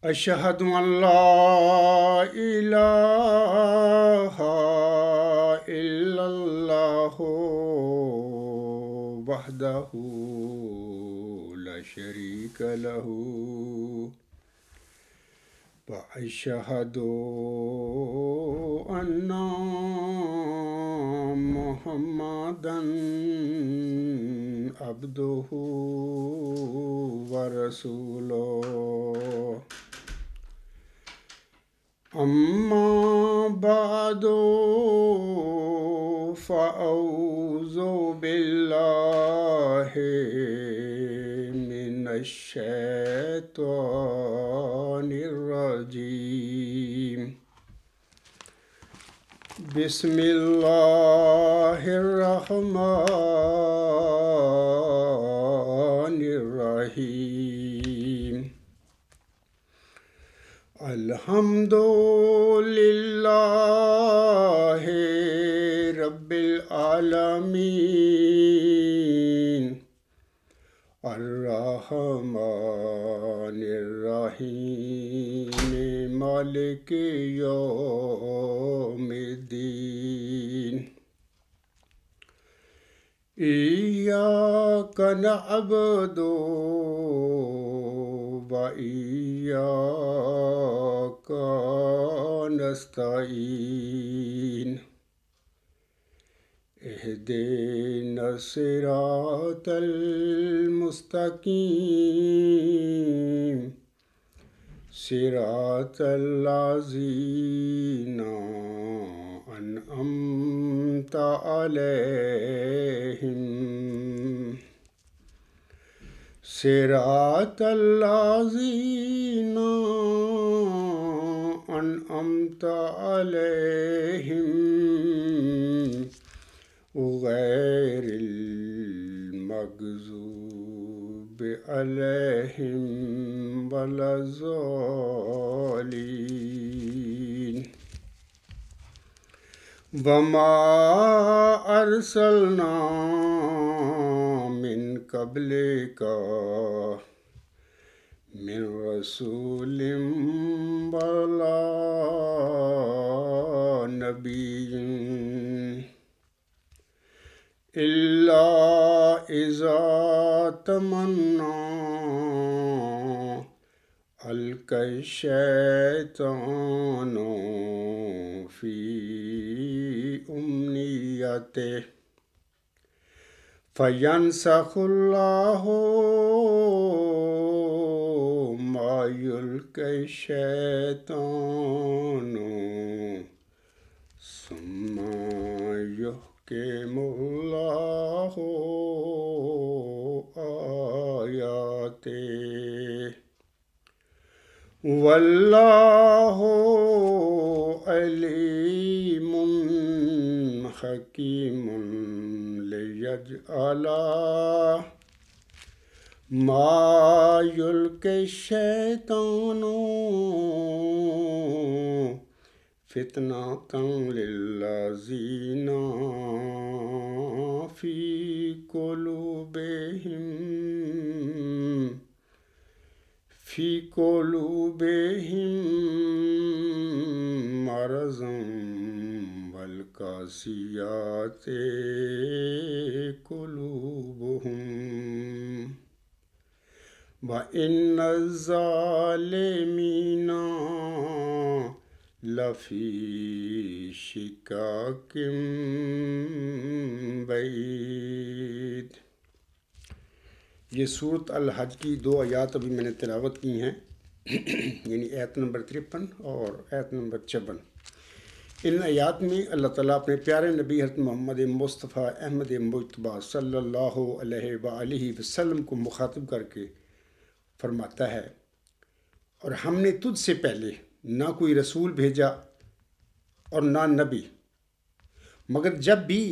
أشهد أن لا إله إلا الله وحده لا شريك له وأشهد أن محمدا عبده ورسوله أما بعد فأعوذ بالله من الشيطان الرجيم بسم الله الرحمن الرحيم الحمد لله رب العالمين الرحمن الرحيم مالك يوم الدين إياك نعبد وإياك نستعين اهدنا الصراط المستقيم صراط الذين أنعمت عليهم صراط الذين أنعمت عليهم غير المغضوب عليهم ولا الضالين وما أرسلنا من قبلك من رسول ولا نبي إلا إذا تمنى ألقى الشيطان في أمنيته فينسخ الله ما يلقي الشيطان ثم يحكم الله آياته والله عليم حكيم ليجعل ما يلقي الشيطان فتنة للذين في قلوبهم مرض والقاسيات قلوبهم وإن الظالمين لفی شقاق بعید۔ یہ سورۃ الحج کی 2 آیات ابھی میں نے تلاوت کی ہیں، یعنی آیت نمبر 53 اور آیت نمبر 56۔ ان آیات میں اللہ تعالیٰ اپنے پیارے نبی حضرت محمد مصطفیٰ احمد مجتبیٰ صلی اللہ علیہ وآلہ وسلم کو مخاطب کر کے فرماتا ہے، اور ہم نے تجھ سے پہلے نہ کوئی رسول بھیجا اور نہ نبی، مگر جب بھی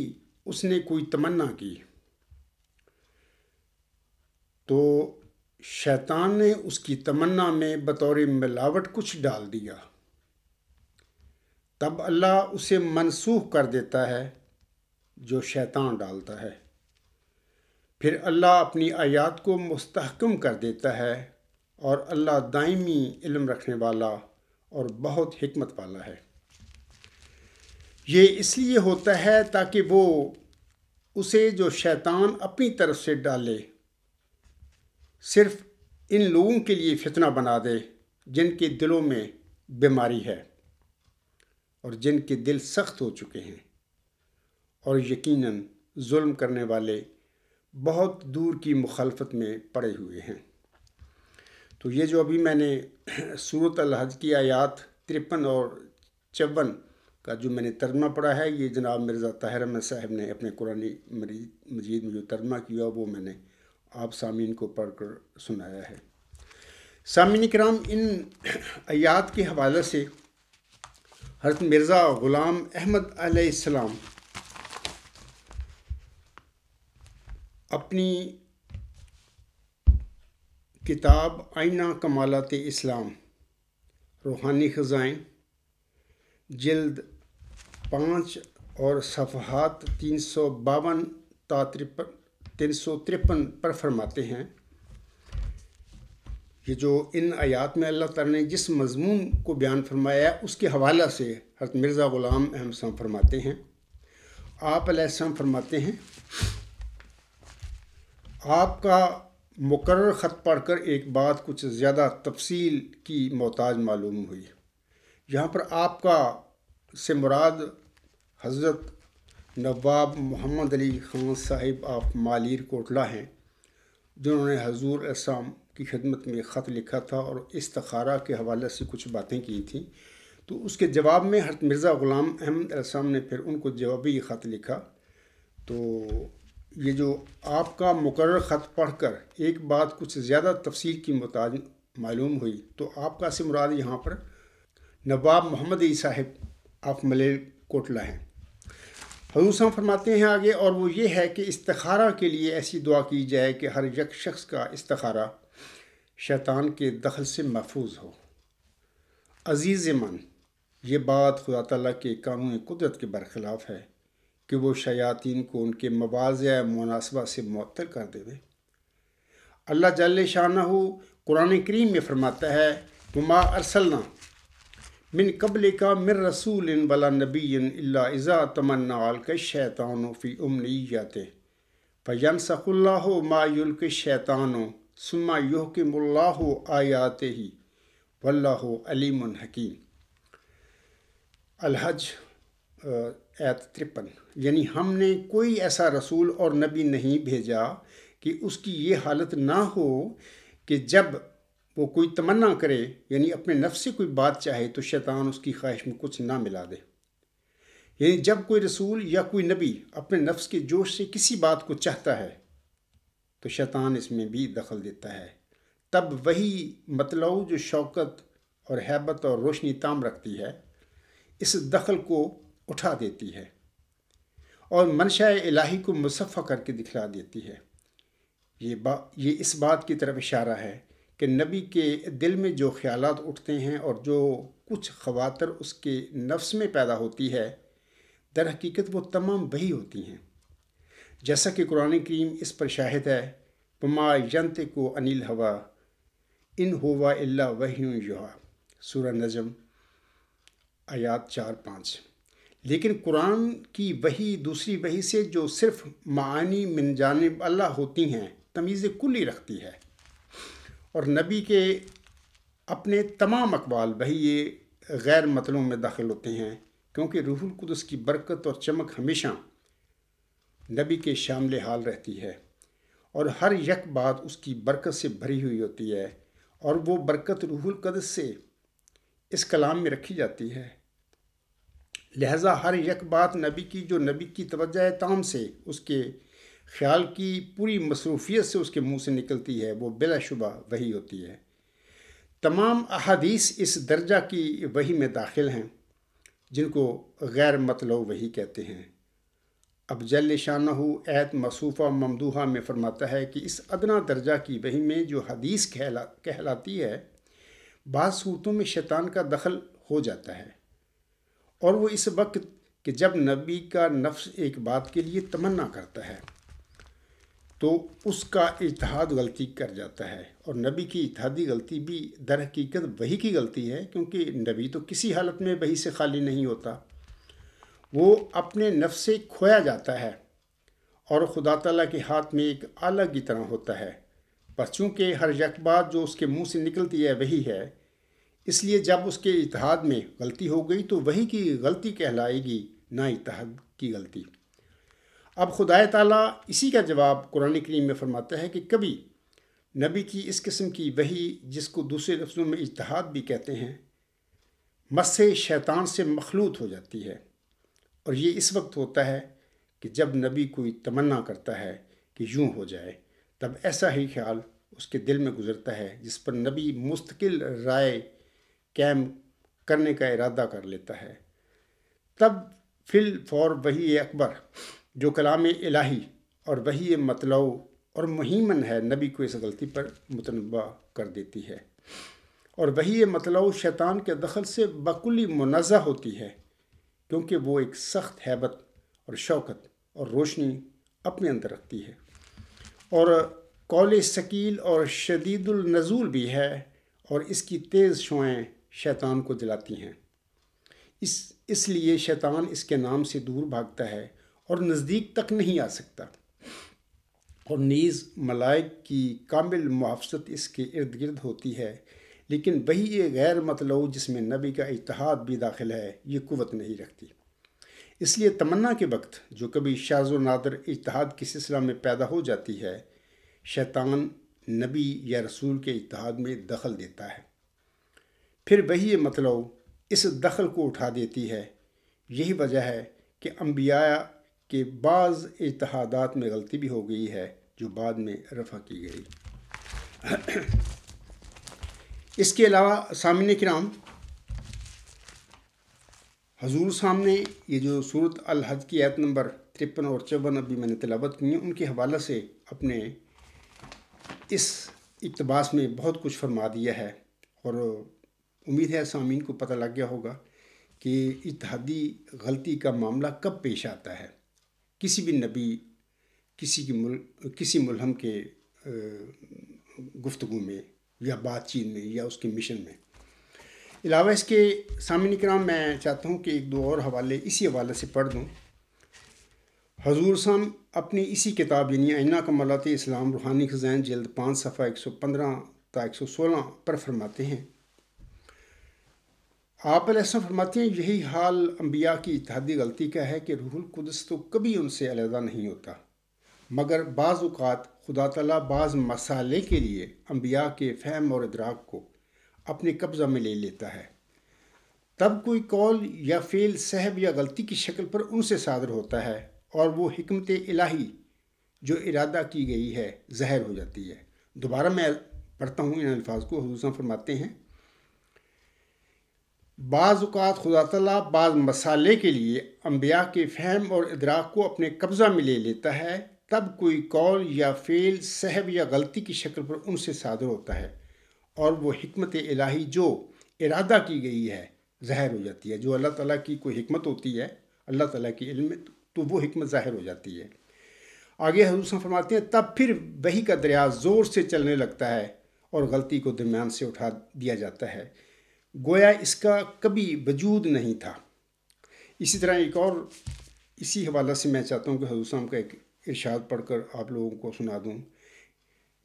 اس نے کوئی تمنا کی تو شیطان نے اس کی تمنا میں بطور ملاوٹ کچھ ڈال دیا، تب اللہ اسے منسوخ کر دیتا ہے جو شیطان ڈالتا ہے، پھر اللہ اپنی آیات کو مستحکم کر دیتا ہے اور اللہ دائمی علم رکھنے والا اور بہت حکمت والا ہے۔ یہ اس لیے ہوتا ہے تاکہ وہ اسے جو شیطان اپنی طرف سے ڈالے صرف ان لوگوں کے لیے فتنہ بنا دے جن کے دلوں میں بیماری ہے اور جن کے دل سخت ہو چکے ہیں، اور یقیناً ظلم کرنے والے بہت دور کی مخالفت میں پڑے ہوئے ہیں۔ تو یہ جو ابھی میں نے سورۃ الحج کی آیات 53 اور 54 کا جو میں نے ترجمہ پڑھا ہے، یہ جناب مرزا طاہر احمد صاحب نے اپنے قرآن مجید میں جو ترجمہ کیا وہ میں نے آپ سامعین کو پڑھ کر سنایا ہے۔ سامعین کرام، ان آیات کے حوالے سے حضرت مرزا غلام احمد علیہ السلام اپنی کتاب آئینہ کمالات اسلام روحانی خزائن جلد 5 اور صفحات 352 تا 353 پر فرماتے ہیں، یہ جو ان آیات میں اللہ تعالیٰ نے جس مضمون کو بیان فرمایا ہے اس کے حوالہ سے حضرت مرزا غلام احمد صاحب فرماتے ہیں، آپ علیہ السلام فرماتے ہیں، آپ کا مقرر خط پڑھ کر ایک بات کچھ زیادہ تفصیل کی محتاج معلوم ہوئی۔ یہاں پر آپ کا سے مراد حضرت نواب محمد علی خان صاحب آف مالیر کوٹلہ ہیں، جنہوں نے حضور السلام کی خدمت میں خط لکھا تھا اور استخارہ کے حوالے سے کچھ باتیں کی تھیں۔ تو اس کے جواب میں حضرت مرزا غلام احمد علیہ السلام نے پھر ان کو جوابی خط لکھا۔ تو یہ جو آپ کا مقرر خط پڑھ کر ایک بات کچھ زیادہ تفصیل کی محتاج معلوم ہوئی، تو آپ کا سے مراد یہاں پر نواب محمد علی صاحب آف مالیر کوٹلہ ہیں۔ حضور صاحب فرماتے ہیں آگے، اور وہ یہ ہے کہ استخارہ کے لیے ایسی دعا کی جائے کہ ہر یک شخص کا استخارہ شیطان کے دخل سے محفوظ ہو۔ عزیز من، یہ بات خدا تعالیٰ کے قانون قدرت کے برخلاف ہے کہ وہ شیاطین کو ان کے مواضع مناسبہ سے معطل کر دے۔ اللہ جل شانہ قرآن کریم میں فرماتا ہے، وما ارسلنا من قبلک من رسول ولا نبی الا اذا تمنى القى الشیطان فی امنیته فینسخ اللہ ما یلقی الشیطان ثم یحکم اللہ آیاتہ واللہ علیم حکیم۔ الحج آیت 53، یعنی ہم نے کوئی ایسا رسول اور نبی نہیں بھیجا کہ اس کی یہ حالت نہ ہو کہ جب وہ کوئی تمنا کرے، یعنی اپنے نفس سے کوئی بات چاہے، تو شیطان اس کی خواہش میں کچھ نہ ملا دے۔ یعنی جب کوئی رسول یا کوئی نبی اپنے نفس کے جوش سے کسی بات کو چاہتا ہے تو شیطان اس میں بھی دخل دیتا ہے۔ تب وہی مطلوع جو شوکت اور ہیبت اور روشنی تام رکھتی ہے، اس دخل کو اٹھا دیتی ہے اور منشاء الہی کو مصفح کر کے دکھلا دیتی ہے۔ یہ اس بات کی طرف اشارہ ہے کہ نبی کے دل میں جو خیالات اٹھتے ہیں اور جو کچھ خواطر اس کے نفس میں پیدا ہوتی ہے، در حقیقت وہ تمام وہی ہوتی ہیں، جیسا کہ قرآن کریم اس پر شاہد ہے، وما ینطق عن الہویٰ ان ہوا الا وحی یوحیٰ، سورہ نجم آیات 4-5۔ لیکن قرآن کی وحی دوسری وحی سے جو صرف معانی من جانب اللہ ہوتی ہیں تمیز کلی رکھتی ہے، اور نبی کے اپنے تمام اقوال وحی غیر مطلوب میں داخل ہوتے ہیں، کیونکہ روح القدس کی برکت اور چمک ہمیشہ نبی کے شامل حال رہتی ہے، اور ہر یک بات اس کی برکت سے بھری ہوئی ہوتی ہے، اور وہ برکت روح القدس سے اس کلام میں رکھی جاتی ہے۔ لہٰذا ہر یک بات نبی کی جو نبی کی توجہ تام سے اس کے خیال کی پوری مصروفیت سے اس کے منہ سے نکلتی ہے، وہ بلا شبہ وحی ہوتی ہے۔ تمام احادیث اس درجہ کی وحی میں داخل ہیں جن کو غیر مطلوع وحی کہتے ہیں۔ اب جل شانہ ایت موصوفہ ممدوحہ میں فرماتا ہے کہ اس ادنا درجہ کی وحی میں جو حدیث کہلاتی ہے، بعض صورتوں میں شیطان کا دخل ہو جاتا ہے، اور وہ اس وقت کہ جب نبی کا نفس ایک بات کے لیے تمنا کرتا ہے، تو اس کا اجتہاد غلطی کر جاتا ہے، اور نبی کی اجتہادی غلطی بھی در حقیقت وحی کی غلطی ہے، کیونکہ نبی تو کسی حالت میں وحی سے خالی نہیں ہوتا، وہ اپنے نفس سے کھویا جاتا ہے اور خدا تعالیٰ کے ہاتھ میں ایک آلہ کی طرح ہوتا ہے، پر چونکہ ہر یک بات جو اس کے منہ سے نکلتی ہے وہی ہے، اس لیے جب اس کے اجتہاد میں غلطی ہو گئی تو وہی کی غلطی کہلائے گی، نہ اجتہاد کی غلطی۔ اب خدا تعالیٰ اسی کا جواب قرآن کریم میں فرماتا ہے کہ کبھی نبی کی اس قسم کی وحی، جس کو دوسرے لفظوں میں اجتہاد بھی کہتے ہیں، مس شیطان سے مخلوط ہو جاتی ہے، اور یہ اس وقت ہوتا ہے کہ جب نبی کوئی تمنا کرتا ہے کہ یوں ہو جائے، تب ایسا ہی خیال اس کے دل میں گزرتا ہے جس پر نبی مستقل رائے قائم کرنے کا ارادہ کر لیتا ہے، تب فی الفور وحی اکبر جو کلام الہی اور وحی مطلع اور مہیمن ہے، نبی کو اس غلطی پر متنبہ کر دیتی ہے، اور وحی مطلع شیطان کے دخل سے بکلی منزہ ہوتی ہے، کیونکہ وہ ایک سخت ہیبت اور شوکت اور روشنی اپنے اندر رکھتی ہے، اور قول ثقیل اور شدید النزول بھی ہے، اور اس کی تیز شعائیں شیطان کو جلاتی ہیں، اس لیے شیطان اس کے نام سے دور بھاگتا ہے اور نزدیک تک نہیں آ سکتا، اور نیز ملائک کی کامل محافظت اس کے ارد گرد ہوتی ہے، لیکن وہی یہ غیر مطلوع جس میں نبی کا اجتہاد بھی داخل ہے، یہ قوت نہیں رکھتی۔ اس لیے تمنا کے وقت جو کبھی شاذ و نادر اجتہاد کے سلسلہ میں پیدا ہو جاتی ہے، شیطان نبی یا رسول کے اجتہاد میں دخل دیتا ہے، پھر وہی مطلع اس دخل کو اٹھا دیتی ہے۔ یہی وجہ ہے کہ انبیاء کے بعض اجتہادات میں غلطی بھی ہو گئی ہے جو بعد میں رفع کی گئی۔ اس کے علاوہ سامعین کرام، حضور سامنے یہ جو سورۃ الحج کی آیت نمبر 53 اور 54 ابھی میں نے تلاوت کی ہیں، ان کے حوالے سے اپنے اس اقتباس میں بہت کچھ فرما دیا ہے، اور امید ہے سامعین کو پتہ لگ گیا ہوگا کہ اجتہادی غلطی کا معاملہ کب پیش آتا ہے کسی بھی نبی، کسی ملہم کے گفتگو میں یا بات چیت میں یا اس کے مشن میں۔ علاوہ اس کے سامعین کرام، میں چاہتا ہوں کہ ایک دو اور حوالے اسی حوالے سے پڑھ دوں۔ حضور صاحب اپنی اسی کتاب یعنی آئینہ کمالات اسلام روحانی خزائن جلد 5 صفحہ 115 تا 116 پر فرماتے ہیں، آپ علیہ السلام فرماتے ہیں، یہی حال انبیاء کی اجتہادی غلطی کا ہے کہ روح القدس تو کبھی ان سے علیحدہ نہیں ہوتا، مگر بعض اوقات خدا تعالیٰ بعض مسائل کے لیے انبیاء کے فہم اور ادراک کو اپنے قبضہ میں لے لیتا ہے، تب کوئی قول یا فعل سہو یا غلطی کی شکل پر ان سے صادر ہوتا ہے، اور وہ حکمت الہی جو ارادہ کی گئی ہے ظاہر ہو جاتی ہے۔ دوبارہ میں پڑھتا ہوں ان الفاظ کو۔ حضور صاحب فرماتے ہیں، بعض اوقات خدا تعالیٰ بعض مسائل کے لیے انبیاء کے فہم اور ادراک کو اپنے قبضہ میں لے لیتا ہے، تب کوئی قول یا فعل سہو یا غلطی کی شکل پر ان سے صادر ہوتا ہے، اور وہ حکمت الہی جو ارادہ کی گئی ہے ظاہر ہو جاتی ہے۔ جو اللہ تعالیٰ کی کوئی حکمت ہوتی ہے اللہ تعالیٰ کے علم میں، تو وہ حکمت ظاہر ہو جاتی ہے۔ آگے حضور صلی اللہ علیہ وسلم فرماتے ہیں، تب پھر وحی کا دریا زور سے چلنے لگتا ہے اور غلطی کو درمیان سے اٹھا دیا جاتا ہے، گویا اس کا کبھی وجود نہیں تھا۔ اسی طرح ایک اور اسی حوالہ سے میں چاہتا ہوں کہ حضور صلی اللہ علیہ وسلم کا ایک ارشاد پڑھ کر آپ لوگوں کو سنا دوں۔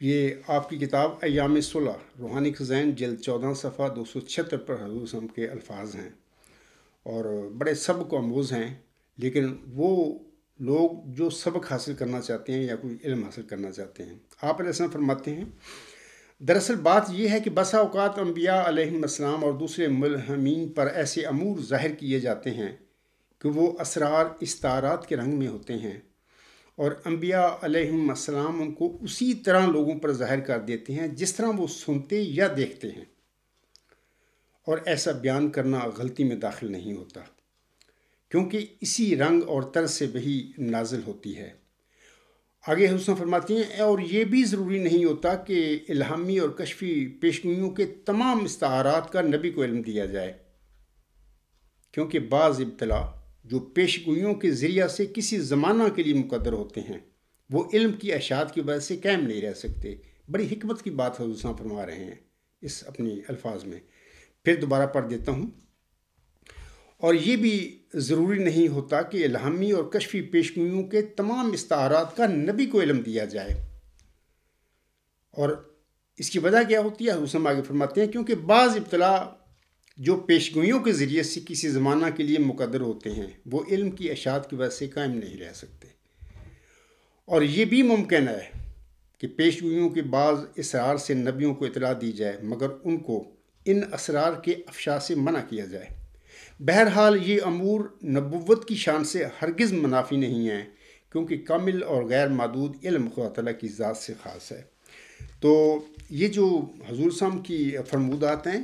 یہ آپ کی کتاب ایام صلح روحانی خزائن جلد 14 صفحہ 276 پر حضور صلی اللہ علیہ وسلم کے الفاظ ہیں، اور بڑے سبق آموز ہیں، لیکن وہ لوگ جو سبق حاصل کرنا چاہتے ہیں یا کوئی علم حاصل کرنا چاہتے ہیں۔ آپ علیہ السلام فرماتے ہیں، دراصل بات یہ ہے کہ بسا اوقات انبیاء علیہم السلام اور دوسرے ملہمین پر ایسے امور ظاہر کیے جاتے ہیں کہ وہ اسرار استعارات کے رنگ میں ہوتے ہیں، اور انبیاء علیہم السلام ان کو اسی طرح لوگوں پر ظاہر کر دیتے ہیں جس طرح وہ سنتے یا دیکھتے ہیں، اور ایسا بیان کرنا غلطی میں داخل نہیں ہوتا، کیونکہ اسی رنگ اور طرز سے وحی نازل ہوتی ہے۔ آگے حضور فرماتے ہیں، اور یہ بھی ضروری نہیں ہوتا کہ الہامی اور کشفی پیشگوئیوں کے تمام استعارات کا نبی کو علم دیا جائے، کیونکہ بعض ابتلا جو پیشگوئیوں کے ذریعہ سے کسی زمانہ کے لیے مقدر ہوتے ہیں وہ علم کی اشاعت کی وجہ سے قائم نہیں رہ سکتے۔ بڑی حکمت کی بات حضور صاحب فرما رہے ہیں اس اپنی الفاظ میں۔ پھر دوبارہ پڑھ دیتا ہوں۔ اور یہ بھی ضروری نہیں ہوتا کہ الہامی اور کشفی پیشگوئیوں کے تمام استعارات کا نبی کو علم دیا جائے۔ اور اس کی وجہ کیا ہوتی ہے؟ حضور صاحب آگے فرماتے ہیں کیونکہ بعض ابتلا جو پیشگوئیوں کے ذریعے سے کسی زمانہ کے لیے مقدر ہوتے ہیں وہ علم کی اشاعت کی وجہ سے قائم نہیں رہ سکتے۔ اور یہ بھی ممکن ہے کہ پیشگوئیوں کے بعض اسرار سے نبیوں کو اطلاع دی جائے مگر ان کو ان اسرار کے افشا سے منع کیا جائے۔ بہرحال یہ امور نبوت کی شان سے ہرگز منافی نہیں ہیں کیونکہ کامل اور غیر محدود علم خدا تعالیٰ کی ذات سے خاص ہے۔ تو یہ جو حضور صاحب کی فرمودات ہیں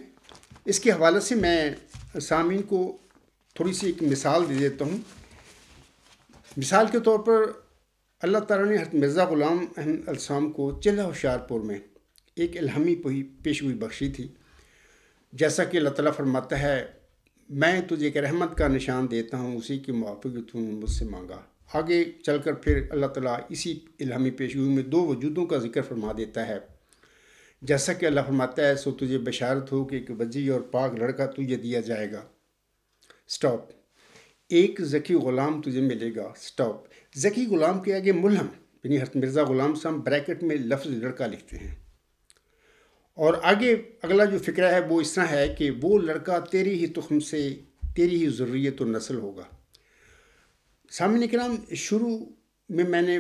اس کے حوالے سے میں سامعین کو تھوڑی سی ایک مثال دے دیتا ہوں۔ مثال کے طور پر اللہ تعالیٰ نے حضرت مرزا غلام احمد علیہ السلام کو چلہ ہوشیارپور میں ایک الہامی پیشگوئی بخشی تھی۔ جیسا کہ اللہ تعالیٰ فرماتا ہے میں تجھے ایک رحمت کا نشان دیتا ہوں اسی کے موافق تو نے مجھ سے مانگا۔ آگے چل کر پھر اللہ تعالیٰ اسی الہامی پیشگوئی میں دو وجودوں کا ذکر فرما دیتا ہے۔ جیسا کہ اللہ فرماتا ہے سو تجھے بشارت ہو کہ ایک وجی اور پاک لڑکا تجھے دیا جائے گا۔ سٹاپ۔ ایک ذکی غلام تجھے ملے گا۔ سٹاپ۔ ذکی غلام کے آگے ملہم یعنی حضرت مرزا غلام صاحب بریکٹ میں لفظ لڑکا لکھتے ہیں۔ اور آگے اگلا جو فقرہ ہے وہ اس طرح ہے کہ وہ لڑکا تیری ہی تخم سے تیری ہی ذریت و نسل ہوگا۔ سامعین کرام شروع میں نے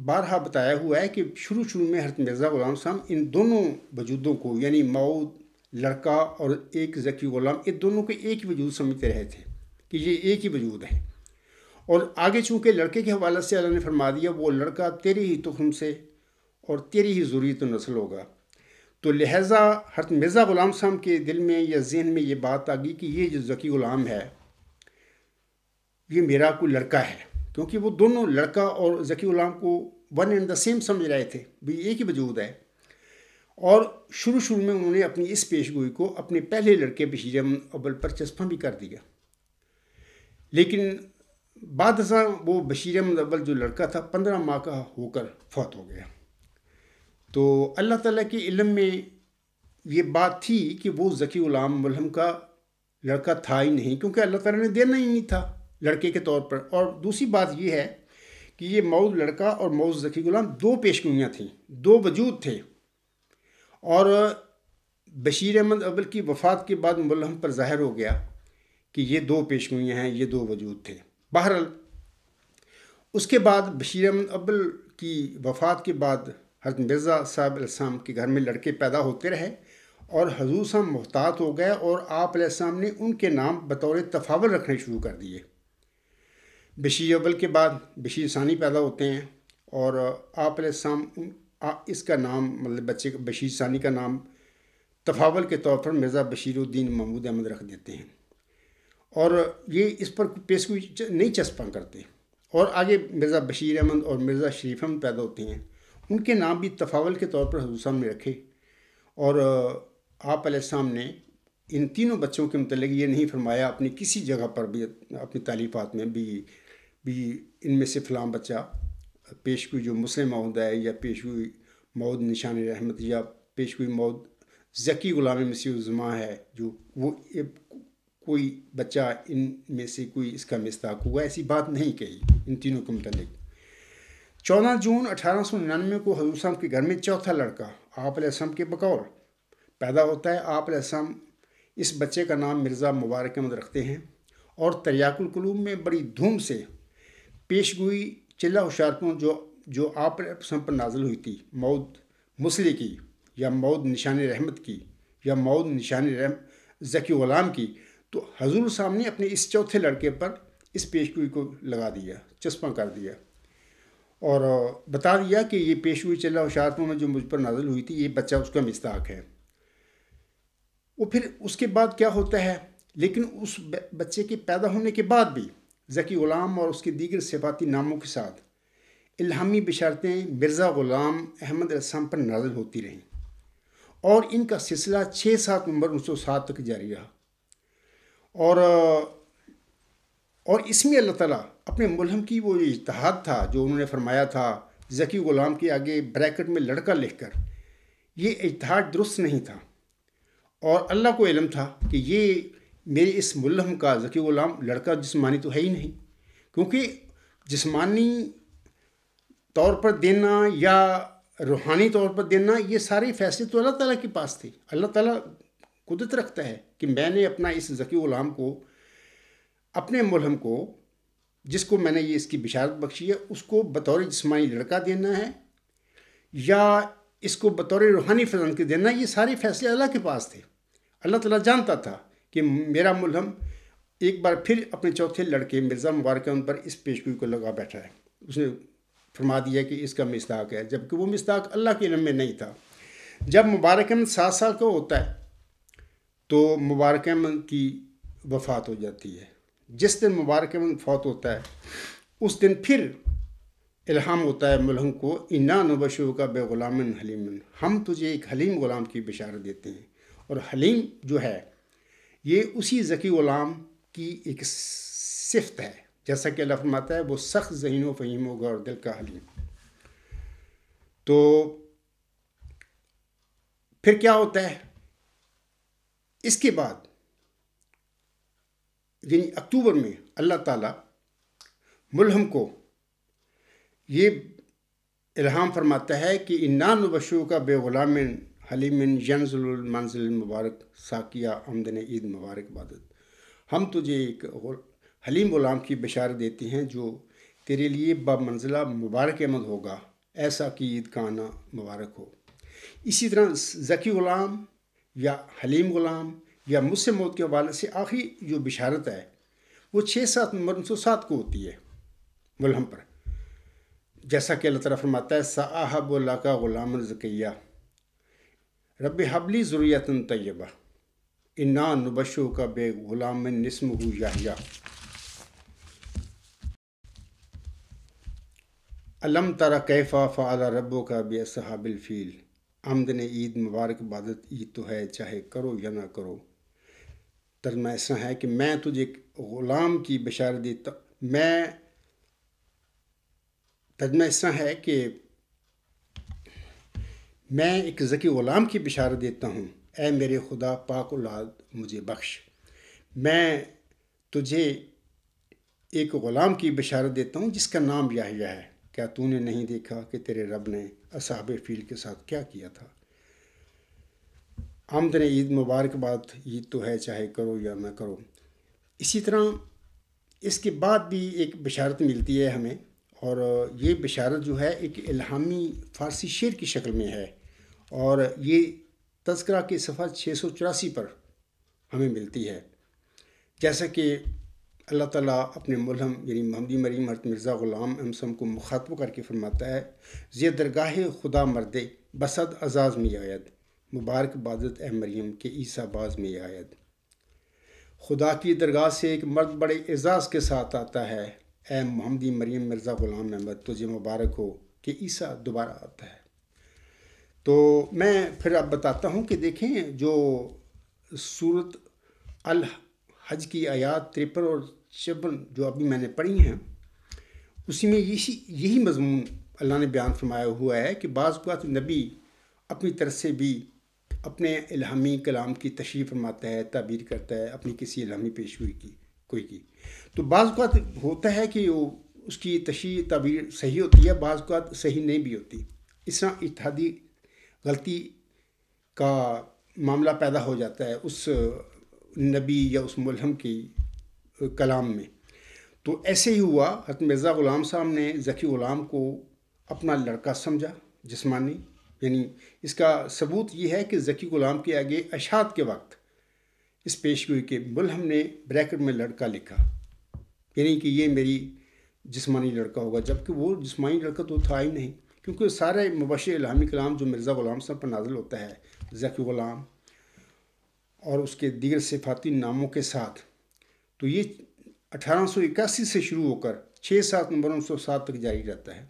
بارہا بتایا ہوا ہے کہ شروع میں حضرت مرزا غلام صاحب ان دونوں وجودوں کو یعنی موعود لڑکا اور ایک ذکی غلام ان دونوں کو ایک ہی وجود سمجھتے رہے تھے کہ یہ ایک ہی وجود ہے۔ اور آگے چونکہ لڑکے کے حوالے سے اللہ نے فرما دیا وہ لڑکا تیری ہی تخم سے اور تیری ہی ذریت و نسل ہوگا، تو لہٰذا حضرت مرزا غلام صاحب کے دل میں یا ذہن میں یہ بات آ گئی کہ یہ جو ذکی غلام ہے یہ میرا کوئی لڑکا ہے، کیونکہ وہ دونوں لڑکا اور ذکی غلام کو ون اینڈ دا سیم سمجھ رہے تھے بھی ایک ہی وجود ہے۔ اور شروع میں انہوں نے اپنی اس پیشگوئی کو اپنے پہلے لڑکے بشیر احمد اول پر چسپاں بھی کر دیا، لیکن بعد ازاں وہ بشیر احمد اول جو لڑکا تھا 15 ماہ کا ہو کر فوت ہو گیا۔ تو اللہ تعالیٰ کے علم میں یہ بات تھی کہ وہ ذکی غلام ملہم کا لڑکا تھا ہی نہیں، کیونکہ اللہ تعالیٰ نے دینا ہی نہیں تھا لڑکے کے طور پر۔ اور دوسری بات یہ ہے کہ یہ موعود لڑکا اور موعود ذکی غلام دو پیشگوئیاں تھیں، دو وجود تھے، اور بشیر احمد اول کی وفات کے بعد ملہم پر ظاہر ہو گیا کہ یہ دو پیشگوئیاں ہیں، یہ دو وجود تھے۔ بہرحال اس کے بعد بشیر احمد اول کی وفات کے بعد حضرت مرزا صاحب علیہ السلام کے گھر میں لڑکے پیدا ہوتے رہے اور حضور صاحب محتاط ہو گئے اور آپ علیہ السلام نے ان کے نام بطور تفاول رکھنے شروع کر دیے۔ بشیر اول کے بعد بشیر ثانی پیدا ہوتے ہیں اور آپ علیہ السلام اس کا نام مطلب بچے بشیر ثانی کا نام تفاول کے طور پر مرزا بشیر الدین محمود احمد رکھ دیتے ہیں، اور یہ اس پر پیشگوئی نہیں چسپاں کرتے۔ اور آگے مرزا بشیر احمد اور مرزا شریف احمد پیدا ہوتے ہیں، ان کے نام بھی تفاول کے طور پر حضور صاحب نے رکھے، اور آپ علیہ السلام نے ان تینوں بچوں کے متعلق یہ نہیں فرمایا اپنی کسی جگہ پر بھی اپنی تالیفات میں بھی ان میں سے فلاں بچہ پیشگوئی جو مسلم موعود ہے یا پیشگوئی موعود نشان رحمت یا پیشگوئی موعود ذکی غلام مسیح الزماں ہے جو وہ کوئی بچہ ان میں سے کوئی اس کا مستحق ہوا، ایسی بات نہیں کہی ان تینوں کے متعلق۔ 14 جون 1899 کو حضور صاحب کے گھر میں چوتھا لڑکا آپ علیہ السلام کے بقول پیدا ہوتا ہے۔ آپ علیہ السلام اس بچے کا نام مرزا مبارک احمد رکھتے ہیں، اور تریاق القلوب میں بڑی دھوم سے پیشگوئی چلہ ہوشیارپور جو آپ علیہ السلام پر نازل ہوئی تھی موعود مسلح کی یا موعود نشان رحمت کی یا موعود نشان ذکی غلام کی، تو حضور صاحب نے اپنے اس چوتھے لڑکے پر اس پیشگوئی کو لگا دیا، چسپاں کر دیا، اور بتا دیا کہ یہ پیشگوئی چلہ ہوشیارپور میں جو مجھ پر نازل ہوئی تھی یہ بچہ اس کا مستحق ہے۔ وہ پھر اس کے بعد کیا ہوتا ہے، لیکن اس بچے کے پیدا ہونے کے بعد بھی ذکی غلام اور اس کے دیگر صفاتی ناموں کے ساتھ الہامی بشارتیں مرزا غلام احمد علیہ السلام پر نازل ہوتی رہیں، اور ان کا سلسلہ 6-7 نومبر 1907 تک جاری رہا۔ اور اس میں اللہ تعالیٰ اپنے ملہم کی وہ اجتہاد تھا جو انہوں نے فرمایا تھا ذکی غلام کے آگے بریکٹ میں لڑکا لکھ کر، یہ اجتہاد درست نہیں تھا، اور اللہ کو علم تھا کہ یہ میرے اس ملہم کا ذکی غلام لڑکا جسمانی تو ہے ہی نہیں، کیونکہ جسمانی طور پر دینا یا روحانی طور پر دینا، یہ سارے فیصلے تو اللہ تعالیٰ کے پاس تھے۔ اللہ تعالیٰ قدرت رکھتا ہے کہ میں نے اپنا اس ذکی غلام کو، اپنے ملہم کو، جس کو میں نے یہ اس کی بشارت بخشی ہے، اس کو بطور جسمانی لڑکا دینا ہے یا اس کو بطور روحانی فرزند کے دینا، یہ سارے فیصلے اللہ کے پاس تھے۔ اللہ تعالیٰ جانتا تھا کہ میرا ملہم ایک بار پھر اپنے چوتھے لڑکے مرزا مبارک احمد پر اس پیشگوئی کو لگا بیٹھا ہے۔ اس نے فرما دیا کہ اس کا مصداق ہے، جبکہ وہ مصداق اللہ کے علم میں نہیں تھا۔ جب مبارک احمد 7 سال کا ہوتا ہے تو مبارک احمد کی وفات ہو جاتی ہے۔ جس دن مبارک احمد فوت ہوتا ہے اس دن پھر الہام ہوتا ہے ملہم کو، انا نبشرک بغلام حلیم، ہم تجھے ایک حلیم غلام کی بشارت دیتے ہیں۔ اور حلیم جو ہے یہ اسی ذکی غلام کی ایک صفت ہے، جیسا کہ اللہ فرماتا ہے وہ سخت ذہین و فہیم ہوگا اور دل کا حلیم۔ تو پھر کیا ہوتا ہے اس کے بعد، یعنی اکتوبر میں اللہ تعالیٰ ملہم کو یہ الہام فرماتا ہے کہ انا نبشرک بغلام حلیم ینزل المنزل المبارک ساقیہ آمدن عید مبارک بادت، ہم تجھے ایک حلیم غلام کی بشارت دیتے ہیں جو تیرے لیے بمنزلہ مبارک احمد ہوگا، ایسا کہ عید کا آنا مبارک ہو۔ اسی طرح ذکی غلام یا حلیم غلام یا مجھ سے موت کے حوالے سے آخری جو بشارت ہے وہ 6-7 نمبر 907 کو ہوتی ہے ملہم پر، جیسا کہ اللہ تعالیٰ فرماتا ہے سأحب لک غلاما زکیہ رب حبلی ذریۃ طیبہ انا نبشرک بغلام اسمہ یحییٰ الم تر کیف فعل ربک باصحاب الفیل، آمدن عید مبارک بادت، عید تو ہے چاہے کرو یا نہ کرو۔ ترجمہ اس طرح ہے کہ میں تجھے ایک غلام کی بشارت دیتا، ترجمہ اس طرح ہے کہ میں ایک ذکی غلام کی بشارت دیتا ہوں، اے میرے خدا پاک اولاد مجھے بخش، میں تجھے ایک غلام کی بشارت دیتا ہوں جس کا نام یحییٰ ہے، کیا تو نے نہیں دیکھا کہ تیرے رب نے اصحاب فیل کے ساتھ کیا کیا تھا؟ آمدن عید مبارک باد، عید تو ہے چاہے کرو یا نہ کرو۔ اسی طرح اس کے بعد بھی ایک بشارت ملتی ہے ہمیں، اور یہ بشارت جو ہے ایک الہامی فارسی شعر کی شکل میں ہے، اور یہ تذکرہ کے صفحہ 684 پر ہمیں ملتی ہے، جیسا کہ اللہ تعالیٰ اپنے ملہم یعنی محمدی مریم حضرت مرزا غلام احمد کو مخاطب کر کے فرماتا ہے زی درگاہ خدا مردے بسد اعزاز میں آید، مبارک بادت اے مریم کے عیسیٰ باز میں آید۔ خدا کی درگاہ سے ایک مرد بڑے اعزاز کے ساتھ آتا ہے، اے محمدی مریم مرزا غلام احمد تجھے مبارک ہو کہ عیسیٰ دوبارہ آتا ہے۔ تو میں پھر اب بتاتا ہوں کہ دیکھیں جو سورۃ الحج کی آیات 53 اور 56 جو ابھی میں نے پڑھی ہیں، اسی میں یہی مضمون اللہ نے بیان فرمایا ہوا ہے کہ بعض اوقات نبی اپنی طرف سے بھی اپنے الہامی کلام کی تشریح فرماتا ہے، تعبیر کرتا ہے اپنی کسی الہامی پیشگوئی کی کوئی کی، تو بعض اوقات ہوتا ہے کہ وہ اس کی تشریح تعبیر صحیح ہوتی ہے، بعض اوقات صحیح نہیں بھی ہوتی۔ اس طرح اتحادی غلطی کا معاملہ پیدا ہو جاتا ہے اس نبی یا اس ملہم کی کلام میں۔ تو ایسے ہی ہوا، حضرت مرزا غلام صاحب نے ذکی غلام کو اپنا لڑکا سمجھا جسمانی، یعنی اس کا ثبوت یہ ہے کہ ذکی غلام کے آگے اشہاد کے وقت اس پیشگوئی کے ملہم نے بریکٹ میں لڑکا لکھا، یعنی کہ یہ میری جسمانی لڑکا ہوگا، جبکہ وہ جسمانی لڑکا تو تھا ہی نہیں، کیونکہ سارے مبشر الہامی کلام جو مرزا غلام صاحب پر نازل ہوتا ہے ذکی غلام اور اس کے دیگر صفاتی ناموں کے ساتھ، تو یہ 1881 سے شروع ہو کر 6-7 نمبر 907 تک جاری رہتا ہے۔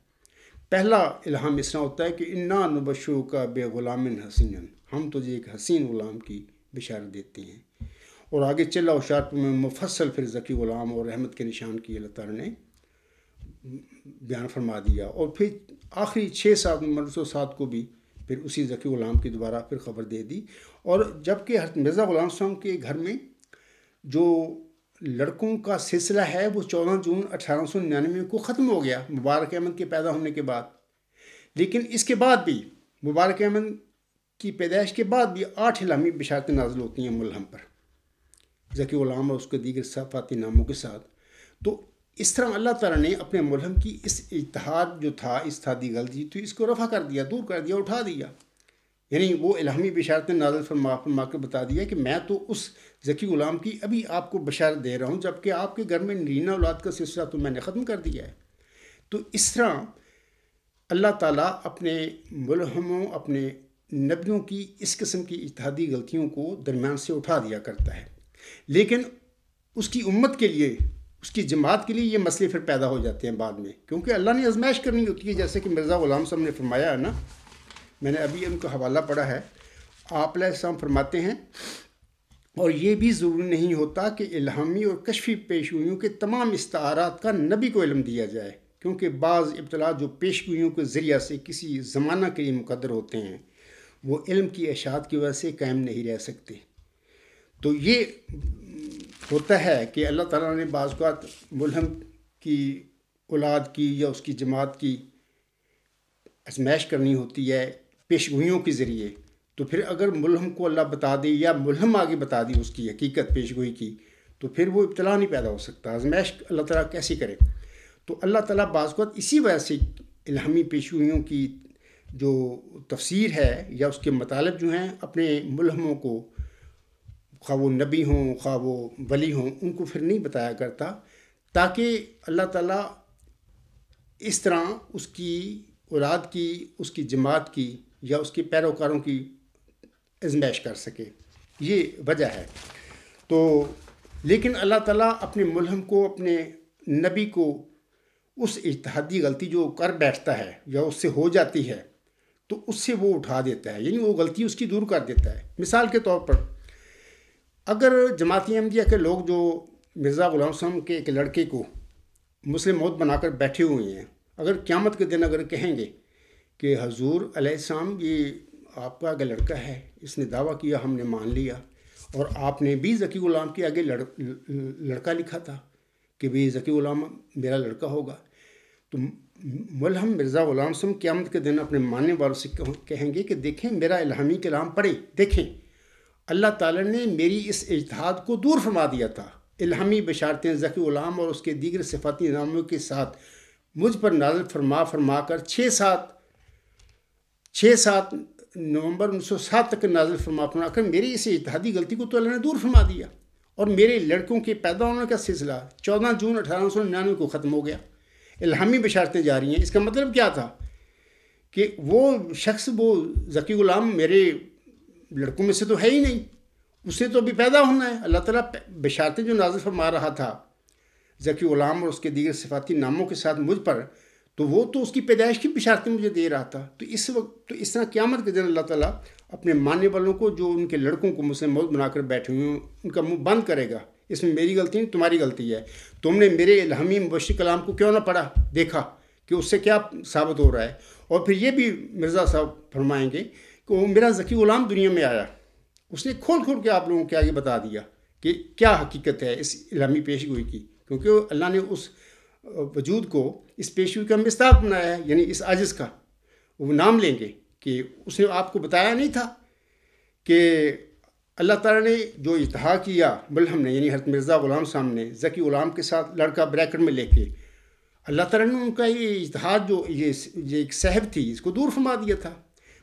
پہلا الہام اس طرح ہوتا ہے کہ انا نبشرک بغلام حسین، ہم تجھے ایک حسین غلام کی بشارت دیتے ہیں، اور آگے چلا ہوشیار میں مفصل پھر ذکی غلام اور رحمت کے نشان کی اللہ تعالیٰ نے بیان فرما دیا، اور پھر آخری 6-7 نمبر 107 کو بھی پھر اسی ذکی غلام کی دوبارہ پھر خبر دے دی۔ اور جب کہ حضرت مرزا غلام صاحب کے گھر میں جو لڑکوں کا سلسلہ ہے وہ 14 جون 1899 کو ختم ہو گیا مبارک احمد کے پیدا ہونے کے بعد، لیکن اس کے بعد بھی مبارک احمد کی پیدائش کے بعد بھی 8 الہامی بشارتیں نازل ہوتی ہیں ملہم پر، ذکی غلام اور اس کے دیگر صفاتی ناموں کے ساتھ۔ تو اس طرح اللہ تعالیٰ نے اپنے ملہم کی اس اجتہاد جو تھا، اجتہادی غلطی تو اس کو رفع کر دیا، دور کر دیا، اٹھا دیا، یعنی وہ الہامی بشارتیں نازل فرما کر بتا دیا کہ میں تو اس ذکی غلام کی ابھی آپ کو بشارت دے رہا ہوں، جبکہ آپ کے گھر میں نرینہ اولاد کا سلسلہ تو میں نے ختم کر دیا ہے۔ تو اس طرح اللہ تعالیٰ اپنے ملہموں، اپنے نبیوں کی اس قسم کی اجتہادی غلطیوں کو درمیان سے اٹھا دیا کرتا ہے، لیکن اس کی امت کے لیے، اس کی جماعت کے لیے یہ مسئلے پھر پیدا ہو جاتے ہیں بعد میں، کیونکہ اللہ نے آزمائش کرنی ہوتی ہے، جیسے کہ مرزا غلام صاحب نے فرمایا ہے نا، میں نے ابھی ان کا حوالہ پڑھا ہے، آپ علیہ السلام فرماتے ہیں، اور یہ بھی ضروری نہیں ہوتا کہ الہامی اور کشفی پیشگوئیوں کے تمام استعارات کا نبی کو علم دیا جائے، کیونکہ بعض ابتلاء جو پیشگوئیوں کے ذریعہ سے کسی زمانہ کے لیے مقدر ہوتے ہیں وہ علم کی اشاعت کی وجہ سے قائم نہیں رہ سکتے۔ تو یہ ہوتا ہے کہ اللہ تعالیٰ نے بعض اوقات ملہم کی اولاد کی یا اس کی جماعت کی آزمائش کرنی ہوتی ہے پیشگوئیوں کے ذریعے، تو پھر اگر ملہم کو اللہ بتا دے یا ملہم آگے بتا دی اس کی حقیقت پیشگوئی کی، تو پھر وہ ابتلاء نہیں پیدا ہو سکتا، آزمائش اللہ تعالیٰ کیسے کرے؟ تو اللہ تعالیٰ بعض اوقات اسی وجہ سے الہامی پیشگوئیوں کی جو تفسیر ہے یا اس کے مطالب جو ہیں اپنے ملہموں کو، خواہ وہ نبی ہوں خواہ وہ ولی ہوں، ان کو پھر نہیں بتایا کرتا، تاکہ اللہ تعالیٰ اس طرح اس کی اولاد کی، اس کی جماعت کی یا اس کے پیروکاروں کی آزمائش کر سکے، یہ وجہ ہے۔ تو لیکن اللہ تعالیٰ اپنے ملہم کو، اپنے نبی کو اس اجتہادی غلطی جو کر بیٹھتا ہے یا اس سے ہو جاتی ہے تو اس سے وہ اٹھا دیتا ہے، یعنی وہ غلطی اس کی دور کر دیتا ہے۔ مثال کے طور پر اگر جماعت احمدیہ کے لوگ جو مرزا غلام صاحب کے ایک لڑکے کو مسلم موت بنا کر بیٹھے ہوئے ہیں، اگر قیامت کے دن اگر کہیں گے کہ حضور علیہ السلام یہ آپ کا آگے لڑکا ہے، اس نے دعویٰ کیا، ہم نے مان لیا، اور آپ نے بھی ذکی غلام کے آگے لڑکا لکھا تھا کہ بھی ذکی غلام میرا لڑکا ہوگا، تو ملہم مرزا غلام صاحب قیامت کے دن اپنے ماننے والوں سے کہیں گے کہ دیکھیں میرا الہامی کلام پڑھیں، دیکھیں اللہ تعالیٰ نے میری اس اجتہاد کو دور فرما دیا تھا، الہامی بشارتیں ذکی غلام اور اس کے دیگر صفاتی ناموں کے ساتھ مجھ پر نازل فرما کر 6-7 نومبر 1907 تک نازل فرما کر میری اس اجتہادی غلطی کو تو اللہ نے دور فرما دیا، اور میرے لڑکوں کے پیدا ہونے کا سلسلہ 14 جون 1899 کو ختم ہو گیا، الہامی بشارتیں جاری ہیں۔ اس کا مطلب کیا تھا کہ وہ شخص، وہ ذکی غلام میرے لڑکوں میں سے تو ہے ہی نہیں، اس نے تو ابھی پیدا ہونا ہے۔ اللہ تعالیٰ بشارتیں جو نازل فرما رہا تھا ذکی غلام اور اس کے دیگر صفاتی ناموں کے ساتھ مجھ پر، تو وہ تو اس کی پیدائش کی بشارتیں مجھے دے رہا تھا۔ تو اس وقت تو اس طرح قیامت کے دن اللہ تعالیٰ اپنے ماننے والوں کو جو ان کے لڑکوں کو مسلم موت بنا کر بیٹھے ہوئے ہیں ان کا منہ بند کرے گا، اس میں میری غلطی نہیں، تمہاری غلطی ہے، تم نے میرے الہامی مبشر کلام کو کیوں نہ پڑھا، دیکھا کہ اس سے کیا ثابت ہو رہا ہے۔ اور پھر یہ بھی مرزا صاحب فرمائیں گے کہ وہ میرا ذکی غلام دنیا میں آیا، اس نے کھول کے آپ لوگوں کو آگے بتا دیا کہ کیا حقیقت ہے اس الہامی پیشگوئی کی، کیونکہ اللہ نے اس وجود کو اس پیشگوئی کا مصداق بنایا ہے، یعنی اس عاجز کا وہ نام لیں گے کہ اس نے آپ کو بتایا نہیں تھا کہ اللہ تعالیٰ نے جو اجتہاد کیا ملہم نے، یعنی حضرت مرزا غلام صاحب نے ذکی غلام کے ساتھ لڑکا بریکٹ میں لے کے، اللہ تعالیٰ نے ان کا یہ اجتہاد جو یہ ایک صحب تھی اس کو دور فرما دیا تھا۔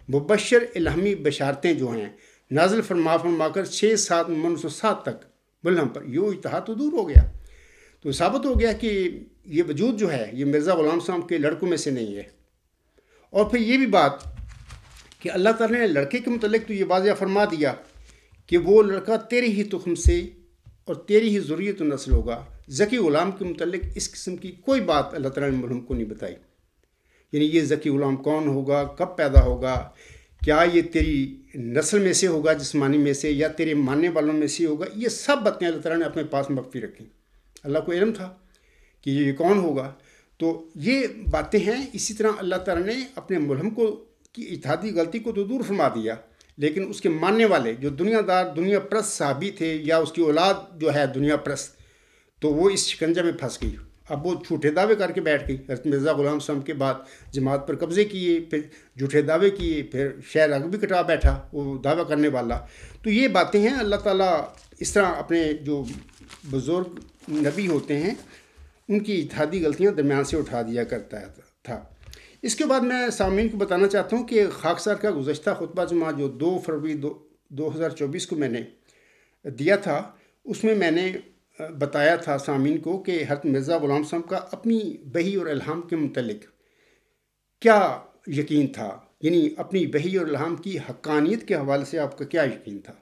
مبشر الہامی بشارتیں جو ہیں نازل فرما کر 6-7 نومبر 1907 تک ملہم پر، یہ اجتہاد تو دور ہو گیا، تو ثابت ہو گیا کہ یہ وجود جو ہے یہ مرزا غلام صاحب کے لڑکوں میں سے نہیں ہے۔ اور پھر یہ بھی بات کہ اللہ تعالیٰ نے لڑکے کے متعلق تو یہ واضح فرما دیا کہ وہ لڑکا تیری ہی تخم سے اور تیری ہی ذریت و نسل ہوگا۔ ذکی غلام کے متعلق اس قسم کی کوئی بات اللہ تعالیٰ نے ملہم کو نہیں بتائی، یعنی یہ ذکی غلام کون ہوگا، کب پیدا ہوگا، کیا یہ تیری نسل میں سے ہوگا جسمانی میں سے یا تیرے ماننے والوں میں سے ہوگا، یہ سب باتیں اللہ تعالیٰ نے اپنے پاس مخفی رکھیں۔ اللہ کو علم تھا کہ یہ کون ہوگا، تو یہ باتیں ہیں. اسی طرح اللہ تعالیٰ نے اپنے ملہم کو کی اجتہادی غلطی کو تو دور فرما دیا، لیکن اس کے ماننے والے جو دنیا دار دنیا پرست صحابی تھے یا اس کی اولاد جو ہے دنیا پرست، تو وہ اس شکنجے میں پھنس گئی. اب وہ جھوٹے دعوے کر کے بیٹھ گئی. حضرت مرزا غلام صاحب کے بعد جماعت پر قبضے کیے، پھر جھوٹے دعوے کیے، پھر شہر اگ بھی کٹا بیٹھا وہ دعویٰ کرنے والا. تو یہ باتیں ہیں. اللہ تعالیٰ اس طرح اپنے جو بزرگ نبی ہوتے ہیں ان کی اجتہادی غلطیاں درمیان سے اٹھا دیا کرتا تھا. اس کے بعد میں سامعین کو بتانا چاہتا ہوں کہ خاکسار کا گزشتہ خطبہ جمعہ جو 2 فروری 2024 کو میں نے دیا تھا، اس میں میں نے بتایا تھا سامعین کو کہ حضرت مرزا غلام صاحب کا اپنی وحی اور الہام کے متعلق کیا یقین تھا، یعنی اپنی وحی اور الہام کی حقانیت کے حوالے سے آپ کا کیا یقین تھا.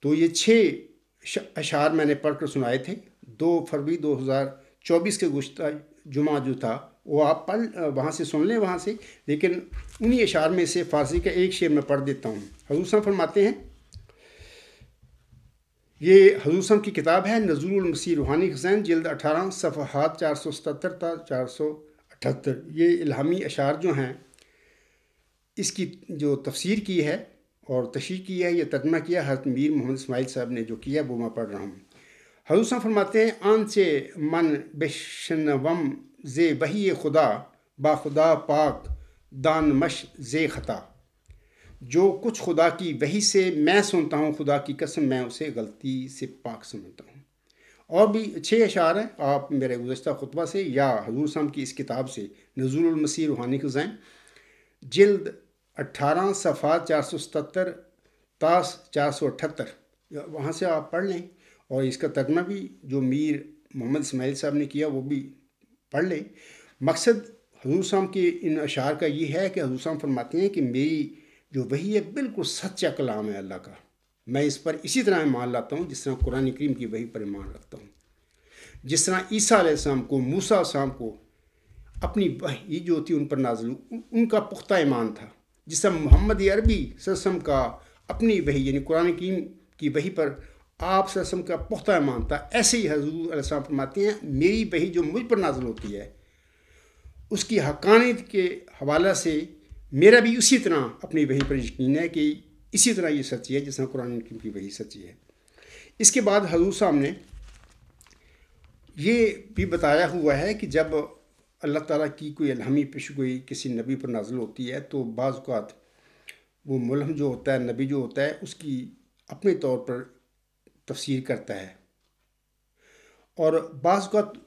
تو یہ 6 اشعار میں نے پڑھ کر سنائے تھے. 2 فروری 2024 کے گزشتہ جمعہ جو تھا وہ آپ وہاں سے سن لیں وہاں سے، لیکن انہی اشعار میں سے فارسی کا ایک شعر میں پڑھ دیتا ہوں. حضور صاحب فرماتے ہیں، یہ حضور صاحب کی کتاب ہے نزول المسیح روحانی خزائن، جلد 18، صفحات 477 تا 478. یہ الہامی اشعار جو ہیں اس کی جو تفسیر کی ہے اور تشریح کی ہے، یہ ترجمہ کیا حضرت میر محمد اسماعیل صاحب نے جو کیا وہ میں پڑھ رہا ہوں. حضور صاحب فرماتے ہیں، آن سے من بشنوم زے وحی خدا با خدا پاک دان مش زے خطا. جو کچھ خدا کی وحی سے میں سنتا ہوں، خدا کی قسم میں اسے غلطی سے پاک سمجھتا ہوں. اور بھی 6 اشعار ہیں. آپ میرے گزشتہ خطبہ سے یا حضور صاحب کی اس کتاب سے نزول المسیح روحانی خزائن، جلد 18، صفحات 477 تا 478، وہاں سے آپ پڑھ لیں. اور اس کا ترجمہ بھی جو میر محمد اسماعیل صاحب نے کیا وہ بھی پڑھ لیں. مقصد حضور صاحب کے ان اشعار کا یہ ہے کہ حضور صاحب فرماتے ہیں کہ میری جو وحی ہے بالکل سچا کلام ہے اللہ کا. میں اس پر اسی طرح ایمان لاتا ہوں جس طرح قرآن کریم کی وحی پر ایمان رکھتا ہوں. جس طرح عیسیٰ علیہ السلام کو، موسیٰ علیہ السلام کو اپنی وحی جو ہوتی ان پر نازل ان کا پختہ ایمان تھا. جس طرح محمد عربی صلی اللہ علیہ وسلم کا اپنی وحی یعنی قرآن کریم کی وحی پر آپ صلی اللہ علیہ وسلم کا پختہ ایمان تھا، ایسے ہی حضور علیہ السلام فرماتے ہیں میری وحی جو مجھ پر نازل ہوتی ہے اس کی حقانیت کے حوالے سے میرا بھی اسی طرح اپنی وحی پر یقین ہے کہ اسی طرح یہ سچی ہے جس طرح قرآن کریم کی وحی سچی ہے. اس کے بعد حضور صاحب نے یہ بھی بتایا ہوا ہے کہ جب اللہ تعالیٰ کی کوئی الہامی پیشگوئی کسی نبی پر نازل ہوتی ہے تو بعض اوقات وہ ملہم جو ہوتا ہے، نبی جو ہوتا ہے، اس کی اپنے طور پر تفسیر کرتا ہے، اور بعض اوقات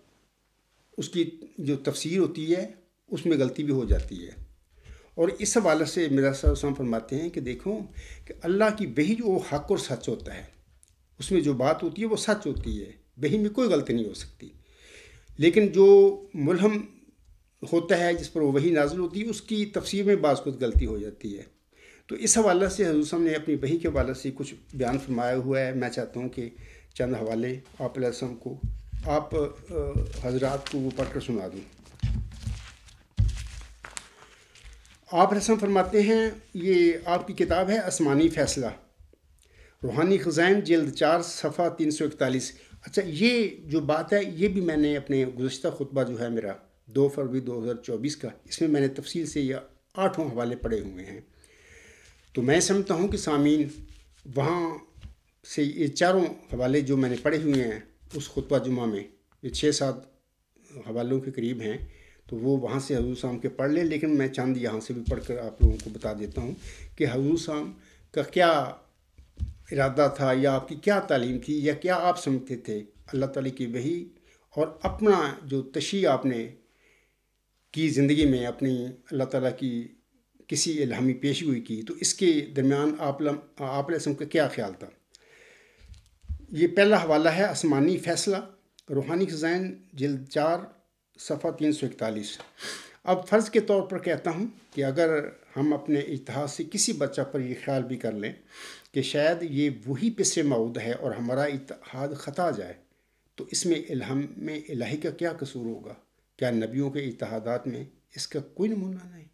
اس کی جو تفسیر ہوتی ہے اس میں غلطی بھی ہو جاتی ہے. اور اس حوالے سے مرزا صاحب وسلم فرماتے ہیں کہ دیکھو کہ اللہ کی وحی جو حق اور سچ ہوتا ہے، اس میں جو بات ہوتی ہے وہ سچ ہوتی ہے، وحی میں کوئی غلطی نہیں ہو سکتی. لیکن جو ملہم ہوتا ہے جس پر وہ وحی نازل ہوتی ہے اس کی تفسیر میں بعض کچھ غلطی ہو جاتی ہے. تو اس حوالے سے حضور صاحب نے اپنی وحی کے حوالے سے کچھ بیان فرمایا ہوا ہے. میں چاہتا ہوں کہ چند حوالے آپ علیہ السلام کو آپ حضرات کو وہ پڑھ کر سنا دوں. آپ رسم فرماتے ہیں، یہ آپ کی کتاب ہے آسمانی فیصلہ روحانی خزائن، جلد 4، صفحہ 341. اچھا، یہ جو بات ہے یہ بھی میں نے اپنے گزشتہ خطبہ جو ہے میرا 2 فروری 2024 کا، اس میں میں نے تفصیل سے یہ 8 حوالے پڑھے ہوئے ہیں. تو میں سمجھتا ہوں کہ سامعین وہاں سے یہ 4 حوالے جو میں نے پڑھے ہوئے ہیں اس خطبہ جمعہ میں، یہ 6-7 حوالوں کے قریب ہیں، تو وہ وہاں سے حضور صاحب کے پڑھ لیں. لیکن میں چند یہاں سے بھی پڑھ کر آپ لوگوں کو بتا دیتا ہوں کہ حضور صاحب کا کیا ارادہ تھا یا آپ کی کیا تعلیم تھی یا کیا آپ سمجھتے تھے اللہ تعالیٰ کی وحی اور اپنا جو تشریح آپ نے کی زندگی میں اپنی اللہ تعالیٰ کی کسی الہامی پیشگوئی کی، تو اس کے درمیان آپ علیہ السلام کا کیا خیال تھا. یہ پہلا حوالہ ہے آسمانی فیصلہ روحانی خزائن، جلد 4، صفحہ 341. اب فرض کے طور پر کہتا ہوں کہ اگر ہم اپنے اجتہاد سے کسی بچہ پر یہ خیال بھی کر لیں کہ شاید یہ وہی پسر معود ہے اور ہمارا اجتہاد خطا جائے، تو اس میں الہام میں الہی کا کیا قصور ہوگا؟ کیا نبیوں کے اجتہادات میں اس کا کوئی نمونہ نہیں؟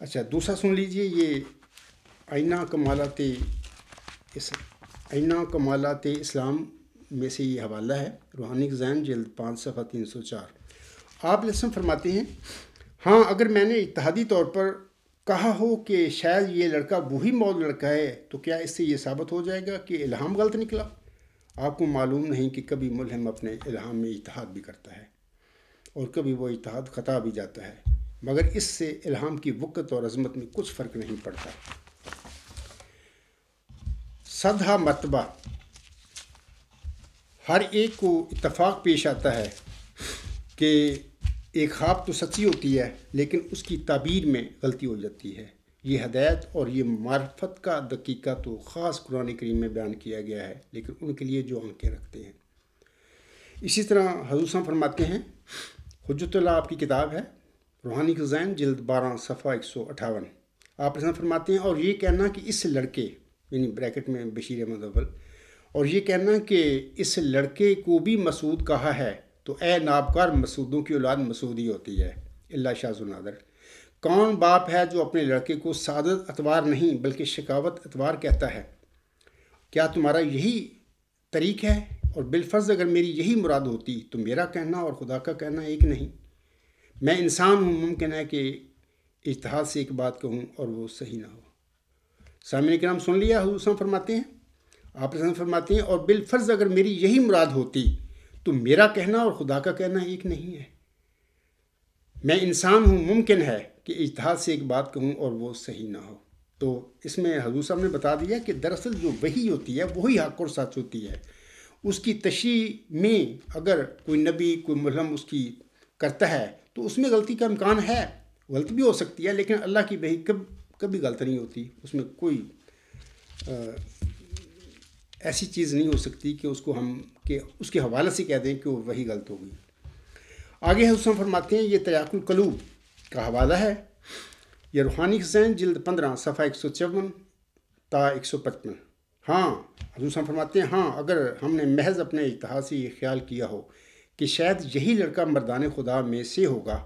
اچھا، دوسرا سن لیجئے. یہ آئینہ کمالات اسلام میں سے یہ حوالہ ہے روحانی خزائن، جلد 5، صفحہ 304. آپ علیہ السلام فرماتے ہیں ہاں اگر میں نے اتحادی طور پر کہا ہو کہ شاید یہ لڑکا وہی موعود لڑکا ہے تو کیا اس سے یہ ثابت ہو جائے گا کہ الہام غلط نکلا؟ آپ کو معلوم نہیں کہ کبھی ملہم اپنے الہام میں اتحاد بھی کرتا ہے اور کبھی وہ اتحاد خطا بھی جاتا ہے، مگر اس سے الہام کی وقت اور عظمت میں کچھ فرق نہیں پڑتا۔ 100 مرتبہ ہر ایک کو اتفاق پیش آتا ہے کہ ایک خواب تو سچی ہوتی ہے لیکن اس کی تعبیر میں غلطی ہو جاتی ہے۔ یہ ہدایت اور یہ معرفت کا دقیقہ تو خاص قرآن کریم میں بیان کیا گیا ہے، لیکن ان کے لیے جو آنکھیں رکھتے ہیں۔ اسی طرح حضور صاحب فرماتے ہیں، حجت اللہ آپ کی کتاب ہے، روحانی خزائن جلد 12 صفحہ 158۔ آپ ایسا فرماتے ہیں اور یہ کہنا کہ اس لڑکے یعنی بریکٹ میں بشیر احمد اول، اور یہ کہنا کہ اس لڑکے کو بھی مسعود کہا ہے تو اے نابکار مسعودوں کی اولاد مسعود ہی ہوتی ہے اللہ شاذ و نادر۔ کون باپ ہے جو اپنے لڑکے کو سعادت اتوار نہیں بلکہ شقاوت اتوار کہتا ہے؟ کیا تمہارا یہی طریق ہے؟ اور بالفرض اگر میری یہی مراد ہوتی تو میرا کہنا اور خدا کا کہنا ایک نہیں۔ میں انسان ہوں، ممکن ہے کہ اجتہاد سے ایک بات کہوں اور وہ صحیح نہ ہو۔ سامعین کرام سن لیا، حضور صلی اللہ علیہ وسلم فرماتے ہیں، آپ فرماتے ہیں اور بالفرض اگر میری یہی مراد ہوتی تو میرا کہنا اور خدا کا کہنا ایک نہیں ہے۔ میں انسان ہوں، ممکن ہے کہ اجتہاد سے ایک بات کہوں اور وہ صحیح نہ ہو۔ تو اس میں حضور صاحب نے بتا دیا کہ دراصل جو وحی ہوتی ہے وہی حق اور سچ ہوتی ہے۔ اس کی تشریح میں اگر کوئی نبی کوئی ملہم اس کی کرتا ہے تو اس میں غلطی کا امکان ہے، غلطی بھی ہو سکتی ہے، لیکن اللہ کی وحی کبھی غلط نہیں ہوتی۔ اس میں کوئی ایسی چیز نہیں ہو سکتی کہ اس کو ہم کہ اس کے حوالے سے کہہ دیں کہ وہ وہی غلط ہو گئی۔ آگے حضور فرماتے ہیں، یہ طریق القلوب کا حوالہ ہے، یہ روحانی خزائن جلد 15 صفحہ 154 تا 155۔ ہاں حضور فرماتے ہیں، ہاں اگر ہم نے محض اپنے اجتہاد سے یہ خیال کیا ہو کہ شاید یہی لڑکا مردان خدا میں سے ہوگا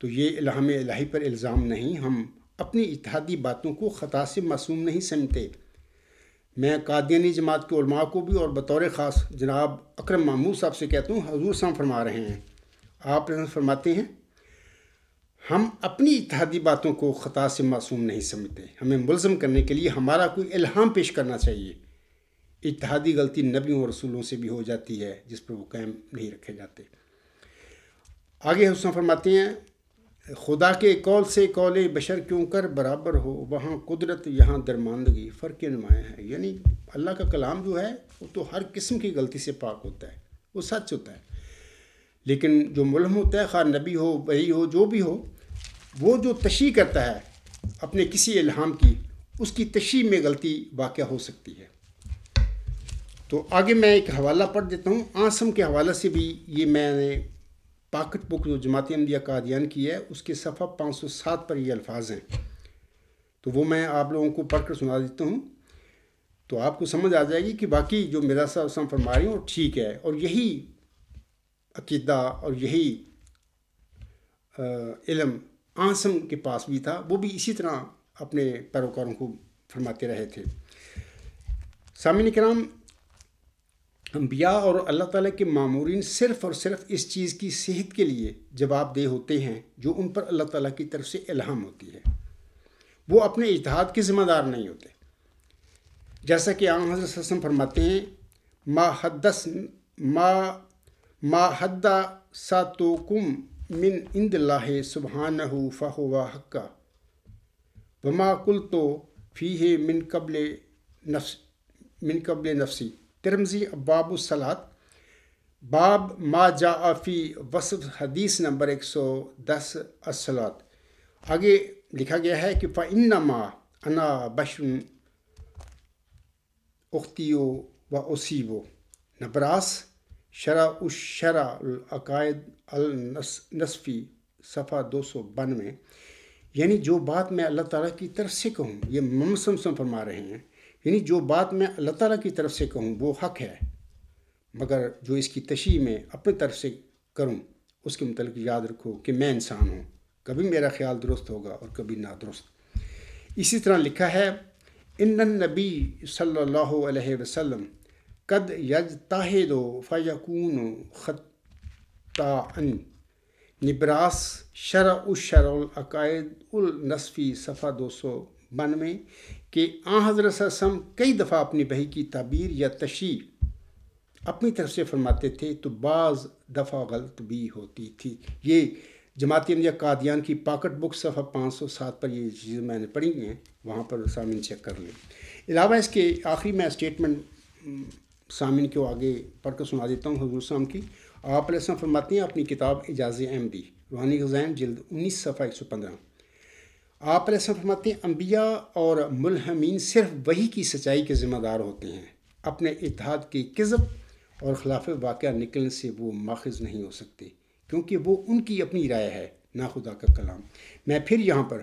تو یہ الہام الہی پر الزام نہیں، ہم اپنی اجتہادی باتوں کو خطا سے معصوم نہیں سمجھتے۔ میں قادیانی جماعت کے علماء کو بھی اور بطور خاص جناب اکرم محمود صاحب سے کہتا ہوں، حضور صاحب فرما رہے ہیں، آپ فرماتے ہیں ہم اپنی اجتہادی باتوں کو خطا سے معصوم نہیں سمجھتے، ہمیں ملزم کرنے کے لیے ہمارا کوئی الہام پیش کرنا چاہیے۔ اجتہادی غلطی نبیوں اور رسولوں سے بھی ہو جاتی ہے جس پر وہ قائم نہیں رکھے جاتے۔ آگے حضور فرماتے ہیں، خدا کے قول سے قول بشر کیوں کر برابر ہو، وہاں قدرت یہاں درماندگی، فرق نمایاں ہے۔ یعنی اللہ کا کلام جو ہے وہ تو ہر قسم کی غلطی سے پاک ہوتا ہے، وہ سچ ہوتا ہے، لیکن جو ملہم ہوتا ہے، خواہ نبی ہو وحی ہو جو بھی ہو، وہ جو تشریح کرتا ہے اپنے کسی الہام کی، اس کی تشریح میں غلطی واقع ہو سکتی ہے۔ تو آگے میں ایک حوالہ پڑھ دیتا ہوں، عاصم کے حوالے سے بھی، یہ میں نے پاکٹ بک جو جماعت احمدیہ قادیان کی ہے اس کے صفحہ 507 پر یہ الفاظ ہیں، تو وہ میں آپ لوگوں کو پڑھ کر سنا دیتا ہوں، تو آپ کو سمجھ آ جائے گی کہ باقی جو میرا صاحب فرما رہی ہوں وہ ٹھیک ہے، اور یہی عقیدہ اور یہی علم عاصم کے پاس بھی تھا، وہ بھی اسی طرح اپنے پیروکاروں کو فرماتے رہے تھے۔ سامعین کرام، انبیاء اور اللہ تعالیٰ کے مامورین صرف اور صرف اس چیز کی صحت کے لیے جواب دہ ہوتے ہیں جو ان پر اللہ تعالیٰ کی طرف سے الہام ہوتی ہے، وہ اپنے اجتہاد کے ذمہ دار نہیں ہوتے۔ جیسا کہ حضرت صلی اللہ علیہ وسلم فرماتے ہیں، ما حدثتکم من عند اللہ سبحانہ فہو حق وما قلت فیہ من قبل نفسی۔ ترمذی ابواب الصلاۃ، باب ما جاء فی وصف حدیث نمبر 110 الصلاۃ۔ آگے لکھا گیا ہے کہ فَإِنَّمَا أَنَا بَشْرٌ أُخْطِئُ وَأُصِيبُ، نبراس شرع العقائد النصفی صفحہ 292۔ یعنی جو بات میں اللہ تعالیٰ کی طرف سے کہوں، یہ محمد صلی اللہ علیہ وسلم فرما رہے ہیں، یعنی جو بات میں اللہ تعالیٰ کی طرف سے کہوں وہ حق ہے، مگر جو اس کی تشریح میں اپنی طرف سے کروں اس کے متعلق یاد رکھو کہ میں انسان ہوں، کبھی میرا خیال درست ہوگا اور کبھی نادرست۔ اسی طرح لکھا ہے، ان النبی صلی اللہ علیہ وسلم قد یجتہد فیکون خطاء، نبراس شرع الشرع العقائد النصفی صفحہ 292 کہ حضرت صلی اللہ علیہ وسلم کئی دفعہ اپنی وحی کی تعبیر یا تشریح اپنی طرف سے فرماتے تھے تو بعض دفعہ غلط بھی ہوتی تھی۔ یہ جماعت احمدیہ قادیان کی پاکٹ بک صفحہ 507 پر یہ چیزیں میں نے پڑھی ہیں، وہاں پر سامعین چیک کر لیں۔ علاوہ اس کے آخری میں اسٹیٹمنٹ سامعین کو آگے پڑھ کر سنا دیتا ہوں حضور صلی اللہ علیہ وسلم کی۔ آپ علیہ السلام فرماتے ہیں اپنی کتاب اعجاز احمدی روحانی خزائن جلد 19 صفحہ 115، آپ علیہ السلام فرماتے ہیں انبیاء اور ملہمین صرف وحی کی سچائی کے ذمہ دار ہوتے ہیں، اپنے اتحاد کے کذب اور خلاف واقعہ نکلنے سے وہ ماخذ نہیں ہو سکتے، کیونکہ وہ ان کی اپنی رائے ہے نہ خدا کا کلام۔ میں پھر یہاں پر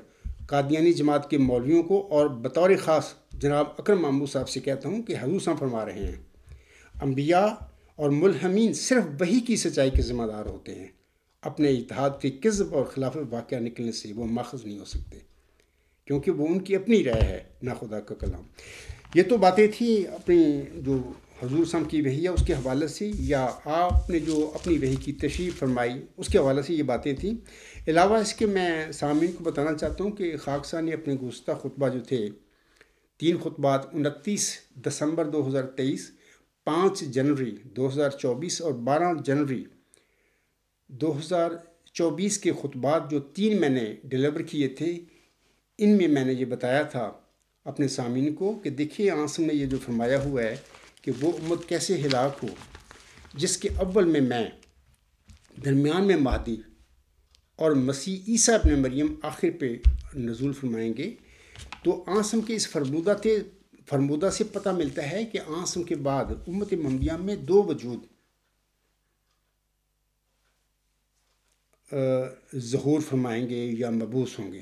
قادیانی جماعت کے مولویوں کو اور بطور خاص جناب اکرم محمود صاحب سے کہتا ہوں کہ حضور صاحب فرما رہے ہیں انبیاء اور ملہمین صرف وحی کی سچائی کے ذمہ دار ہوتے ہیں، اپنے اتحاد کے کذب اور خلاف واقعہ نکلنے سے وہ ماخذ نہیں ہو سکتے، کیونکہ وہ ان کی اپنی رائے ہے نہ خدا کا کلام۔ یہ تو باتیں تھیں اپنی جو حضور صاحب کی وحی ہے اس کے حوالے سے، یا آپ نے جو اپنی وحی کی تشریح فرمائی اس کے حوالے سے یہ باتیں تھیں۔ علاوہ اس کے میں سامعین کو بتانا چاہتا ہوں کہ خاکسار نے اپنے گزشتہ خطبہ جو تھے 3 خطبات 29 دسمبر 2023، 5 جنوری 2024 اور 12 جنوری 2024 کے خطبات جو 3 میں نے ڈیلیور کیے تھے، ان میں میں نے یہ بتایا تھا اپنے سامعین کو کہ دیکھیے آنسم نے یہ جو فرمایا ہوا ہے کہ وہ امت کیسے ہلاک ہو جس کے اول میں درمیان میں مہدی اور مسیح عیسیٰ ابن مریم آخر پہ نزول فرمائیں گے۔ تو آنسم کے اس فرمودہ سے پتہ ملتا ہے کہ آنسم کے بعد امت محمدیہ میں 2 وجود ظہور فرمائیں گے یا مبعوث ہوں گے۔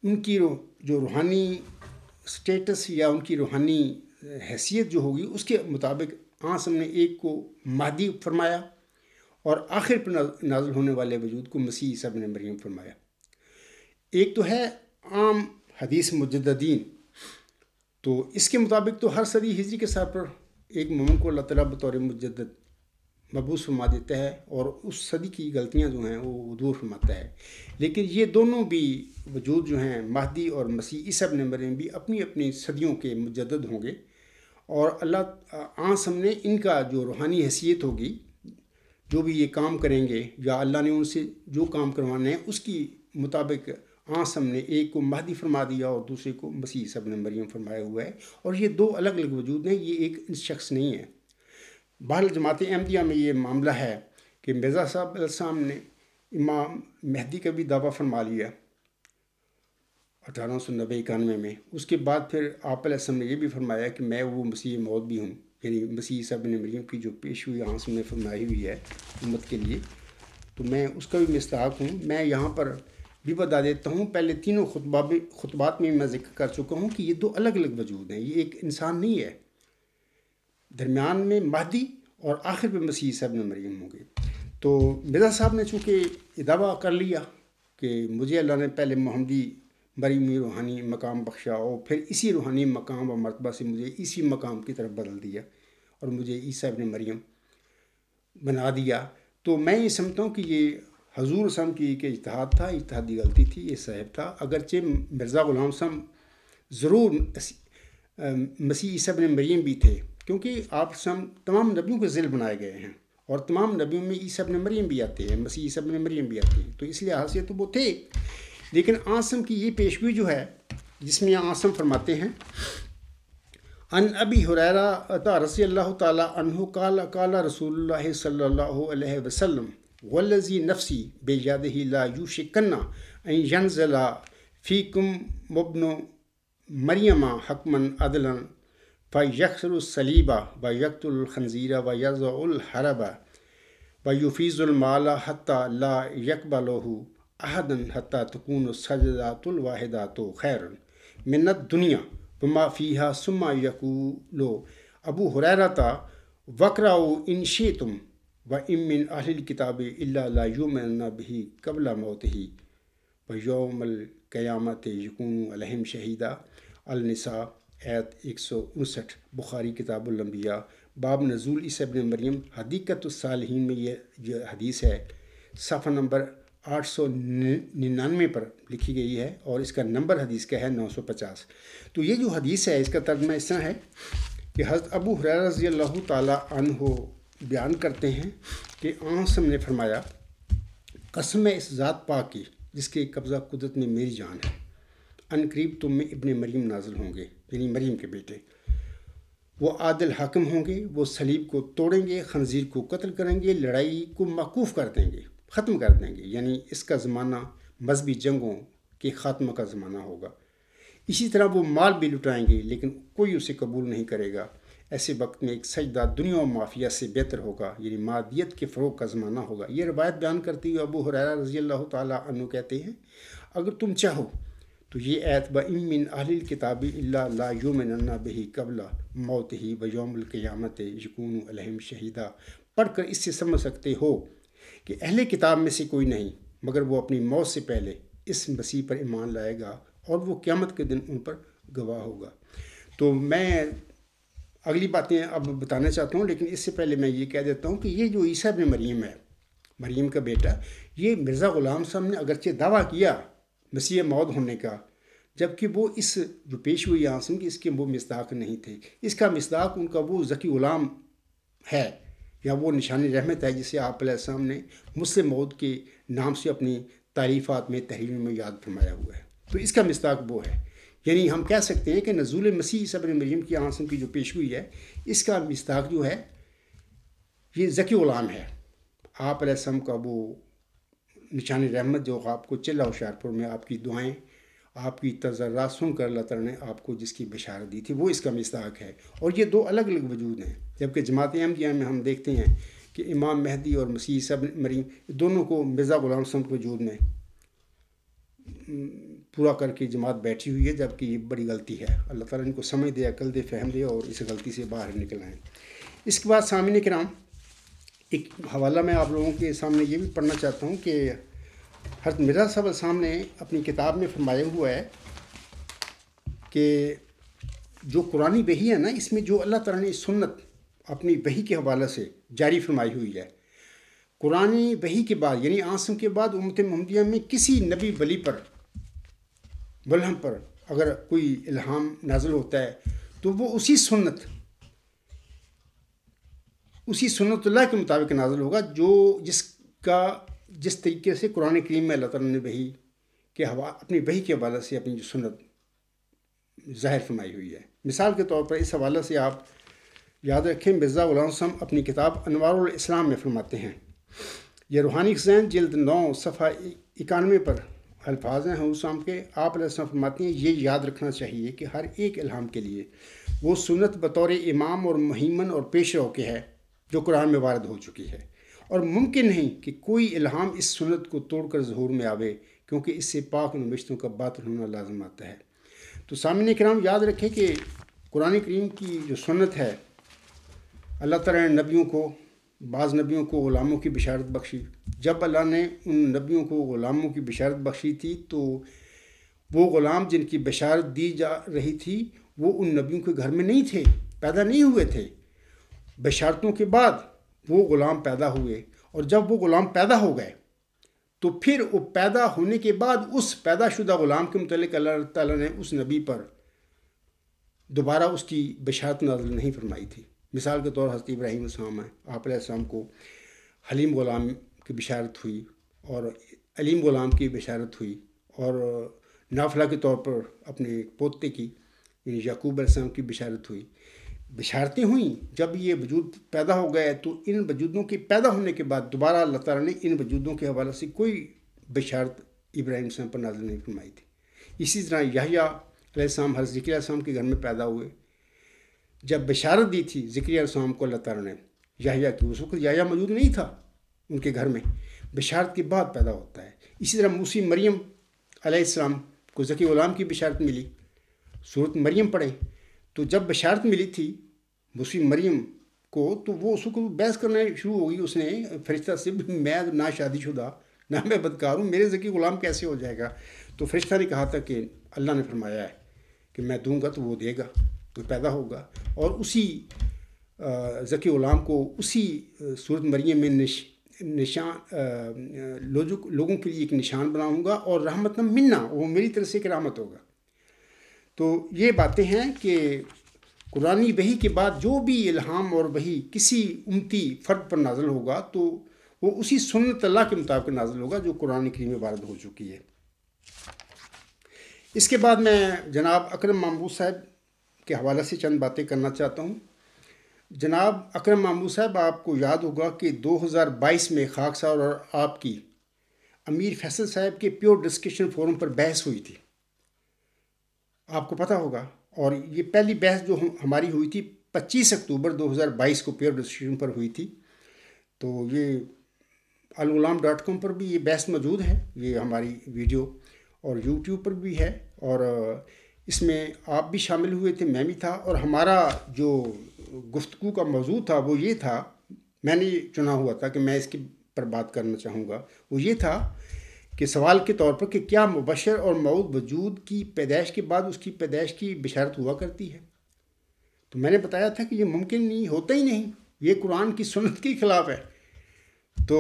ان کی جو روحانی سٹیٹس یا ان کی روحانی حیثیت جو ہوگی اس کے مطابق آنسم نے ایک کو مہدی فرمایا اور آخر پر نازل ہونے والے وجود کو مسیح عیسیٰ ابن مریم فرمایا۔ ایک تو ہے عام حدیث مجددین، تو اس کے مطابق تو ہر صدی ہجری کے سر پر ایک مومن کو اللہ تعالیٰ بطور مجدد مبعوث فرما دیتا ہے اور اس صدی کی غلطیاں جو ہیں وہ دور فرماتا ہے۔ لیکن یہ دونوں بھی وجود جو ہیں مہدی اور مسیح عیسیٰ ابن مریم بھی اپنی اپنی صدیوں کے مجدد ہوں گے، اور اللہ آنسم نے ان کا جو روحانی حیثیت ہوگی، جو بھی یہ کام کریں گے یا اللہ نے ان سے جو کام کروانے ہیں اس کی مطابق آنسم نے ایک کو مہدی فرما دیا اور دوسرے کو مسیح عیسیٰ ابن مریم فرمایا ہوا ہے، اور یہ 2 الگ الگ وجود ہیں، یہ ایک شخص نہیں ہے۔ بہرحال جماعت احمدیہ میں یہ معاملہ ہے کہ مرزا صاحب علیہ السلام نے امام مہدی کا بھی دعویٰ فرما لیا 1890-91 میں۔ اس کے بعد پھر آپ علیہ السلام نے یہ بھی فرمایا کہ میں وہ مسیح موعود بھی ہوں، یعنی مسیح عیسیٰ ابن مریم کی جو پیش ہوئی آنسم نے فرمائی ہوئی ہے امت کے لیے، تو میں اس کا بھی مستحق ہوں۔ میں یہاں پر بھی بتا دیتا ہوں، پہلے تینوں خطبات میں میں ذکر کر چکا ہوں کہ یہ 2 الگ الگ وجود ہیں، یہ ایک انسان نہیں ہے۔ درمیان میں مہدی اور آخر پہ مسیح عیسیٰ ابن مریم ہوں گے۔ تو مرزا صاحب نے چونکہ یہ دعویٰ کر لیا کہ مجھے اللہ نے پہلے محمدی مریمی روحانی مقام بخشا اور پھر اسی روحانی مقام و مرتبہ سے مجھے اسی مقام کی طرف بدل دیا اور مجھے عیسیٰ ابن مریم بنا دیا، تو میں یہ سمجھتا ہوں کہ یہ حضور صاحب کی ایک اجتہاد تھا، اجتہادی غلطی تھی، یہ صاحب تھا۔ اگرچہ مرزا غلام صاحب ضرور مسیح عیسیٰ ابن مریم بھی تھے، کیونکہ آپ تمام نبیوں کے ذیل بنائے گئے ہیں اور تمام نبیوں میں عیسیٰ ابن مریم بھی آتے ہیں، مسیح عیسیٰ ابن مریم بھی آتے ہیں، تو اس لحاظ سے تو وہ تھے۔ لیکن آنسم کی یہ پیشگوئی جو ہے جس میں آنسم فرماتے ہیں ان ابی ہریرہ رضی اللہ تعالی عنہ قال قال رسول اللہ صلی اللہ علیہ وسلم والذی نفسی بیدہ لا یوشکن ان ینزل فیکم ابن مریم حکما عدلا فیکسر الصلیب ویقتل الخنزیر ویضع الحرب ویفیض المال حتی لا یقبلہ احدا حتی تکون السجدۃ الواحدۃ خیر من الدنیا وما فیہا ثم یقول ابو ہریرہ وقرؤوا ان شئتم وَإِن مِّنْ أَهْلِ الْكِتَابِ إِلَّا لَا يُؤْمِنُونَ بِهِ قَبْلَ مَوْتِهِ وَيَوْمَ الْقِيَامَةِ يَكُونُ عَلَيْهِمْ شَهِيدًا النساء آیت 159 بخاری کتاب الانبیاء باب نزول عیسیٰ ابن مریم۔ حدیقۃ الصالحین میں یہ حدیث ہے، صفحہ نمبر 899 پر لکھی گئی ہے، اور اس کا نمبر حدیث کا ہے 950۔ تو یہ جو حدیث ہے اس کا ترجمہ اس طرح ہے کہ حضرت ابو ہریرہ رضی اللہ تعالیٰ عنہ بیان کرتے ہیں کہ آن صلی اللہ علیہ وسلم نے فرمایا، قسم ہے اس ذات پاک کی جس کے قبضہ قدرت میں میری جان ہے، ان قریب تم میں ابن مریم نازل ہوں گے، یعنی مریم کے بیٹے۔ وہ عادل حاکم ہوں گے، وہ صلیب کو توڑیں گے، خنزیر کو قتل کریں گے، لڑائی کو موقوف کر دیں گے، ختم کر دیں گے، یعنی اس کا زمانہ مذہبی جنگوں کے خاتمہ کا زمانہ ہوگا۔ اسی طرح وہ مال بھی لٹائیں گے لیکن کوئی اسے قبول نہیں کرے گا۔ ایسے وقت میں ایک سجدہ دنیا و معافیہ سے بہتر ہوگا، یعنی مادیت کے فروغ کا زمانہ ہوگا۔ یہ روایت بیان کرتے ہوئے ابو ہریرہ رضی اللہ تعالیٰ عنہ کہتے ہیں، اگر تم چاہو تو یہ آیت وَإِن مِّنْ أَهْلِ الْكِتَابِ إِلَّا لَا يُؤْمِنَنَّ بِهِ قَبْلَ مَوْتِهِ وَيَوْمَ الْقِيَامَةِ يَكُونُ عَلَيْهِمْ شَهِيدًا، پڑھ کر اس سے سمجھ سکتے ہو کہ اہل کتاب میں سے کوئی نہیں مگر وہ اپنی موت سے پہلے اس مسیح پر ایمان لائے گا اور وہ قیامت کے دن ان پر گواہ ہوگا۔ تو میں اگلی باتیں اب بتانا چاہتا ہوں، لیکن اس سے پہلے میں یہ کہہ دیتا ہوں کہ یہ جو عیسیٰ ابن مریم ہے، مریم کا بیٹا، یہ مرزا غلام صاحب نے اگرچہ دعویٰ کیا مسیح موعود ہونے کا، جبکہ وہ اس جو پیش ہوئی آسم کی اس کے وہ مصداق نہیں تھے۔ اس کا مصداق ان کا وہ ذکی غلام ہے یا وہ نشان رحمت ہے جسے آپ علیہ السلام نے مسلم موعود کے نام سے اپنی تعریفات میں تحریر میں یاد فرمایا ہوا ہے۔ تو اس کا مصداق وہ ہے، یعنی ہم کہہ سکتے ہیں کہ نزول مسیح عیسیٰ ابن مریم کی آسم کی جو پیش ہوئی ہے، اس کا مصداق جو ہے یہ ذکی غلام ہے، آپ علیہ السلام کا وہ نشان رحمت جو آپ کو چلہ ہوشیارپور میں آپ کی دعائیں، آپ کی تضرعات سن کر اللہ تعالیٰ نے آپ کو جس کی بشارت دی تھی، وہ اس کا مصداق ہے۔ اور یہ دو الگ الگ وجود ہیں، جبکہ جماعت احمدیہ میں ہم دیکھتے ہیں کہ امام مہدی اور مسیح عیسیٰ ابن مریم دونوں کو مرزا غلام صاحب کے وجود میں پورا کر کے جماعت بیٹھی ہوئی ہے، جبکہ یہ بڑی غلطی ہے۔ اللہ تعالیٰ ان کو سمجھ دے، عقل دے، فہم دے اور اس غلطی سے باہر نکل آئیں۔ اس کے بعد سامعین کرام ایک حوالہ میں آپ لوگوں کے سامنے یہ بھی پڑھنا چاہتا ہوں کہ حضرت مرزا صاحب السلام نے اپنی کتاب میں فرمایا ہوا ہے کہ جو قرآنی وحی ہے نا، اس میں جو اللہ تعالیٰ نے سنت اپنی وحی کے حوالے سے جاری فرمائی ہوئی ہے، قرآنی وحی کے بعد یعنی آسم کے بعد امت محمدیہ میں کسی نبی ولی پر ملہم پر اگر کوئی الہام نازل ہوتا ہے تو وہ اسی سنت اللہ کے مطابق نازل ہوگا، جس طریقے سے قرآن کریم میں اللہ تعالیٰ نے وحی کے اپنی وحی کے حوالے سے اپنی جو سنت ظاہر فرمائی ہوئی ہے۔ مثال کے طور پر اس حوالے سے آپ یاد رکھیں، مرزا غلام صاحب اپنی کتاب انوار الاسلام میں فرماتے ہیں، یہ روحانی خزائن جلد 9 صفحہ 91 پر الفاظ ہیں حضور صاحب کے۔ آپ علیہ السلام فرماتے ہیں، یہ یاد رکھنا چاہیے کہ ہر ایک الہام کے لیے وہ سنت بطور امام اور مہیمن اور پیش رو کے ہے جو قرآن میں وارد ہو چکی ہے، اور ممکن نہیں کہ کوئی الہام اس سنت کو توڑ کر ظہور میں آوے، کیونکہ اس سے پاک نوشتوں کا باطل ہونا لازم آتا ہے۔ تو سامعین کرام یاد رکھیں کہ قرآن کریم کی جو سنت ہے، اللہ تعالیٰ نے بعض نبیوں کو غلاموں کی بشارت بخشی۔ جب اللہ نے ان نبیوں کو غلاموں کی بشارت بخشی تھی تو وہ غلام جن کی بشارت دی جا رہی تھی وہ ان نبیوں کے گھر میں نہیں تھے، پیدا نہیں ہوئے تھے۔ بشارتوں کے بعد وہ غلام پیدا ہوئے، اور جب وہ غلام پیدا ہو گئے تو پھر وہ پیدا ہونے کے بعد اس پیدا شدہ غلام کے متعلق اللہ تعالیٰ نے اس نبی پر دوبارہ اس کی بشارت نازل نہیں فرمائی تھی۔ مثال کے طور حضرت ابراہیم علیہ السلام ہیں، آپ علیہ السلام کو حلیم غلام کی بشارت ہوئی اور علیم غلام کی بشارت ہوئی، اور نافلہ کے طور پر اپنے پوتے کی یعنی یعقوب علیہ السلام کی بشارت ہوئی۔ بشارتیں ہوئیں، جب یہ وجود پیدا ہو گئے تو ان وجودوں کے پیدا ہونے کے بعد دوبارہ اللہ تعالیٰ نے ان وجودوں کے حوالے سے کوئی بشارت ابراہیم علیہ السلام پر نازل نہیں فرمائی تھی۔ اسی طرح یحییٰ علیہ السلام حضرت زکریا علیہ السلام کے گھر میں پیدا ہوئے، جب بشارت دی تھی زکریا علیہ السلام کو اللہ تعالیٰ نے یحییٰ کی، اس وقت یحییٰ موجود نہیں تھا ان کے گھر میں، بشارت کے بعد پیدا ہوتا ہے۔ اسی طرح موسی مریم علیہ السلام کو ذکی غلام کی بشارت ملی، سورۃ مریم پڑھیں تو جب بشارت ملی تھی موسی مریم کو تو وہ اس کو بحث کرنا شروع ہو گئی، اس نے فرشتہ سے، میں نہ شادی شدہ نہ میں بدکار ہوں، میرے ذکی غلام کیسے ہو جائے گا؟ تو فرشتہ نے کہا تھا کہ اللہ نے فرمایا ہے کہ میں دوں گا تو وہ دے گا، تو پیدا ہوگا، اور اسی ذکی غلام کو اسی سورۃ مریم میں لوگوں کے لیے ایک نشان بناؤں گا، اور رحمت منا، وہ میری طرف سے ایک رحمت ہوگا۔ تو یہ باتیں ہیں کہ قرآنی وحی کے بعد جو بھی الہام اور وحی کسی امتی فرد پر نازل ہوگا تو وہ اسی سنت اللہ کے مطابق نازل ہوگا جو قرآن کریم میں وارد ہو چکی ہے۔ اس کے بعد میں جناب اکرم محمود صاحب کے حوالے سے چند باتیں کرنا چاہتا ہوں۔ جناب اکرم محمود صاحب، آپ کو یاد ہوگا کہ 2022 میں خاک سار اور آپ کی امیر فیصل صاحب کے پیور ڈسکشن فورم پر بحث ہوئی تھی، آپ کو پتہ ہوگا۔ اور یہ پہلی بحث جو ہماری ہوئی تھی 25 اکتوبر 2022 کو پیور ڈسکشن پر ہوئی تھی۔ تو یہ الغلام.com پر بھی یہ بحث موجود ہے، یہ ہماری ویڈیو، اور یوٹیوب پر بھی ہے، اور اس میں آپ بھی شامل ہوئے تھے، میں بھی تھا، اور ہمارا جو گفتگو کا موضوع تھا وہ یہ تھا، میں نے چنا ہوا تھا کہ میں اس کے پر بات کرنا چاہوں گا، وہ یہ تھا کہ سوال کے طور پر کہ کیا مبشر اور موعود وجود کی پیدائش کے بعد اس کی پیدائش کی بشارت ہوا کرتی ہے؟ تو میں نے بتایا تھا کہ یہ ممکن نہیں، ہوتا ہی نہیں، یہ قرآن کی سنت کے خلاف ہے۔ تو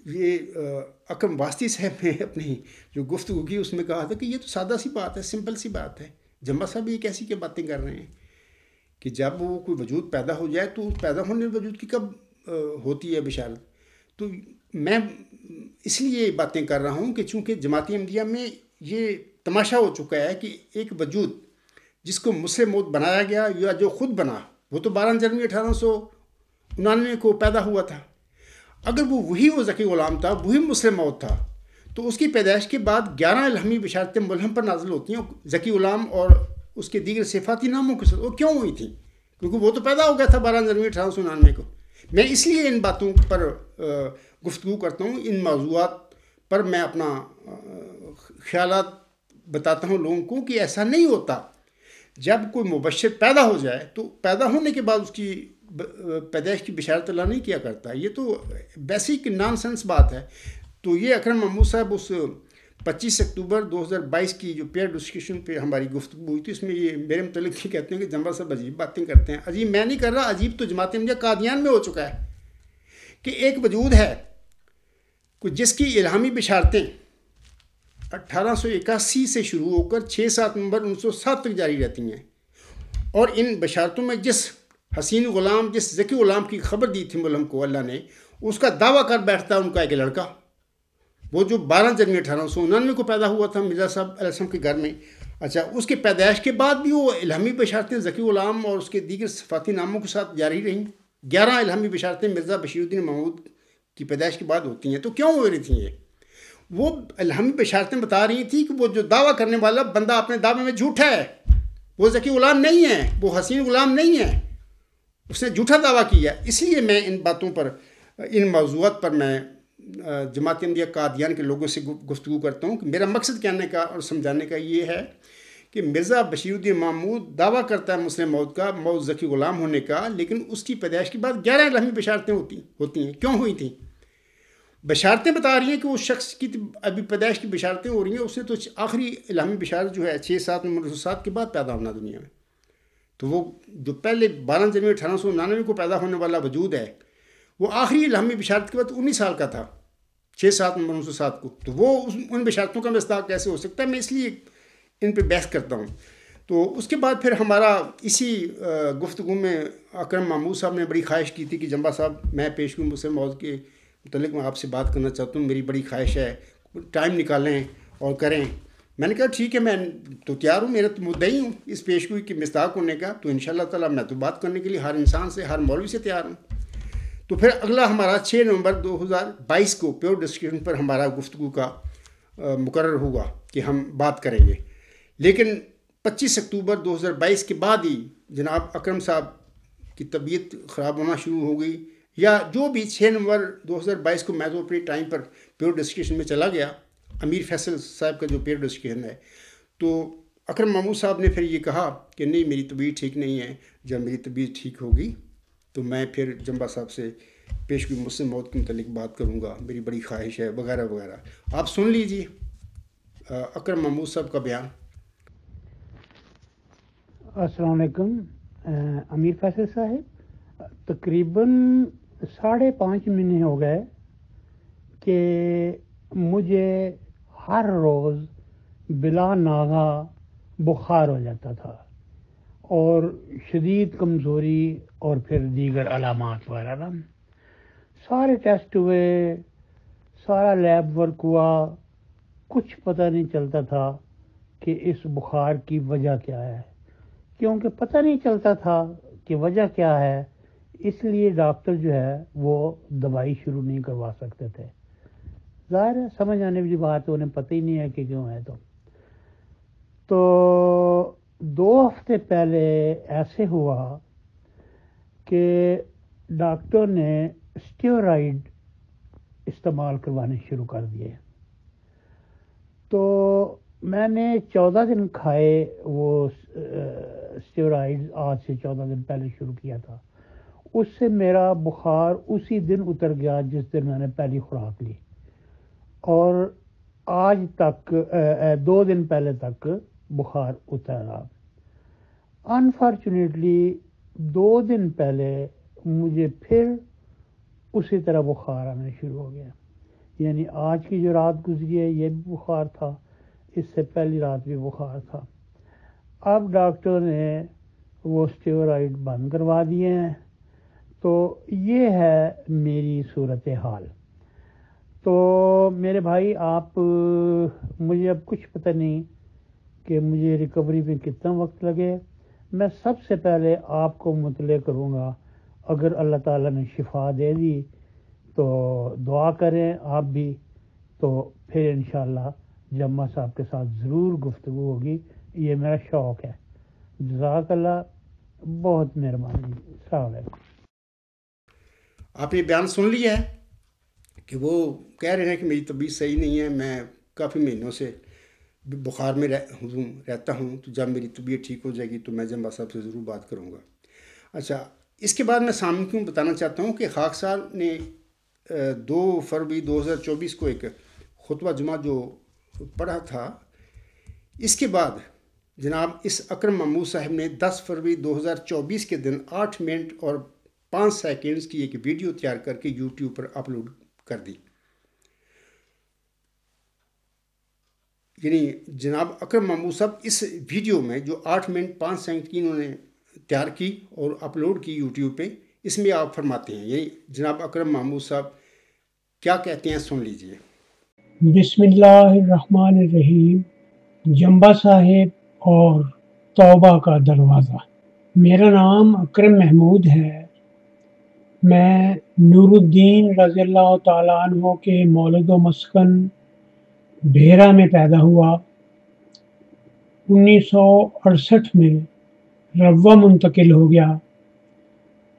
یہ اکرم واسطی صاحب نے اپنی جو گفتگو کی اس میں کہا تھا کہ یہ تو سادہ سی بات ہے، سمپل سی بات ہے۔ جمبا صاحب یہ کیسی کیا باتیں کر رہے ہیں کہ جب وہ کوئی وجود پیدا ہو جائے تو پیدا ہونے وجود کی کب ہوتی ہے بشارت؟ تو میں اس لیے باتیں کر رہا ہوں کہ چونکہ جماعت احمدیہ میں یہ تماشا ہو چکا ہے کہ ایک وجود جس کو مسلم موت بنایا گیا یا جو خود بنا، وہ تو 12 جنوری 1899 کو پیدا ہوا تھا، اگر وہی ذکی غلام تھا، وہی مسلم موت تھا، تو اس کی پیدائش کے بعد 11 الہامی بشارتیں ملہم پر نازل ہوتی ہیں ذکی غلام اور اس کے دیگر صفاتی ناموں کے ساتھ۔ وہ کیوں ہوئی تھیں؟ کیونکہ وہ تو پیدا ہو گیا تھا 12 جنوری 1899 کو۔ میں اس لیے ان باتوں پر گفتگو کرتا ہوں، ان موضوعات پر میں اپنا خیالات بتاتا ہوں لوگوں کو کہ ایسا نہیں ہوتا۔ جب کوئی مبشر پیدا ہو جائے تو پیدا ہونے کے بعد اس کی پیدائش کی بشارت اللہ نہیں کیا کرتا، یہ تو بیسک نان سینس بات ہے۔ تو یہ اکرم محمود صاحب اس 25 اکتوبر 2022 کی جو پیئر ڈسکشن پہ ہماری گفتگو ہوئی تھی، اس میں یہ میرے متعلق یہ کہتے ہیں کہ جمبا صاحب عجیب باتیں کرتے ہیں۔ عجیب میں نہیں کر رہا، عجیب تو جماعت احمدیہ قادیان میں ہو چکا ہے کہ ایک وجود ہے جس کی الہامی بشارتیں 1881 سے شروع ہو کر 6-7 نومبر 1907 تک جاری رہتی ہیں، اور ان بشارتوں میں جس حسین غلام، جس ذکی غلام کی خبر دی تھی ملہم کو اللہ نے، اس کا دعویٰ کر بیٹھتا ہے ان کا ایک لڑکا، وہ جو 12 جنوری 1899 کو پیدا ہوا تھا مرزا صاحب علیہ السلام کے گھر میں۔ اچھا، اس کے پیدائش کے بعد بھی وہ الہامی بشارتیں ذکی غلام اور اس کے دیگر صفاتی ناموں کے ساتھ جاری رہیں۔ 11 الہامی بشارتیں مرزا بشیر الدین محمود کی پیدائش کے بعد ہوتی ہیں۔ تو کیوں ہو رہی تھیں یہ؟ وہ الہامی بشارتیں بتا رہی تھیں کہ وہ جو دعویٰ کرنے والا بندہ اپنے دعوے میں جھوٹا ہے، وہ ذکی غلام نہیں ہے، وہ حسین غلام نہیں ہے، اس نے جھوٹا دعویٰ کیا۔ اس لیے میں ان باتوں پر، ان موضوعات پر میں جماعت احمدیہ قادیان کے لوگوں سے گفتگو کرتا ہوں کہ میرا مقصد کہنے کا اور سمجھانے کا یہ ہے کہ مرزا بشیر الدین محمود دعویٰ کرتا ہے مسلم موعود کا، موعود ذکی غلام ہونے کا، لیکن اس کی پیدائش کے بعد 11 الہامی بشارتیں ہوتی ہیں۔ کیوں ہوئی تھیں؟ بشارتیں بتا رہی ہیں کہ اس شخص کی ابھی پیدائش کی بشارتیں ہو رہی ہیں، اس نے تو آخری الہامی بشارت جو ہے 6-7 نومبر 1907 کے بعد پیدا ہونا دنیا میں۔ تو وہ جو پہلے 12 جنوری 1899 کو پیدا ہونے والا وجود ہے، وہ آخری الہامی بشارت کے بعد 19 سال کا تھا 6-7 نومبر 1907 کو۔ تو وہ ان بشارتوں کا مصداق کیسے ہو سکتا ہے؟ میں اس لیے ان پہ بحث کرتا ہوں۔ تو اس کے بعد پھر ہمارا اسی گفتگو میں اکرم محمود صاحب نے بڑی خواہش کی تھی کہ جمبا صاحب میں پیشگو مسلم موعود کے متعلق میں آپ سے بات کرنا چاہتا ہوں، میری بڑی خواہش ہے، ٹائم نکالیں اور کریں۔ میں نے کہا ٹھیک ہے، میں تو تیار ہوں، میرا تو مدعی ہوں اس پیشگوئی کے مصداق ہونے کا، تو انشاءاللہ تعالیٰ میں تو بات کرنے کے لیے ہر انسان سے، ہر مولوی سے تیار ہوں۔ تو پھر اگلا ہمارا 6 نومبر 2022 کو پیور ڈسکشن پر ہمارا گفتگو کا مقرر ہوگا کہ ہم بات کریں گے، لیکن 25 اکتوبر 2022 کے بعد ہی جناب اکرم صاحب کی طبیعت خراب ہونا شروع ہو گئی، یا جو بھی 6 نومبر 2022 کو میں تو اپنے ٹائم پر پیور ڈسکشن میں چلا گیا، امیر فیصل صاحب کا جو پیور ڈسکشن ہے، تو اکرم محمود صاحب نے پھر یہ کہا کہ نہیں میری طبیعت ٹھیک نہیں ہے، جب میری طبیعت ٹھیک ہوگی تو میں پھر جمبا صاحب سے پیشگوئی مسلم موعود کے متعلق بات کروں گا، میری بڑی خواہش ہے وغیرہ وغیرہ۔ آپ سن لیجیے اکرم محمود صاحب کا بیان۔ السلام علیکم امیر فیصل صاحب، تقریباً 5.5 مہینے ہو گئے کہ مجھے ہر روز بلا ناغہ بخار ہو جاتا تھا اور شدید کمزوری اور پھر دیگر علامات وغیرہ. سارے ٹیسٹ ہوئے، سارا لیب ورک ہوا، کچھ پتہ نہیں چلتا تھا کہ اس بخار کی وجہ کیا ہے. کیونکہ پتہ نہیں چلتا تھا کہ وجہ کیا ہے، اس لیے ڈاکٹر جو ہے وہ دوائی شروع نہیں کروا سکتے تھے. ظاہر ہے سمجھ آنے والی بات ہے، انہیں پتہ ہی نہیں ہے کہ کیوں ہے. تو 2 ہفتے پہلے ایسے ہوا کہ ڈاکٹر نے اسٹیرائڈ استعمال کروانے شروع کر دیے. تو میں نے 14 دن کھائے وہ اسٹیرائڈ، آج سے 14 دن پہلے شروع کیا تھا. اس سے میرا بخار اسی دن اتر گیا جس دن میں نے پہلی خوراک لی، اور آج تک 2 دن پہلے تک بخار اترا. انفارچونیٹلی 2 دن پہلے مجھے پھر اسی طرح بخار آنا شروع ہو گیا. یعنی آج کی جو رات گزری ہے یہ بھی بخار تھا، اس سے پہلی رات بھی بخار تھا. اب ڈاکٹر نے وہ اسٹیرائڈ بند کروا دیے ہیں. تو یہ ہے میری صورتحال. تو میرے بھائی آپ، مجھے اب کچھ پتہ نہیں کہ مجھے ریکوری میں کتنا وقت لگے. میں سب سے پہلے آپ کو مطلع کروں گا، اگر اللہ تعالیٰ نے شفا دے دی تو دعا کریں آپ بھی. تو پھر انشاءاللہ جمعہ صاحب کے ساتھ ضرور گفتگو ہوگی، یہ میرا شوق ہے. جزاک اللہ، بہت مہربانی. السلام علیکم. آپ نے بیان سن لیا ہے کہ وہ کہہ رہے ہیں کہ میری طبیعت صحیح نہیں ہے، میں کافی مہینوں سے بخار میں رہتا ہوں، تو جب میری طبیعت ٹھیک ہو جائے گی تو میں جمعہ صاحب سے ضرور بات کروں گا. اچھا، اس کے بعد میں سامنے کیوں بتانا چاہتا ہوں کہ خاکسار نے 2 فروری 2024 کو ایک خطبہ جمعہ جو پڑھا تھا، اس کے بعد جناب اس اکرم محمود صاحب نے 10 فروری 2024 کے دن 8 منٹ اور 5 سیکنڈز کی ایک ویڈیو تیار کر کے یوٹیوب پر اپلوڈ کر دی. یعنی جناب اکرم محمود صاحب اس ویڈیو میں جو 8 منٹ 5 سیکنڈ کی انہوں نے تیار کی اور اپلوڈ کی یوٹیوب پہ، اس میں آپ فرماتے ہیں، یعنی جناب اکرم محمود صاحب کیا کہتے ہیں، سن لیجئے. بسم اللہ الرحمن الرحیم. جمبا صاحب اور توبہ کا دروازہ. میرا نام اکرم محمود ہے. میں نور الدین رضی اللہ تعالیٰ عنہ کے مولد و مسکن بھیرا میں پیدا ہوا. 1968 میں روا منتقل ہو گیا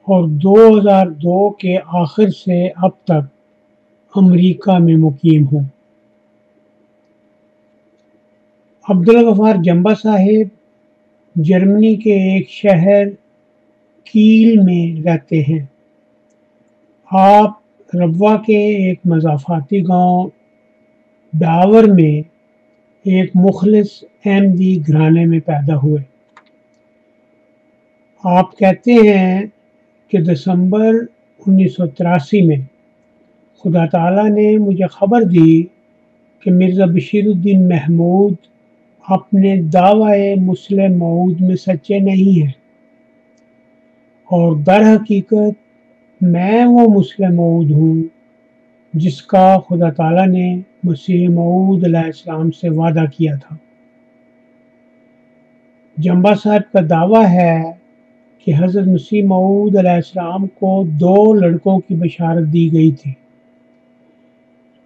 اور 2002 کے آخر سے اب تک امریکہ میں مقیم ہوں. عبدالغفار جمبا صاحب جرمنی کے ایک شہر کیل میں رہتے ہیں. آپ روا کے ایک مضافاتی گاؤں ڈاور میں ایک مخلص احمدی گھرانے میں پیدا ہوئے. آپ کہتے ہیں کہ دسمبر 1983 میں خدا تعالیٰ نے مجھے خبر دی کہ مرزا بشیر الدین محمود اپنے دعوی مسلم موعود میں سچے نہیں ہیں، اور در حقیقت میں وہ مسلم موعود ہوں جس کا خدا تعالیٰ نے مسیح موعود علیہ السلام سے وعدہ کیا تھا. جمبا صاحب کا دعویٰ ہے کہ حضرت مسیح موعود علیہ السلام کو 2 لڑکوں کی بشارت دی گئی تھی،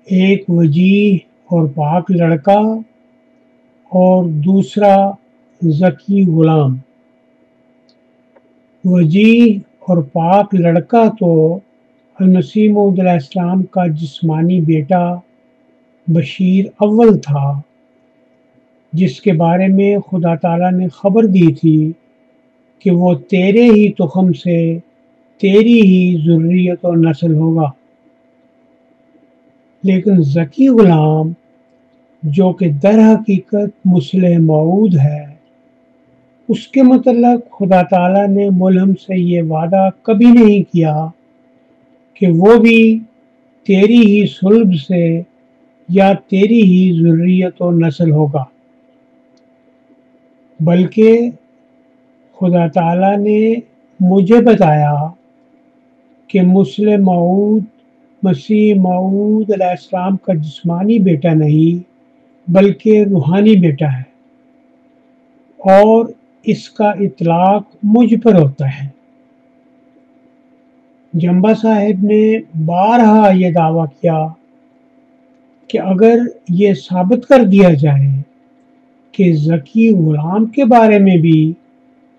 ایک وجیح اور پاک لڑکا اور دوسرا ذکی غلام. وجیح اور پاک لڑکا تو المسیح موعود علیہ السلام کا جسمانی بیٹا بشیر اول تھا، جس کے بارے میں خدا تعالیٰ نے خبر دی تھی کہ وہ تیرے ہی تخم سے تیری ہی ذریت و نسل ہوگا. لیکن ذکی غلام جو کہ در حقیقت مسلح موعود ہے، اس کے متعلق خدا تعالیٰ نے ملہم سے یہ وعدہ کبھی نہیں کیا کہ وہ بھی تیری ہی صلب سے یا تیری ہی ذریت و نسل ہوگا، بلکہ خدا تعالیٰ نے مجھے بتایا کہ مسیح موعود علیہ السلام کا جسمانی بیٹا نہیں بلکہ روحانی بیٹا ہے، اور اس کا اطلاق مجھ پر ہوتا ہے۔ جنبا صاحب نے بارہا یہ دعویٰ کیا کہ اگر یہ ثابت کر دیا جائے کہ ذکی غلام کے بارے میں بھی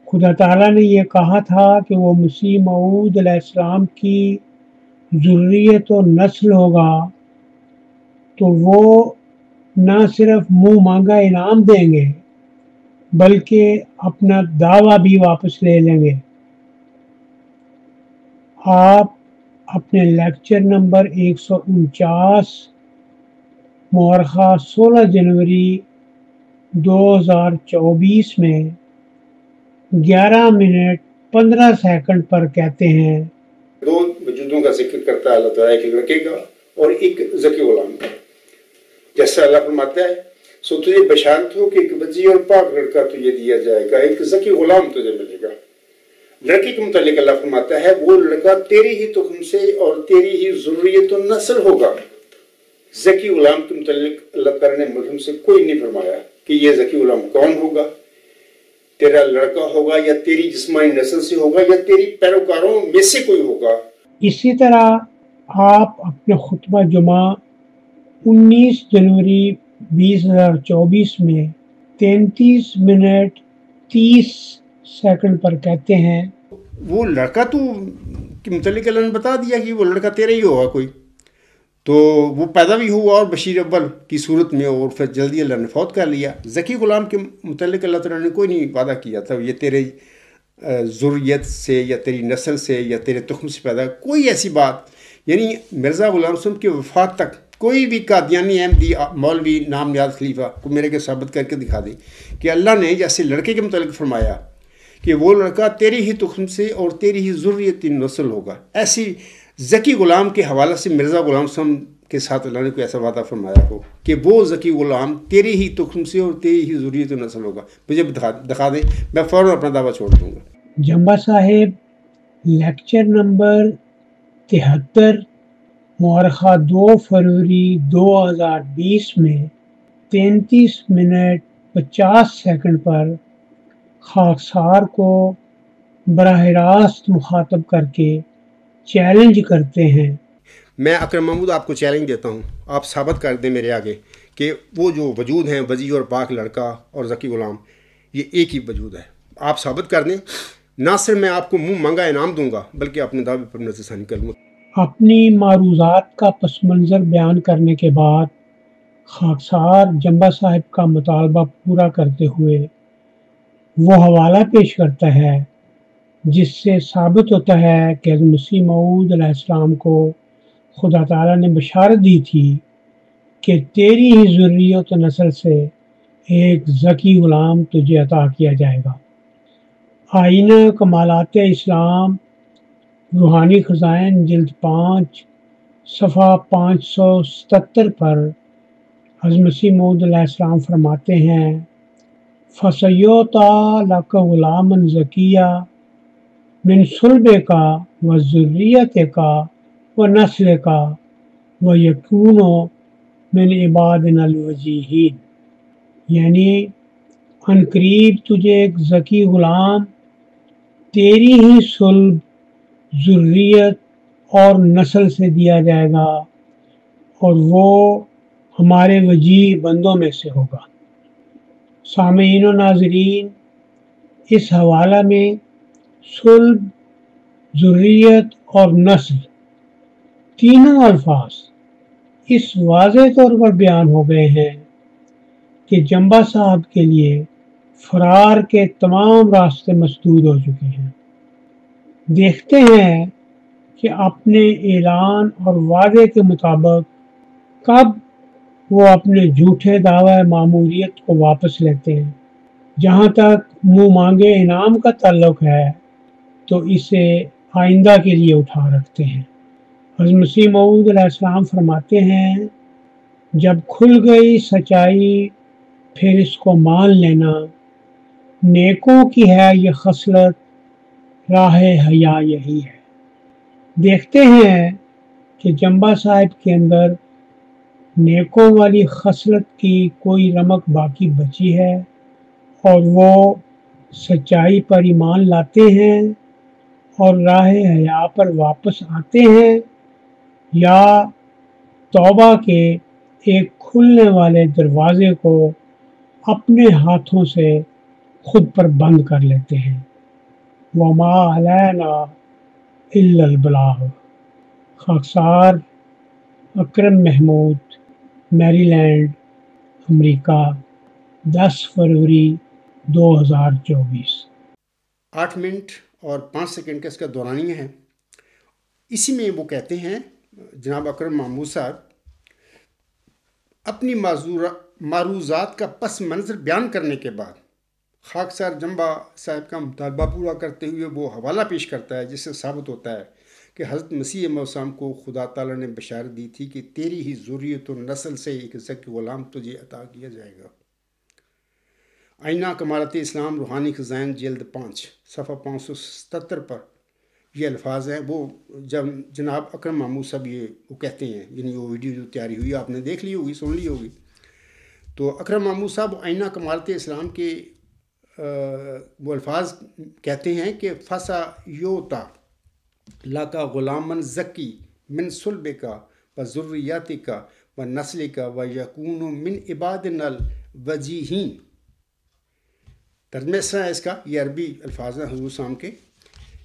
خدا تعالیٰ نے یہ کہا تھا کہ وہ مسیح موعود علیہ السلام کی ذریت و نسل ہوگا، تو وہ نہ صرف منہ مانگا انعام دیں گے بلکہ اپنا دعویٰ بھی واپس لے لیں گے۔ آپ اپنے لیکچر نمبر 149 مورخہ 16 جنوری 2024 میں 11 منٹ 15 سیکنڈ پر کہتے ہیں، دو وجودوں کا ذکر کرتا ہے اللہ تعالیٰ، ایک لڑکے کا اور ایک ذکی غلام کا۔ جیسا اللہ فرماتا ہے سو تجھے بشارت ہو کہ ایک وجی اور پاک لڑکا تجھے دیا جائے گا، ایک ذکی غلام تجھے ملے گا۔ لڑکے کے متعلق اللہ فرماتا ہے وہ لڑکا تیری ہی تخم سے اور تیری ہی ذریت و نسل ہوگا۔ ذکی غلام کے متعلق اللہ تعالیٰ نے ملہم سے کوئی نہیں فرمایا کہ یہ ذکی غلام کون ہوگا، تیرا لڑکا ہوگا یا تیری جسمانی نسل سے ہوگا یا تیری پیروکاروں میں سے کوئی ہوگا۔ اسی طرح آپ اپنے خطبہ جمعہ 19 جنوری 2024 میں 33 منٹ 30 سیکنڈ پر کہتے ہیں، وہ لڑکا تو کے متعلق اللہ نے بتا دیا کہ وہ لڑکا تیرا ہی ہوگا کوئی، تو وہ پیدا بھی ہوا اور بشیر اول کی صورت میں، اور پھر جلدی اللہ نے فوت کر لیا۔ ذکی غلام کے متعلق اللہ تعالیٰ نے کوئی نہیں وعدہ کیا تھا یہ تیرے ذریت سے یا تیری نسل سے یا تیرے تخم سے پیدا، کوئی ایسی بات، یعنی مرزا غلام حسن کے وفات تک کوئی بھی قادیانی احمدی مولوی نام نیاز خلیفہ کو میرے کے ثابت کر کے دکھا دے کہ اللہ نے جیسے لڑکے کے متعلق فرمایا کہ وہ لڑکا تیری ہی تخم سے اور تیری ہی ذریت نسل ہوگا، ایسی ذکی غلام کے حوالے سے مرزا غلام حسن کے ساتھ اللہ نے کوئی ایسا وعدہ فرمایا ہو کہ وہ ذکی غلام تیری ہی تخم سے اور تیری ہی ذریت نسل ہوگا، مجھے دکھا دیں، میں فوراً اپنا دعویٰ چھوڑ دوں گا۔ جنبا صاحب لیکچر نمبر 73 مورخہ 2 فروری 2020 میں 33 منٹ 50 سیکنڈ پر خاکسار کو براہ راست مخاطب کر کے چیلنج کرتے ہیں۔ میں اکرم محمود آپ کو چیلنج دیتا ہوں، آپ ثابت کر دیں میرے آگے کہ وہ جو وجود ہیں وجی اور پاک لڑکا اور ذکی غلام، یہ ایک ہی وجود ہے۔ آپ ثابت کر دیں، نہ صرف میں آپ کو منہ مانگا انعام دوں گا بلکہ اپنے دعوے پر نظر ثانی کروں گا۔ اپنی معروضات کا پس منظر بیان کرنے کے بعد خاکسار جنبا صاحب کا مطالبہ پورا کرتے ہوئے وہ حوالہ پیش کرتا ہے جس سے ثابت ہوتا ہے کہ حضرت مسیح موعود علیہ السلام کو خدا تعالیٰ نے بشارت دی تھی کہ تیری ہی ذریت و نسل سے ایک ذکی غلام تجھے عطا کیا جائے گا۔ آئینہ کمالات اسلام روحانی خزائن جلد 5 صفحہ 577 پر حضرت مسیح موعود علیہ السلام فرماتے ہیں، فَسَيُعْطَىٰ لَكَ غُلَامًا زَكِيًّا من صلبك وذريتك ونسلك ويكون من عبادنا الوجيهين، یعنی ان قریب تجھے ایک ذکی غلام تیری ہی صلب، ذریت اور نسل سے دیا جائے گا اور وہ ہمارے وجیح بندوں میں سے ہوگا۔ سامعین و ناظرین، اس حوالہ میں صلب، ذریت اور نسل تینوں الفاظ اس واضح طور پر بیان ہو گئے ہیں کہ جنبا صاحب کے لیے فرار کے تمام راستے مسدود ہو چکے ہیں۔ دیکھتے ہیں کہ اپنے اعلان اور وعدے کے مطابق کب وہ اپنے جھوٹے دعوی معموریت کو واپس لیتے ہیں۔ جہاں تک منہ مانگے انعام کا تعلق ہے تو اسے آئندہ کے لیے اٹھا رکھتے ہیں۔ حضرت مسیح موعود علیہ السلام فرماتے ہیں جب کھل گئی سچائی پھر اس کو مان لینا، نیکوں کی ہے یہ خصلت، راہ حیا یہی ہے۔ دیکھتے ہیں کہ جمبا صاحب کے اندر نیکوں والی خصلت کی کوئی رمق باقی بچی ہے اور وہ سچائی پر ایمان لاتے ہیں اور راہ حیا پر واپس آتے ہیں، یا توبہ کے ایک کھلنے والے دروازے کو اپنے ہاتھوں سے خود پر بند کر لیتے ہیں۔ وما علینا الا البلاغ۔ خاکسار اکرم محمود، میری لینڈ، امریکہ، 10 فروری 2024۔ 8 منٹ اور 5 سیکنڈ کا اس کا دورانیہ ہے۔ اسی میں وہ کہتے ہیں جناب اکرم محمود صاحب اپنی معروضات کا پس منظر بیان کرنے کے بعد خاکسار جمبا صاحب کا مطالبہ پورا کرتے ہوئے وہ حوالہ پیش کرتا ہے، جس سے ثابت ہوتا ہے کہ حضرت مسیح موسم کو خدا تعالیٰ نے بشارت دی تھی کہ تیری ہی ذریت و نسل سے ایک ذکی غلام تجھے عطا کیا جائے گا۔ آئینہ کمالات اسلام روحانی خزائن جلد 5 صفحہ 577 پر یہ الفاظ ہیں۔ وہ جب جناب اکرم محمود صاحب وہ کہتے ہیں، یعنی وہ ویڈیو جو تیاری ہوئی آپ نے دیکھ لی ہوگی، سن لی ہوگی، تو اکرم محمود صاحب آئینہ کمالات اسلام کے وہ الفاظ کہتے ہیں کہ فسا یوتا لاکا غلامن ذکی من صلب کا و ذریات کا و نسل کا و یکون من عبادنا الوجیہین۔ ترجمہ اس طرح ہے اس کا، یہ عربی الفاظ ہیں حضور صاحب کے،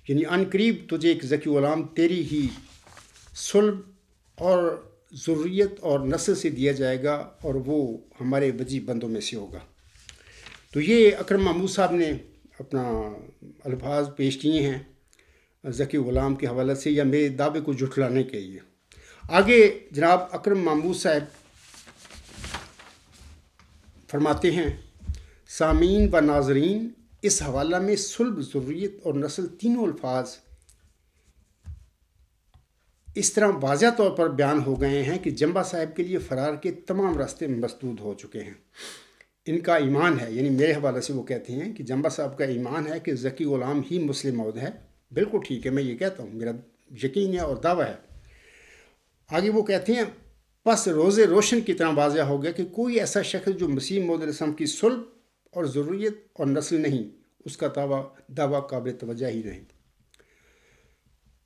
یعنی ان قریب تجھے ایک ذکی غلام تیری ہی صلب اور ذریت اور نسل سے دیا جائے گا اور وہ ہمارے وجی بندوں میں سے ہوگا۔ تو یہ اکرم محمود صاحب نے اپنا الفاظ پیش کیے ہیں ذکی غلام کے حوالے سے، یا میرے دعوے کو جھٹلانے کے لیے۔ آگے جناب اکرم محمود صاحب فرماتے ہیں سامعین و ناظرین، اس حوالہ میں صلب، ذریت اور نسل تینوں الفاظ اس طرح واضح طور پر بیان ہو گئے ہیں کہ جمبا صاحب کے لیے فرار کے تمام راستے مسدود ہو چکے ہیں۔ ان کا ایمان ہے، یعنی میرے حوالے سے وہ کہتے ہیں کہ جمبا صاحب کا ایمان ہے کہ ذکی غلام ہی مسلم موعود ہے۔ بالکل ٹھیک ہے، میں یہ کہتا ہوں، میرا یقین ہے اور دعویٰ ہے۔ آگے وہ کہتے ہیں پس روز روشن کی طرح واضح ہو گیا کہ کوئی ایسا شخص جو مسیح موعود علیہ السلام کی صلب اور ذریت اور نسل نہیں، اس کا دعویٰ قابل توجہ ہی نہیں۔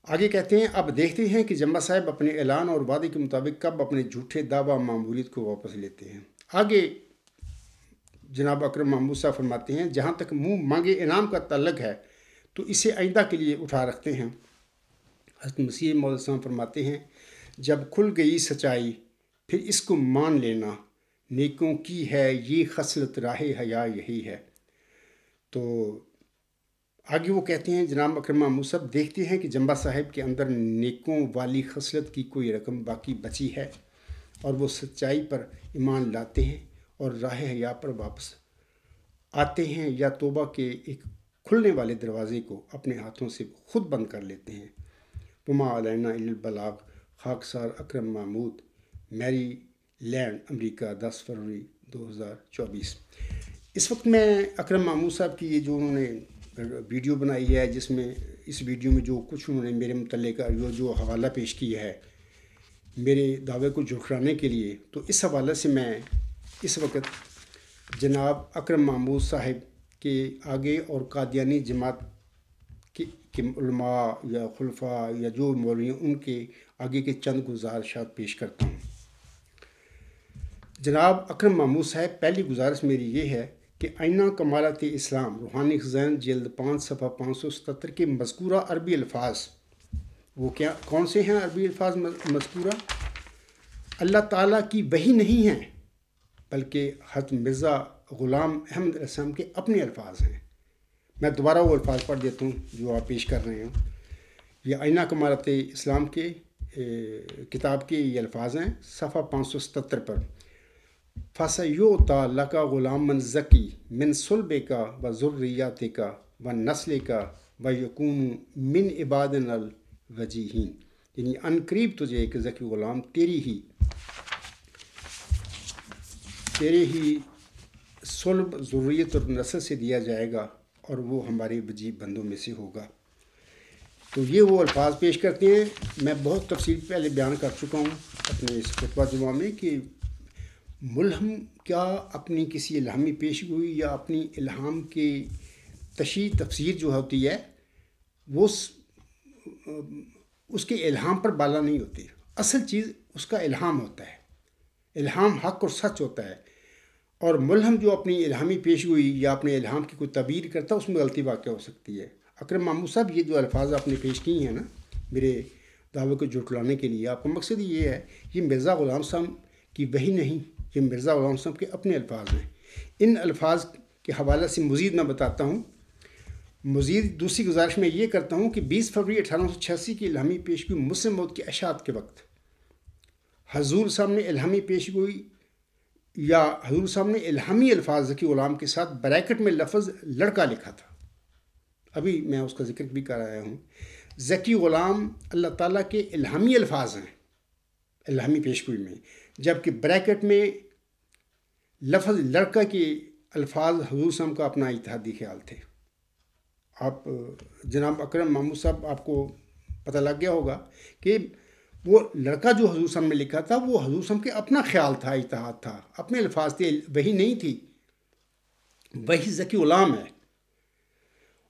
آگے کہتے ہیں اب دیکھتے ہیں کہ جمبا صاحب اپنے اعلان اور وعدے کے مطابق کب اپنے جھوٹے دعویٰ معمولیت کو واپس لیتے ہیں۔ آگے جناب اکرم محمود صاحب فرماتے ہیں جہاں تک منہ مانگے انعام کا تعلق ہے تو اسے آئندہ کے لیے اٹھا رکھتے ہیں۔ حضرت مسیح موعود علیہ السلام فرماتے ہیں جب کھل گئی سچائی پھر اس کو مان لینا، نیکوں کی ہے یہ خصلت، راہ حیا یہی ہے۔ تو آگے وہ کہتے ہیں جناب اکرم محمود صاحب دیکھتے ہیں کہ جمبا صاحب کے اندر نیکوں والی خصلت کی کوئی رقم باقی بچی ہے اور وہ سچائی پر ایمان لاتے ہیں اور راہ حیا پر واپس آتے ہیں، یا توبہ کے ایک کھلنے والے دروازے کو اپنے ہاتھوں سے خود بند کر لیتے ہیں۔ وما علینا الا البلاغ۔ خاکسار اکرم محمود، میری لینڈ، امریکہ، 10 فروری 2024۔ اس وقت میں اکرم محمود صاحب کی یہ جو انہوں نے ویڈیو بنائی ہے، جس میں اس ویڈیو میں جو کچھ انہوں نے میرے متعلق جو حوالہ پیش کیا ہے میرے دعوے کو جھٹلانے کے لیے، تو اس حوالے سے میں اس وقت جناب اکرم محمود صاحب کے آگے اور قادیانی جماعت کے علماء یا خلفاء یا جو مولوی ہیں ان کے آگے کے چند گزارشات پیش کرتا ہوں۔ جناب اکرم محمود صاحب، پہلی گزارش میری یہ ہے کہ آئینہ کمالات اسلام روحانی خزائن جلد 5 صفحہ 577 کے مذکورہ عربی الفاظ، وہ کون سے ہیں عربی الفاظ مذکورہ؟ اللہ تعالیٰ کی وحی نہیں ہیں، بلکہ حضرت مرزا غلام احمد علیہ السلام کے اپنے الفاظ ہیں۔ میں دوبارہ وہ الفاظ پڑھ دیتا ہوں جو آپ پیش کر رہے ہیں۔ یہ آئینہ کمالات اسلام کے کتاب کے یہ الفاظ ہیں، صفحہ 577 پر۔ فَسَيُؤْتَى لَكَ غُلَامًا زَكِي مِنْ صُلْبِكَ وَذُرِّيَّتِكَ وَنَسْلِكَ وَيَكُونُ مِنْ عِبَادِنَا الْوَجِيهِينَ، یعنی ان قریب تجھے ایک ذکی غلام تیری ہی صلب، ذریت اور نسل سے دیا جائے گا، اور وہ ہمارے وجیب بندوں میں سے ہوگا۔ تو یہ وہ الفاظ پیش کرتے ہیں۔ میں بہت تفصیل پہلے بیان کر چکا ہوں اپنے اس خطبہ جمعہ میں کہ ملہم کیا اپنی کسی الہامی پیشگوئی یا اپنی الہام کی تشریح تفسیر جو ہوتی ہے وہ اس کے الہام پر بالا نہیں ہوتی، اصل چیز اس کا الہام ہوتا ہے، الہام حق اور سچ ہوتا ہے، اور ملہم جو اپنی الہامی پیشگوئی یا اپنے الہام کی کوئی تعبیر کرتا ہے اس میں غلطی واقع ہو سکتی ہے۔ اکرم ماموں صاحب یہ جو الفاظ آپ نے پیش کی ہیں نا میرے دعوے کو جھٹلانے کے لیے، آپ کا مقصد یہ ہے، یہ مرزا غلام صاحب کی وحی نہیں، یہ مرزا غلام صاحب کے اپنے الفاظ ہیں۔ ان الفاظ کے حوالے سے مزید میں بتاتا ہوں۔ مزید دوسری گزارش میں یہ کرتا ہوں کہ 20 فروری 1886 کی الہامی پیشگوئی مسلم موت کی اشاعت کے وقت حضور صاحب نے الہامی پیشگوئی یا حضور صاحب نے الہامی الفاظ ذکی غلام کے ساتھ بریکٹ میں لفظ لڑکا لکھا تھا۔ ابھی میں اس کا ذکر بھی کر آیا ہوں۔ ذکی غلام اللہ تعالیٰ کے الہامی الفاظ ہیں الہامی پیشگوئی میں، جبکہ بریکٹ میں لفظ لڑکا کے الفاظ حضور صاحب کا اپنا اتحادی خیال تھے۔ آپ جناب اکرم ماموں صاحب آپ کو پتہ لگ گیا ہوگا کہ وہ لڑکا جو حضور صاحب نے لکھا تھا وہ حضور صاحب کے اپنا خیال تھا، اتحاد تھا، اپنے الفاظ تھے، وہی نہیں تھی، وہی ذکی غلام ہے۔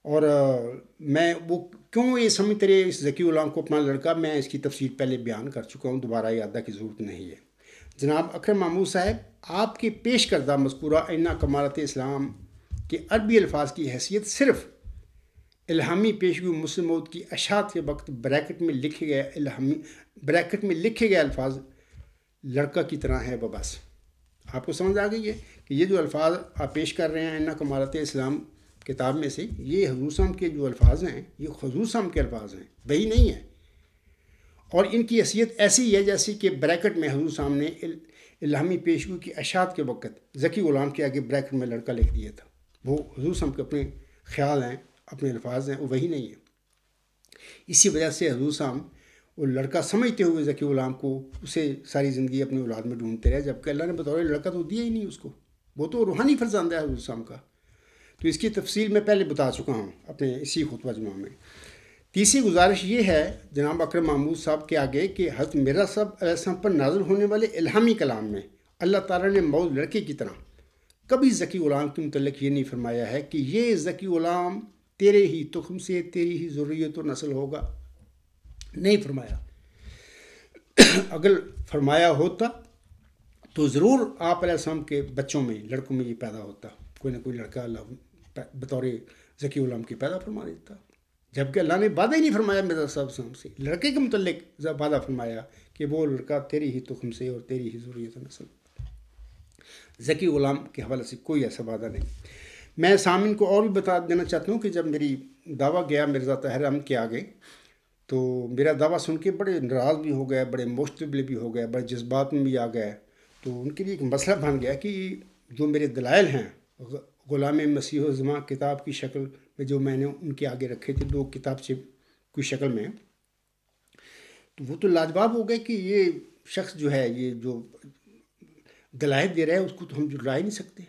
اور میں وہ کیوں یہ سمجھتے رہے اس ذکی غلام کو اپنا لڑکا، میں اس کی تفصیل پہلے بیان کر چکا ہوں، دوبارہ یادہ کی ضرورت نہیں ہے۔ جناب اکرم ماموں صاحب آپ کے پیش کردہ مذکورہ اینہ کمالات اسلام کے عربی الفاظ کی حیثیت صرف الہامی پیشگوئی مسلم موت کی اشاعت کے وقت بریکٹ میں لکھے گئے الفاظ لڑکا کی طرح ہے، وہ بس آپ کو سمجھ آ گئی ہے کہ یہ جو الفاظ آپ پیش کر رہے ہیں اینہ کمالات اسلام کتاب میں سے، یہ حضور صاحب کے جو الفاظ ہیں یہ حضور صاحب کے الفاظ ہیں، وہی نہیں ہے، اور ان کی حیثیت ایسی ہے جیسی کہ بریکٹ میں حضور صاحب نے الہامی پیشگوئی کی اشاعت کے وقت ذکی غلام کے آگے بریکٹ میں لڑکا لکھ دیا تھا۔ وہ حضور صاحب کے اپنے خیال ہیں، اپنے الفاظ ہیں، وہ وہی نہیں ہے۔ اسی وجہ سے حضور صاحب وہ لڑکا سمجھتے ہوئے ذکی غلام کو اسے ساری زندگی اپنی اولاد میں ڈھونڈتے رہے، جبکہ اللہ نے بطور لڑکا تو دیا ہی نہیں اس کو، وہ تو روحانی فرزند ہے حضور صاحب کا۔ تو اس کی تفصیل میں پہلے بتا چکا ہوں اپنے اسی خطبہ جمعہ میں۔ تیسری گزارش یہ ہے جناب اکرم محمود صاحب کے آگے کہ حضرت مرزا صاحب علیہ السلام پر نازل ہونے والے الہامی کلام میں اللہ تعالیٰ نے موعود لڑکے کی طرح کبھی ذکی غلام کے متعلق یہ نہیں فرمایا ہے کہ یہ ذکی غلام تیرے ہی تخم سے، تیری ہی ذریت و نسل ہوگا، نہیں فرمایا۔ اگر فرمایا ہوتا تو ضرور آپ علیہ السلام کے بچوں میں، لڑکوں میں یہ پیدا ہوتا، کوئی نہ کوئی لڑکا اللہ بطور ذکی غلام کے پیدا فرما دیتا، جبکہ اللہ نے وعدہ ہی نہیں فرمایا مرزا صاحب سے، لڑکے کے متعلق وعدہ فرمایا کہ وہ لڑکا تیری ہی تخم سے اور تیری ہی ذریت و نسل۔ ذکی غلام کے حوالے سے کوئی ایسا وعدہ نہیں۔ میں سامعین کو اور بھی بتا دینا چاہتا ہوں کہ جب میری دعویٰ گیا مرزا طاہر احمد کے آگے تو میرا دعویٰ سن کے بڑے ناراض بھی ہو گئے، بڑے مشتبل بھی ہو گئے، بڑے جذبات میں بھی آ گئے۔ تو ان کے لیے ایک مسئلہ بن گیا کہ جو میرے دلائل ہیں غلام مسیح الزمان کتاب کی شکل میں جو میں نے ان کے آگے رکھے تھے، دو کتاب سے کوئی شکل میں، تو وہ تو لاجواب ہو گئے کہ یہ شخص جو ہے یہ جو دلائل دے رہا ہے اس کو تو ہم جھٹلا ہی نہیں سکتے،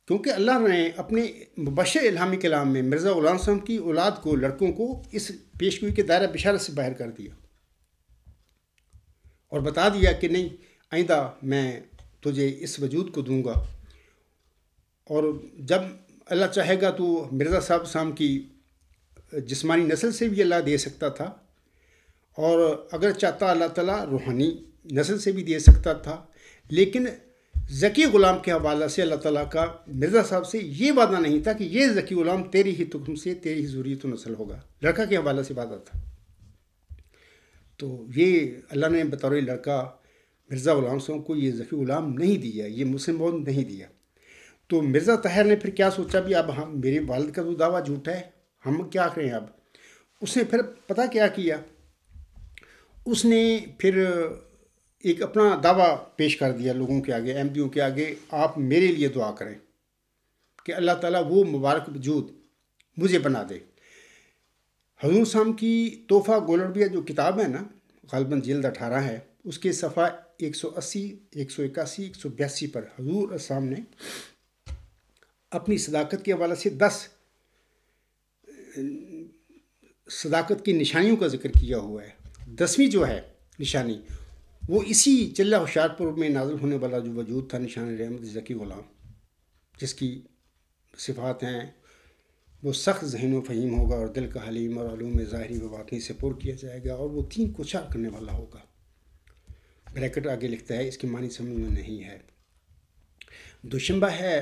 کیونکہ اللہ نے اپنے مبشر الہامی کلام میں مرزا غلام صاحب کی اولاد کو، لڑکوں کو اس پیشگوئی کے دائرہ بشارت سے باہر کر دیا اور بتا دیا کہ نہیں، آئندہ میں تجھے اس وجود کو دوں گا، اور جب اللہ چاہے گا تو مرزا صاحب کی جسمانی نسل سے بھی اللہ دے سکتا تھا، اور اگر چاہتا اللہ تعالیٰ روحانی نسل سے بھی دے سکتا تھا، لیکن ذکی غلام کے حوالے سے اللہ تعالیٰ کا مرزا صاحب سے یہ وعدہ نہیں تھا کہ یہ ذکی غلام تیری ہی تخم سے، تیری ہی ذریت و نسل ہوگا، لڑکا کے حوالے سے وعدہ تھا۔ تو یہ اللہ نے بطور لڑکا مرزا غلام صاحب کو یہ ذکی غلام نہیں دیا، یہ مسلم موعود نہیں دیا۔ تو مرزا طاہر نے پھر کیا سوچا بھی اب ہم میرے والد کا تو دعویٰ جھوٹا ہے، ہم کیا کریں اب؟ اس نے پھر پتہ کیا کیا، اس نے پھر ایک اپنا دعویٰ پیش کر دیا لوگوں کے آگے، احمدیوں کے آگے، آپ میرے لیے دعا کریں کہ اللہ تعالیٰ وہ مبارک وجود مجھے بنا دے۔ حضور صاحب کی تحفہ گول عربیہ جو کتاب ہے نا، غالباً جلد 18 ہے، اس کے صفحہ 180، 181، 182 پر حضور صاحب نے اپنی صداقت کے حوالے سے 10 صداقت کی نشانیوں کا ذکر کیا ہوا ہے۔ 10ویں جو ہے نشانی، وہ اسی چلہ ہوشیار پور میں نازل ہونے والا جو وجود تھا، نشان رحمت ذکی غلام، جس کی صفات ہیں وہ سخت ذہن و فہیم ہوگا اور دل کا حلیم اور علوم ظاہری و باطنی سے پر کیا جائے گا، اور وہ 3 کو 4 کرنے والا ہوگا۔ بریکٹ آگے لکھتا ہے، اس کی معنی سمجھ میں نہیں ہے۔ دوشنبہ ہے،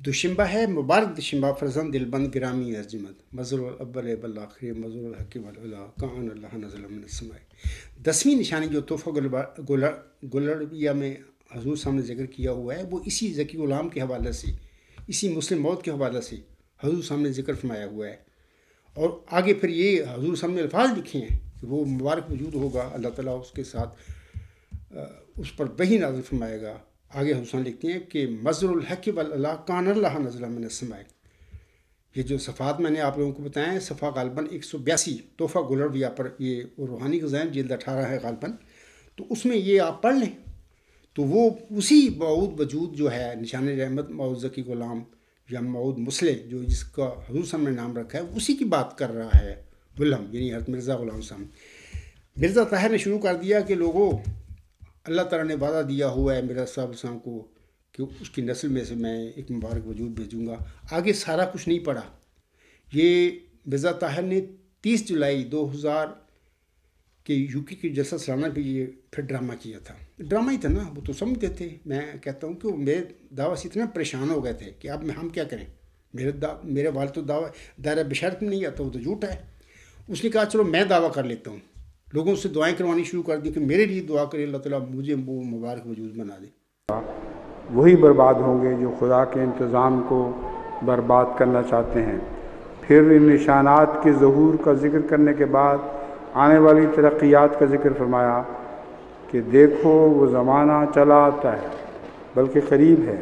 دوشنبہ ہے مبارک دشنبہ، فرزند دلبند گرامی ارجمند، مظہر الاول بالآخر، مظہر الحق والعلا، کان اللہ نزل من السماء۔ 10ویں نشانی جو تحفہ گول عربیہ میں حضور صاحب نے ذکر کیا ہوا ہے، وہ اسی ذکی غلام کے حوالے سے، اسی مسلم موت کے حوالے سے حضور صاحب نے ذکر فرمایا ہوا ہے۔ اور آگے پھر یہ حضور صاحب نے الفاظ لکھے ہیں کہ وہ مبارک وجود ہوگا، اللہ تعالیٰ اس کے ساتھ اس پر وحی نازل فرمائے گا۔ آگے حضور صاحب لکھتے ہیں کہ مظہر الحق والعلا، کان اللہ نزل من السماء۔ یہ جو صفحات میں نے آپ لوگوں کو بتایا ہیں، صفحہ غالباً 182 تحفہ گول عربیہ پر، یہ روحانی غذائیں جلد 18 ہے غالباً، تو اس میں یہ آپ پڑھ لیں تو وہ اسی موعود وجود جو ہے نشان رحمت موعود ذکی غلام یا موعود مسلح، جو جس کا حضور صاحب نے نام رکھا ہے، اسی کی بات کر رہا ہے غلام، یعنی حضرت مرزا غلام صاحب۔ مرزا طاہر نے شروع کر دیا کہ لوگوں، اللہ تعالیٰ نے وعدہ دیا ہوا ہے مرزا صاحب کو کہ اس کی نسل میں سے میں ایک مبارک وجود بھیجوں گا۔ آگے سارا کچھ نہیں پڑھا۔ یہ مرزا طاہر نے 30 جولائی 2000 کے UK کی جلسہ سالانہ پہ یہ پھر ڈرامہ کیا تھا۔ ڈرامہ ہی تھا نا، وہ تو سمجھتے تھے۔ میں کہتا ہوں کہ وہ میرے دعویٰ سے اتنا پریشان ہو گئے تھے کہ اب ہم کیا کریں، میرے والد تو دعویٰ دائرہ بشارت میں نہیں آتا، وہ تو جھوٹا ہے۔ اس نے کہا چلو میں دعویٰ کر لیتا ہوں، لوگوں سے دعائیں کروانی شروع کر دی کہ میرے لیے دعا کرے اللہ تعالیٰ مجھے وہ مبارک وجود بنا دے۔ وہی برباد ہوں گے جو خدا کے انتظام کو برباد کرنا چاہتے ہیں۔ پھر ان نشانات کے ظہور کا ذکر کرنے کے بعد آنے والی ترقیات کا ذکر فرمایا کہ دیکھو وہ زمانہ چلا آتا ہے بلکہ قریب ہے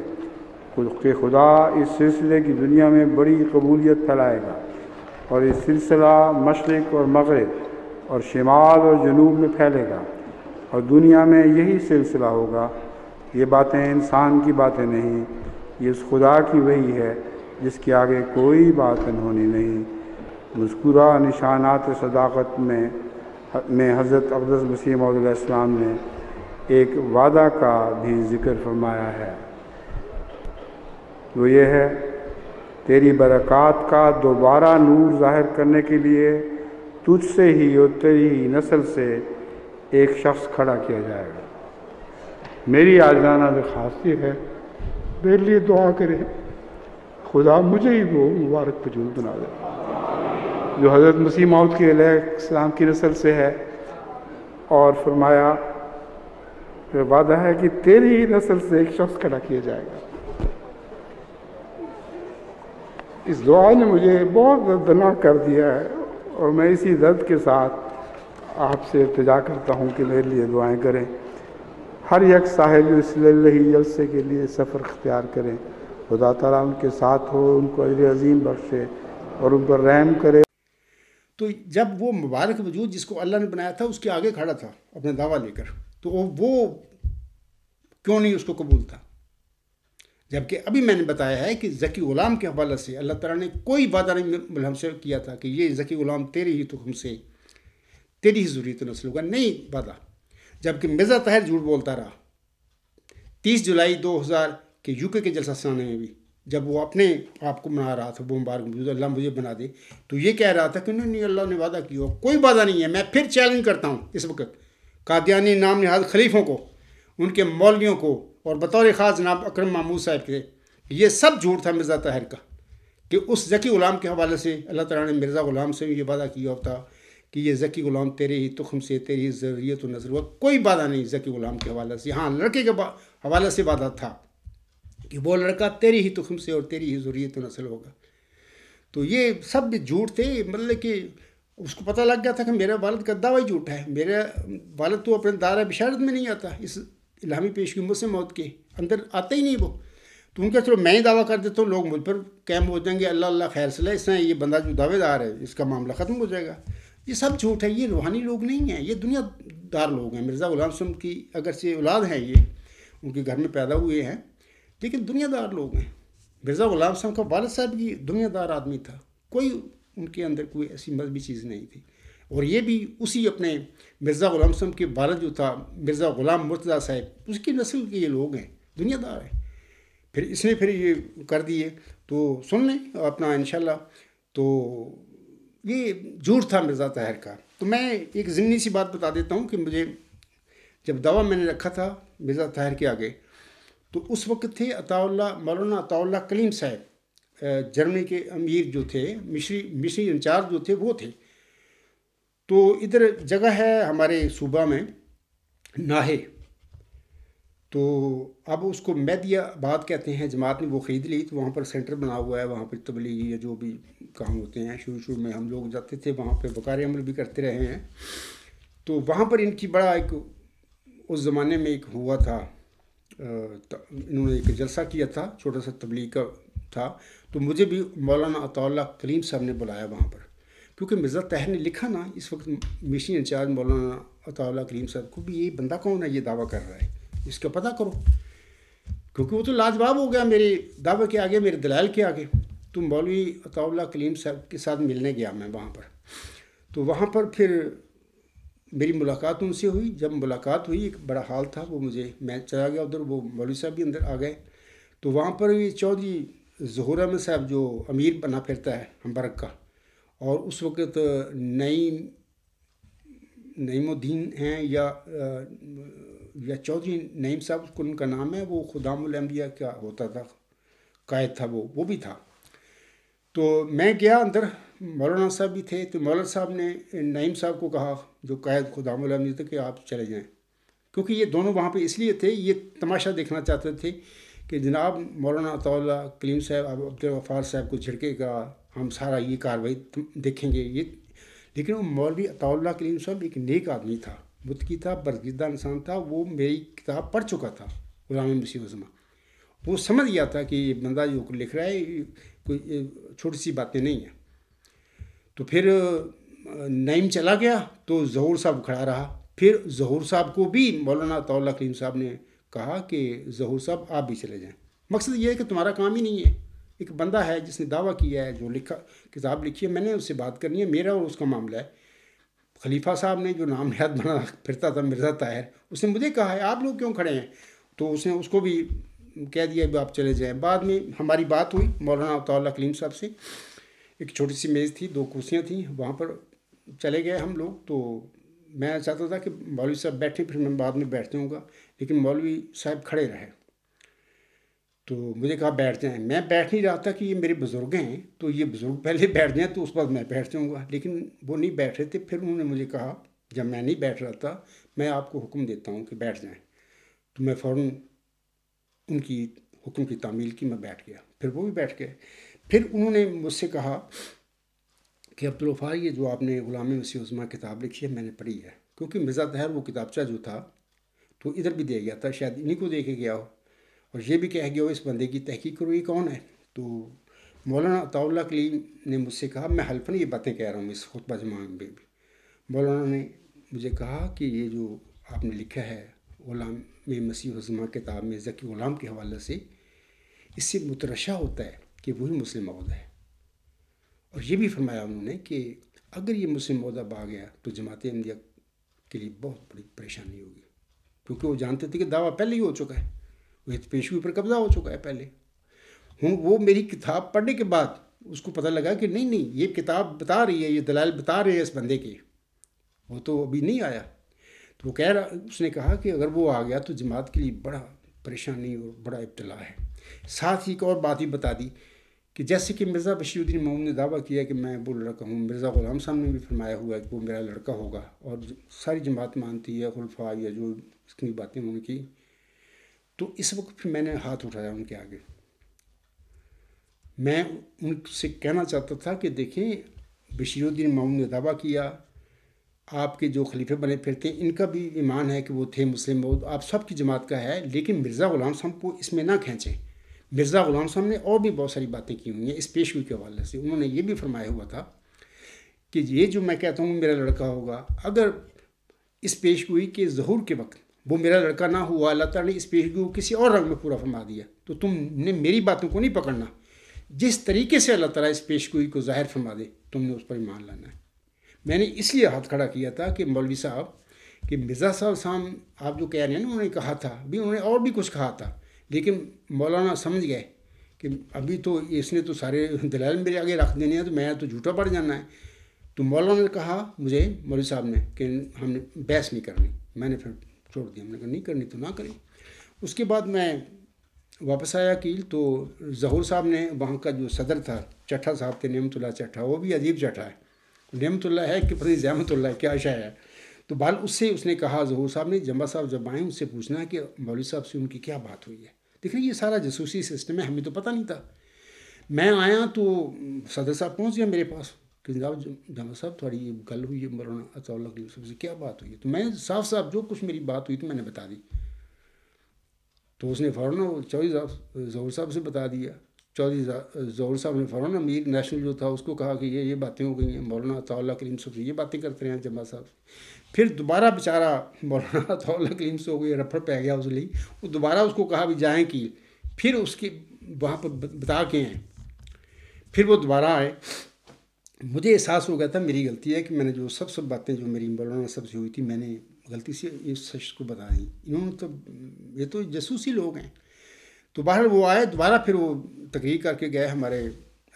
کہ خدا اس سلسلے کی دنیا میں بڑی قبولیت پھیلائے گا، اور یہ سلسلہ مشرق اور مغرب اور شمال اور جنوب میں پھیلے گا، اور دنیا میں یہی سلسلہ ہوگا۔ یہ باتیں انسان کی باتیں نہیں، یہ اس خدا کی وحی ہے جس کے آگے کوئی باطن ہونی نہیں۔ مذکورہ نشانات صداقت میں حضرت اقدس مسیح موعود علیہ السلام نے ایک وعدہ کا بھی ذکر فرمایا ہے، وہ یہ ہے تیری برکات کا دوبارہ نور ظاہر کرنے کے لیے تجھ سے ہی اور تیری ہی نسل سے ایک شخص کھڑا کیا جائے گا۔ میری عاجزانہ درخواست یہ ہے میرے لیے دعا کرے، خدا مجھے ہی وہ مبارک وجود بنا دے جو حضرت مسیح موعود کے علیہ السلام کی نسل سے ہے، اور فرمایا کہ وعدہ ہے کہ تیری ہی نسل سے ایک شخص کھڑا کیا جائے گا۔ اس دعا نے مجھے بہت دردناک کر دیا ہے، اور میں اسی درد کے ساتھ آپ سے التجا کرتا ہوں کہ میرے لیے دعائیں کریں۔ ہر یک صاحب اس اللہ جلسے کے لیے سفر اختیار کریں، خدا تعالیٰ ان کے ساتھ ہو، ان کو اجر عظیم بخشے اور ان پر رحم کرے۔ تو جب وہ مبارک وجود جس کو اللہ نے بنایا تھا اس کے آگے کھڑا تھا اپنا دعویٰ لے کر، تو وہ کیوں نہیں اس کو قبول تھا؟ جبکہ ابھی میں نے بتایا ہے کہ ذکی غلام کے حوالے سے اللہ تعالیٰ نے کوئی وعدہ نہیں ہم سے کیا تھا کہ یہ ذکی غلام تیرے ہی تخم سے، تیری ہی ذریت و نسل ہوگا، نہیں وعدہ۔ جبکہ مرزا طاہر جھوٹ بولتا رہا 30 جولائی 2000 کے UK کے جلسہ سالانہ میں بھی، جب وہ اپنے آپ کو بنا رہا تھا وہ مبارک وجود اللہ مجھے بنا دے، تو یہ کہہ رہا تھا کہ نہیں اللہ نے وعدہ کیا، کوئی وعدہ نہیں ہے۔ میں پھر چیلنج کرتا ہوں اس وقت قادیانی نام نہاد خلیفوں کو، ان کے مولویوں کو، اور بطور خاص جناب اکرم محمود صاحب کے، یہ سب جھوٹ تھا مرزا طاہر کا کہ اس ذکی غلام کے حوالے سے اللہ تعالیٰ نے مرزا غلام سے یہ وعدہ کیا ہوتا کہ یہ ذکی غلام تیرے ہی تخم سے، تیری ہی ذریت و نسل ہوگا۔ کوئی وعدہ نہیں ذکی غلام کے حوالے سے۔ ہاں لڑکے کے حوالے سے وعدہ تھا کہ وہ لڑکا تیری ہی تخم سے اور تیری ہی ذریت و نسل ہوگا۔ تو یہ سب بھی جھوٹ تھے، مطلب کہ اس کو پتہ لگ گیا تھا کہ میرے والد کا دعویٰ جھوٹا ہے، میرا والد تو اپنے دائرہ بشارت میں نہیں آتا، اس الہامی پیشگی مسلم موت کے اندر آتا ہی نہیں وہ. تو ان کا چلو میں ہی دعویٰ کر دیتا ہوں، لوگ مجھ پر قائم ہو جائیں گے، اللہ اللہ خیر صلاح، اس طرح یہ بندہ جو دعوے دار ہے اس کا معاملہ ختم ہو جائے گا. یہ سب جھوٹ ہے، یہ روحانی لوگ نہیں ہیں، یہ دنیا دار لوگ ہیں. مرزا غلام صاحب کی اگرچہ اولاد ہیں، یہ ان کے گھر میں پیدا ہوئے ہیں، لیکن دنیا دار لوگ ہیں. مرزا غلام صاحب کا والد صاحب بھی دنیا دار آدمی تھا، کوئی ان کے اندر کوئی ایسی مذہبی چیز نہیں تھی. اور یہ بھی اسی اپنے مرزا غلام صاحب کے والد جو تھا مرزا غلام مرتضیٰ صاحب، اس کی نسل کے یہ لوگ ہیں، دنیا دار ہیں. پھر اس نے پھر یہ کر دیے تو سن لیں اپنا انشاءاللہ. تو یہ جھوٹ تھا مرزا طاہر کا. تو میں ایک ضمنی سی بات بتا دیتا ہوں کہ مجھے جب دعویٰ میں نے رکھا تھا مرزا طاہر کے آگے، تو اس وقت تھے مولانا عطاء اللہ کلیم صاحب، جرمنی کے امیر جو تھے، مشری انچارج جو تھے وہ تھے. تو ادھر جگہ ہے ہمارے صوبہ میں ناہے، تو اب اس کو میدیہ آباد کہتے ہیں. جماعت نے وہ خرید لی، تو وہاں پر سینٹر بنا ہوا ہے، وہاں پہ تبلیغی یا جو بھی کام ہوتے ہیں. شروع میں ہم لوگ جاتے تھے وہاں پہ، وقار عمل بھی کرتے رہے ہیں. تو وہاں پر ان کی بڑا ایک اس زمانے میں ایک ہوا تھا، انہوں نے ایک جلسہ کیا تھا، چھوٹا سا تبلیغ کا تھا. تو مجھے بھی مولانا عطاء اللہ کلیم صاحب نے بلایا وہاں پر، کیونکہ مرزا طاہر نے لکھا نا اس وقت مشن انچارج مولانا عطاء اللہ کلیم صاحب کو بھی، یہ بندہ کون ہے یہ دعویٰ کر رہا ہے، اس کا پتہ کرو. کیونکہ وہ تو لاجواب ہو گیا میرے دعوے کے آگے، میرے دلائل کے آگے. تو مولوی عطاء اللہ کلیم صاحب کے ساتھ ملنے گیا میں وہاں پر. تو وہاں پر پھر میری ملاقات ان سے ہوئی. جب ملاقات ہوئی ایک بڑا حال تھا، وہ میں چلا گیا ادھر، وہ مولوی صاحب بھی اندر آ گئے. تو وہاں پر یہ چودھری ظہور احمد صاحب جو امیر بنا پھرتا ہے ہمبرگ کا، اور اس وقت نعیم الدین ہیں یا چودھری نعیم صاحب کو ان کا نام ہے، وہ خدام الانبیاء کا ہوتا تھا، قائد تھا وہ بھی تھا. تو میں گیا اندر، مولانا صاحب بھی تھے. تو مولانا صاحب نے نعیم صاحب کو کہا جو قائد خدام الانبیاء تھے کہ آپ چلے جائیں، کیونکہ یہ دونوں وہاں پہ اس لیے تھے، یہ تماشا دیکھنا چاہتے تھے کہ جناب مولانا عطاء اللہ کلیم صاحب اب عبدالغفار صاحب کو جھڑکے گا، ہم سارا یہ کاروائی دیکھیں گے یہ. لیکن وہ مولوی عطاء اللہ کلیم صاحب ایک نیک آدمی تھا، متقی تھا، برگزیدہ انسان تھا. وہ میری کتاب پڑھ چکا تھا غلام مسیح الزماں. وہ سمجھ گیا تھا کہ یہ بندہ جو لکھ رہا ہے کوئی چھوٹی سی باتیں نہیں ہیں. تو پھر نعیم چلا گیا تو ظہور صاحب کھڑا رہا. پھر ظہور صاحب کو بھی مولانا عطاء اللہ کلیم صاحب نے کہا کہ ظہور صاحب آپ بھی چلے جائیں. مقصد یہ ہے کہ تمہارا کام ہی نہیں ہے، ایک بندہ ہے جس نے دعویٰ کیا ہے، جو لکھا کتاب لکھی ہے، میں نے اس سے بات کرنی ہے، میرا اور اس کا معاملہ ہے. خلیفہ صاحب نے جو نام نہاد بنا پھرتا تھا مرزا طاہر، اس نے مجھے کہا ہے آپ لوگ کیوں کھڑے ہیں. تو اس نے اس کو بھی کہہ دیا کہ آپ چلے جائیں. بعد میں ہماری بات ہوئی مولانا عطاء اللہ کلیم صاحب سے. ایک چھوٹی سی میز تھی، 2 کرسیاں تھیں، وہاں پر چلے گئے ہم لوگ. تو میں چاہتا تھا کہ مولوی صاحب بیٹھیں، پھر میں بعد میں بیٹھ جاؤں گا، لیکن مولوی صاحب کھڑے رہے. تو مجھے کہا بیٹھ جائیں. میں بیٹھ نہیں رہا تھا کہ یہ میرے بزرگ ہیں تو یہ بزرگ پہلے بیٹھ جائیں تو اس بعد میں بیٹھ جاؤں گا، لیکن وہ نہیں بیٹھ رہے تھے. پھر انہوں نے مجھے کہا جب میں نہیں بیٹھ رہا تھا، میں آپ کو حکم دیتا ہوں کہ بیٹھ جائیں. تو میں فوراً ان کی حکم کی تعمیل کی، میں بیٹھ گیا. پھر وہ بھی بیٹھ گئے. پھر انہوں نے مجھ سے کہا کہ عبدالغفار یہ جو آپ نے غلام مسیح الزماں کتاب لکھی ہے میں نے پڑھی ہے، کیونکہ مرزا طاہر وہ کتابچہ جو تھا تو ادھر بھی دے گیا تھا، شاید انہیں کو دے کے گیا ہو، اور یہ بھی کہہ گیا ہو اس بندے کی تحقیق کرو یہ کون ہے. تو مولانا عطاء اللہ کلیم نے مجھ سے کہا، میں حلفاً یہ باتیں کہہ رہا ہوں اس خطبہ جمعہ میں بھی، مولانا نے مجھے کہا کہ یہ جو آپ نے لکھا ہے غلام مسیح الزماں کتاب میں ذکی غلام کے حوالے سے، اس سے مترشح ہوتا ہے کہ وہی مسلم موعود ہے. اور یہ بھی فرمایا انہوں نے کہ اگر یہ مسلم موعود اب آ گیا تو جماعت احمدیہ کے لیے بہت بڑی پریشانی ہوگی، کیونکہ وہ جانتے تھے کہ دعویٰ پہلے ہی ہو چکا ہے، وہ پیشگوئی پر قبضہ ہو چکا ہے پہلے. وہ میری کتاب پڑھنے کے بعد اس کو پتہ لگا کہ نہیں یہ کتاب بتا رہی ہے، یہ دلائل بتا رہے ہیں اس بندے کے، وہ تو ابھی نہیں آیا. تو وہ کہہ رہا، اس نے کہا کہ اگر وہ آ گیا تو جماعت کے لیے بڑا پریشانی اور بڑا ابتلا ہے. ساتھ ہی ایک اور بات بھی بتا دی کہ جیسے کہ مرزا بشیر الدین محمود نے دعویٰ کیا کہ میں وہ لڑکا ہوں، مرزا غلام صاحب نے بھی فرمایا ہوا ہے کہ وہ میرا لڑکا ہوگا، اور ساری جماعت مانتی ہے، خلفاء یا جو اس کی باتیں انہوں نے کی. تو اس وقت پھر میں نے ہاتھ اٹھایا ان کے آگے. میں ان سے کہنا چاہتا تھا کہ دیکھیں بشیر الدین مامون نے دعویٰ کیا، آپ کے جو خلیفہ بنے پھرتے ہیں ان کا بھی ایمان ہے کہ وہ تھے مسلم موعود، آپ سب کی جماعت کا ہے، لیکن مرزا غلام صاحب کو اس میں نہ کھینچیں۔ مرزا غلام صاحب نے اور بھی بہت ساری باتیں کی ہوئی ہیں اس پیشگوئی کے حوالے سے۔ انہوں نے یہ بھی فرمایا ہوا تھا کہ یہ جو میں کہتا ہوں میرا لڑکا ہوگا، اگر اس پیشگوئی کے ظہور کے وقت وہ میرا لڑکا نہ ہوا، اللہ تعالیٰ نے اس پیشگوئی کو کسی اور رنگ میں پورا فرما دیا، تو تم نے میری باتوں کو نہیں پکڑنا، جس طریقے سے اللہ تعالیٰ اس پیشگوئی کو ظاہر فرما دے تم نے اس پر ایمان لانا ہے۔ میں نے اس لیے ہاتھ کھڑا کیا تھا کہ مولوی صاحب کہ مرزا صاحب آپ جو کہہ رہے ہیں نا، انہوں نے کہا تھا بھی، انہوں نے اور بھی کچھ کہا تھا، لیکن مولانا سمجھ گئے کہ ابھی تو اس نے تو سارے دلائل میرے آگے رکھ دینے ہیں، تو میں تو جھوٹا پڑ جانا ہے۔ تو مولانا نے کہا مجھے، مولوی صاحب نے، کہ ہم نے بحث نہیں کرنی۔ میں نے پھر چھوڑ دیا، ہم نے کہا نہیں کرنی تو نہ کریں۔ اس کے بعد میں واپس آیا کیل، تو ظہور صاحب نے، وہاں کا جو صدر تھا چٹھا صاحب تھے، نعمت اللہ چٹھا، وہ بھی عجیب چٹھا ہے، نعمت اللہ ہے کہ پتہ زحمت اللہ ہے، کیا شاید ہے۔ تو بال اس نے کہا ظہور صاحب نے، جمعہ صاحب جب آئیں اس سے پوچھنا کہ مولوی صاحب سے ان کی کیا بات ہوئی ہے۔ دیکھیں یہ سارا جاسوسی سسٹم ہے، ہمیں تو پتہ نہیں تھا۔ میں آیا تو صدر صاحب پہنچ گیا میرے پاس کہ جناب جمعہ صاحب تھوڑی یہ گل ہوئی ہے مولانا عطا اللہ علیہ وسلم سے، کیا بات ہوئی ہے؟ تو میں صاف صاف جو کچھ میری بات ہوئی تو میں نے بتا دی۔ تو اس نے فوراً چودھری صاحب ظہور صاحب سے بتا دیا۔ چودھری ظہور صاحب نے فوراً امیر نیشنل جو تھا اس کو کہا کہ یہ باتیں ہو گئی ہیں، مولانا عطا اللہ کلیم صاحب سے یہ باتیں کرتے رہے ہیں جمعہ صاحب سے۔ پھر دوبارہ بیچارہ مولانا عطا اللہ کلیم سے ہو گئی، رفڑ پہ گیا اس لیے، وہ دوبارہ اس کو کہا بھی جائیں کی، پھر اس کی وہاں پر بتا کے ہیں، پھر وہ دوبارہ آئے۔ مجھے احساس ہو گیا تھا میری غلطی ہے کہ میں نے جو سب باتیں جو میری مولانا صاحب سے ہوئی تھی میں نے غلطی سے اس شخص کو بتا دی۔ انہوں نے تو، یہ تو جاسوسی لوگ ہیں۔ تو باہر وہ آئے دوبارہ، پھر وہ تقریر کر کے گئے ہمارے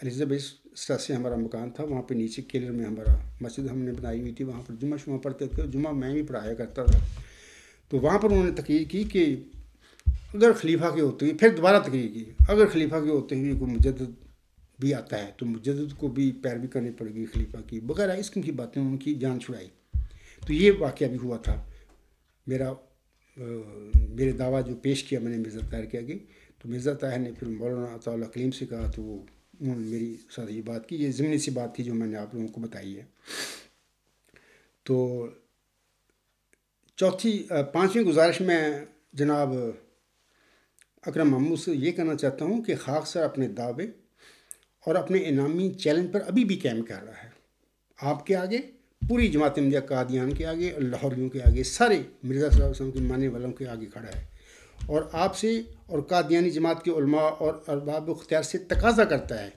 الزبیتھ سے ہمارا مکان تھا، وہاں پہ نیچے کیلر میں ہمارا مسجد ہم نے بنائی ہوئی تھی، وہاں پر جمعہ پڑھتے تھے، جمعہ میں بھی پڑھایا کرتا تھا۔ تو وہاں پر انہوں نے تقریر کی کہ اگر خلیفہ کے ہوتے ہوئے، پھر دوبارہ تقریر کی، اگر خلیفہ کے ہوتے ہوئے کوئی مجدد بھی آتا ہے تو مجدد کو بھی پیروی کرنی پڑے گی خلیفہ کی، وغیرہ اس قسم کی باتیں ان کی جان چھڑائی۔ تو یہ واقعہ بھی ہوا تھا۔ میرے دعویٰ جو پیش کیا میں نے مرزا طاہر کے آگے، تو مرزا طاہر نے پھر مولانا عطا اللہ کلیم سے کہا، تو انہوں نے میری ساتھ یہ بات کی۔ یہ ضمنی سی بات تھی جو میں نے آپ لوگوں کو بتائی ہے۔ تو پانچویں گزارش میں جناب اکرم محمود سے یہ کہنا چاہتا ہوں کہ خاک سر اپنے دعوے اور اپنے انعامی چیلنج پر ابھی بھی قائم کر رہا ہے۔ آپ کے آگے، پوری جماعت احمدیہ قادیان کے آگے، لاہوریوں کے آگے، سارے مرزا صلی اللہ علیہ وسلم کے ماننے والوں کے آگے کھڑا ہے، اور آپ سے اور قادیانی جماعت کے علماء اور ارباب اختیار سے تقاضا کرتا ہے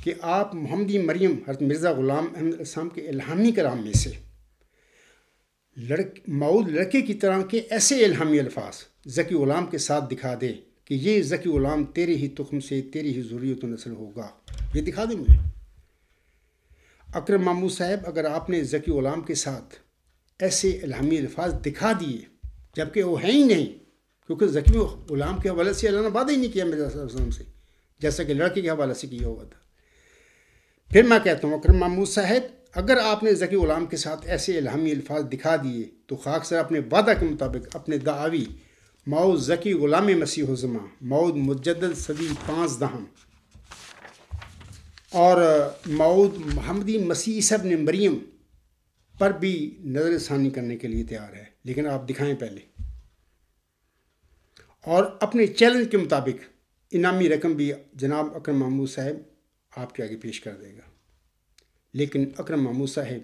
کہ آپ محمدی مریم حضرت مرزا غلام احمد علیہ السلام کے الہامی کلام میں سے موعود لڑکے کی طرح کے ایسے الہامی الفاظ ذکی غلام کے ساتھ دکھا دے کہ یہ ذکی غلام تیرے ہی تخم سے، تیری ہی ذریت و نسل ہوگا۔ یہ دکھا دیں مجھے۔ اکرم محمود صاحب، اگر آپ نے ذکی غلام کے ساتھ ایسے الہامی الفاظ دکھا دیے جبکہ وہ ہیں ہی نہیں، کیونکہ ذکی غلام کے حوالے سے اللہ نے وعدہ ہی نہیں کیا مرزا صلی اللہ علیہ وسلم سے، جیسا کہ لڑکے کے حوالے سے کیا ہوا تھا۔ پھر میں کہتا ہوں اکرم محمود صاحب، اگر آپ نے ذکی غلام کے ساتھ ایسے الہامی الفاظ دکھا دیے تو خاک سر اپنے وعدہ کے مطابق اپنے دعاوی موعود ذکی غلام مسیح الزماں، موعود مجدد صدی 5 اور موعود محمدی مسیح عیسیٰ ابن مریم پر بھی نظر ثانی کرنے کے لیے تیار ہے، لیکن آپ دکھائیں پہلے، اور اپنے چیلنج کے مطابق انعامی رقم بھی جناب اکرم محمود صاحب آپ کے آگے پیش کر دے گا۔ لیکن اکرم محمود صاحب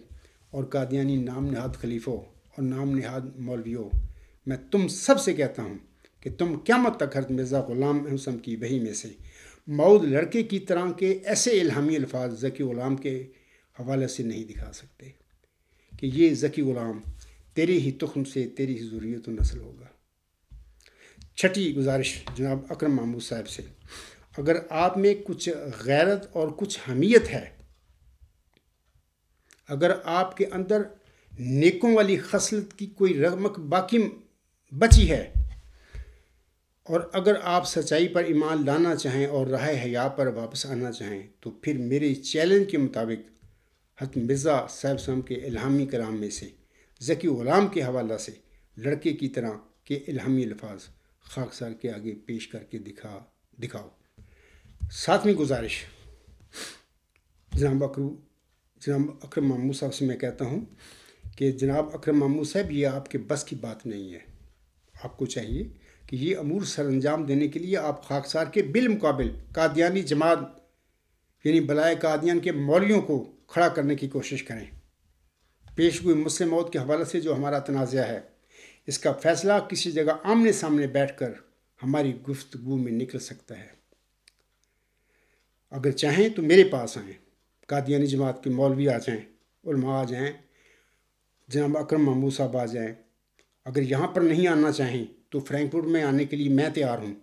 اور قادیانی نام نہاد خلیفوں اور نام نہاد مولویوں، میں تم سب سے کہتا ہوں کہ تم قیامت تک حضرت مرزا غلام احمد صاحب کی وحی میں سے موعود لڑکے کی طرح کے ایسے الہامی الفاظ ذکی غلام کے حوالے سے نہیں دکھا سکتے کہ یہ ذکی غلام تیرے ہی تخم سے، تیری ہی ذریت و نسل ہوگا۔ چھٹی گزارش جناب اکرم محمود صاحب سے، اگر آپ میں کچھ غیرت اور کچھ حمیت ہے، اگر آپ کے اندر نیکوں والی خصلت کی کوئی رغبت باقی بچی ہے، اور اگر آپ سچائی پر ایمان لانا چاہیں اور راہ حیا پر واپس آنا چاہیں، تو پھر میرے چیلنج کے مطابق حضرت مرزا صاحب صاحب کے الہامی کلام میں سے ذکی غلام کے حوالہ سے لڑکے کی طرح کے الہامی الفاظ خاکسار کے آگے پیش کر کے دکھاؤ۔ 7ویں گزارش جناب جناب اکرم محمود صاحب سے میں کہتا ہوں کہ جناب اکرم محمود صاحب یہ آپ کے بس کی بات نہیں ہے. آپ کو چاہیے کہ یہ امور سر انجام دینے کے لیے آپ خاکسار کے بالمقابل قادیانی جماعت یعنی بلائے قادیان کے مولویوں کو کھڑا کرنے کی کوشش کریں. پیش گوئی مسلم موت کے حوالے سے جو ہمارا تنازع ہے اس کا فیصلہ کسی جگہ آمنے سامنے بیٹھ کر ہماری گفتگو میں نکل سکتا ہے. اگر چاہیں تو میرے پاس آئیں، قادیانی جماعت کے مولوی آ جائیں، علماء آ جائیں، جناب اکرم محمود صاحب آ جائیں. اگر یہاں پر نہیں آنا چاہیں تو فرینکفرٹ میں آنے کے لیے میں تیار ہوں،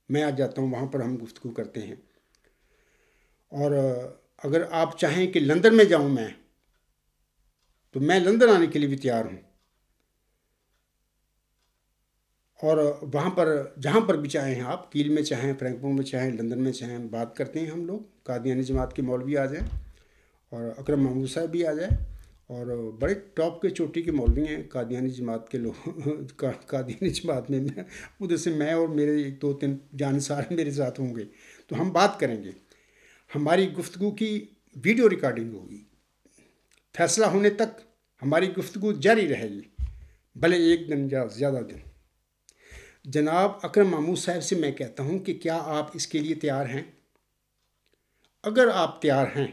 میں آ جاتا ہوں، وہاں پر ہم گفتگو کرتے ہیں. اور اگر آپ چاہیں کہ لندن میں جاؤں میں تو میں لندن آنے کے لیے بھی تیار ہوں. اور وہاں پر جہاں پر بھی چاہیں آپ، کیل میں چاہیں، فرینکفرٹ میں چاہیں، لندن میں چاہیں، بات کرتے ہیں ہم لوگ. قادیانی جماعت کے مولوی آ جائیں اور اکرم محمود صاحب بھی آ جائیں، اور بڑے ٹاپ کے چوٹی کے مولوی ہیں قادیانی جماعت کے لوگ. قادیانی جماعت میں ادھر سے میں اور میرے 2-3 جانسار میرے ساتھ ہوں گے، تو ہم بات کریں گے. ہماری گفتگو کی ویڈیو ریکارڈنگ ہوگی. فیصلہ ہونے تک ہماری گفتگو جاری رہے گی، بھلے 1 دن یا زیادہ دن. جناب اکرم محمود صاحب سے میں کہتا ہوں کہ کیا آپ اس کے لیے تیار ہیں؟ اگر آپ تیار ہیں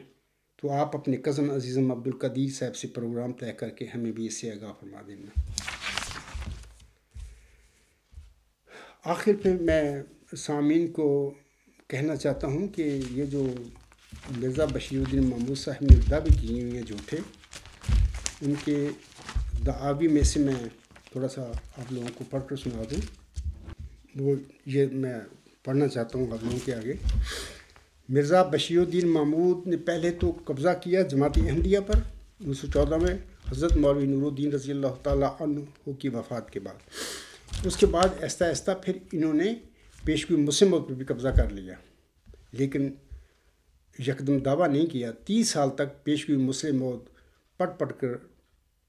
تو آپ اپنے کزن عزیزم عبدالقدیر صاحب سے پروگرام طے کر کے ہمیں بھی اس سے آگاہ فرما دینا. آخر پہ میں سامعین کو کہنا چاہتا ہوں کہ یہ جو مرزا بشیر الدین محمود صاحب نے دعوے کیے ہوئے ہیں جھوٹے، ان کے دعاوی میں سے میں تھوڑا سا آپ لوگوں کو پڑھ کر سنا دوں. وہ یہ میں پڑھنا چاہتا ہوں آپ لوگوں کے آگے. مرزا بشیر الدین محمود نے پہلے تو قبضہ کیا جماعت احمدیہ پر 1914 میں حضرت مولوی نور الدین رضی اللہ تعالیٰ عنہ کی وفات کے بعد. اس کے بعد آہستہ آہستہ پھر انہوں نے پیشگوئی مسلم موت پر بھی قبضہ کر لیا، لیکن یکدم دعویٰ نہیں کیا. 30 سال تک پیشگوئی مسلم موت پڑھ کر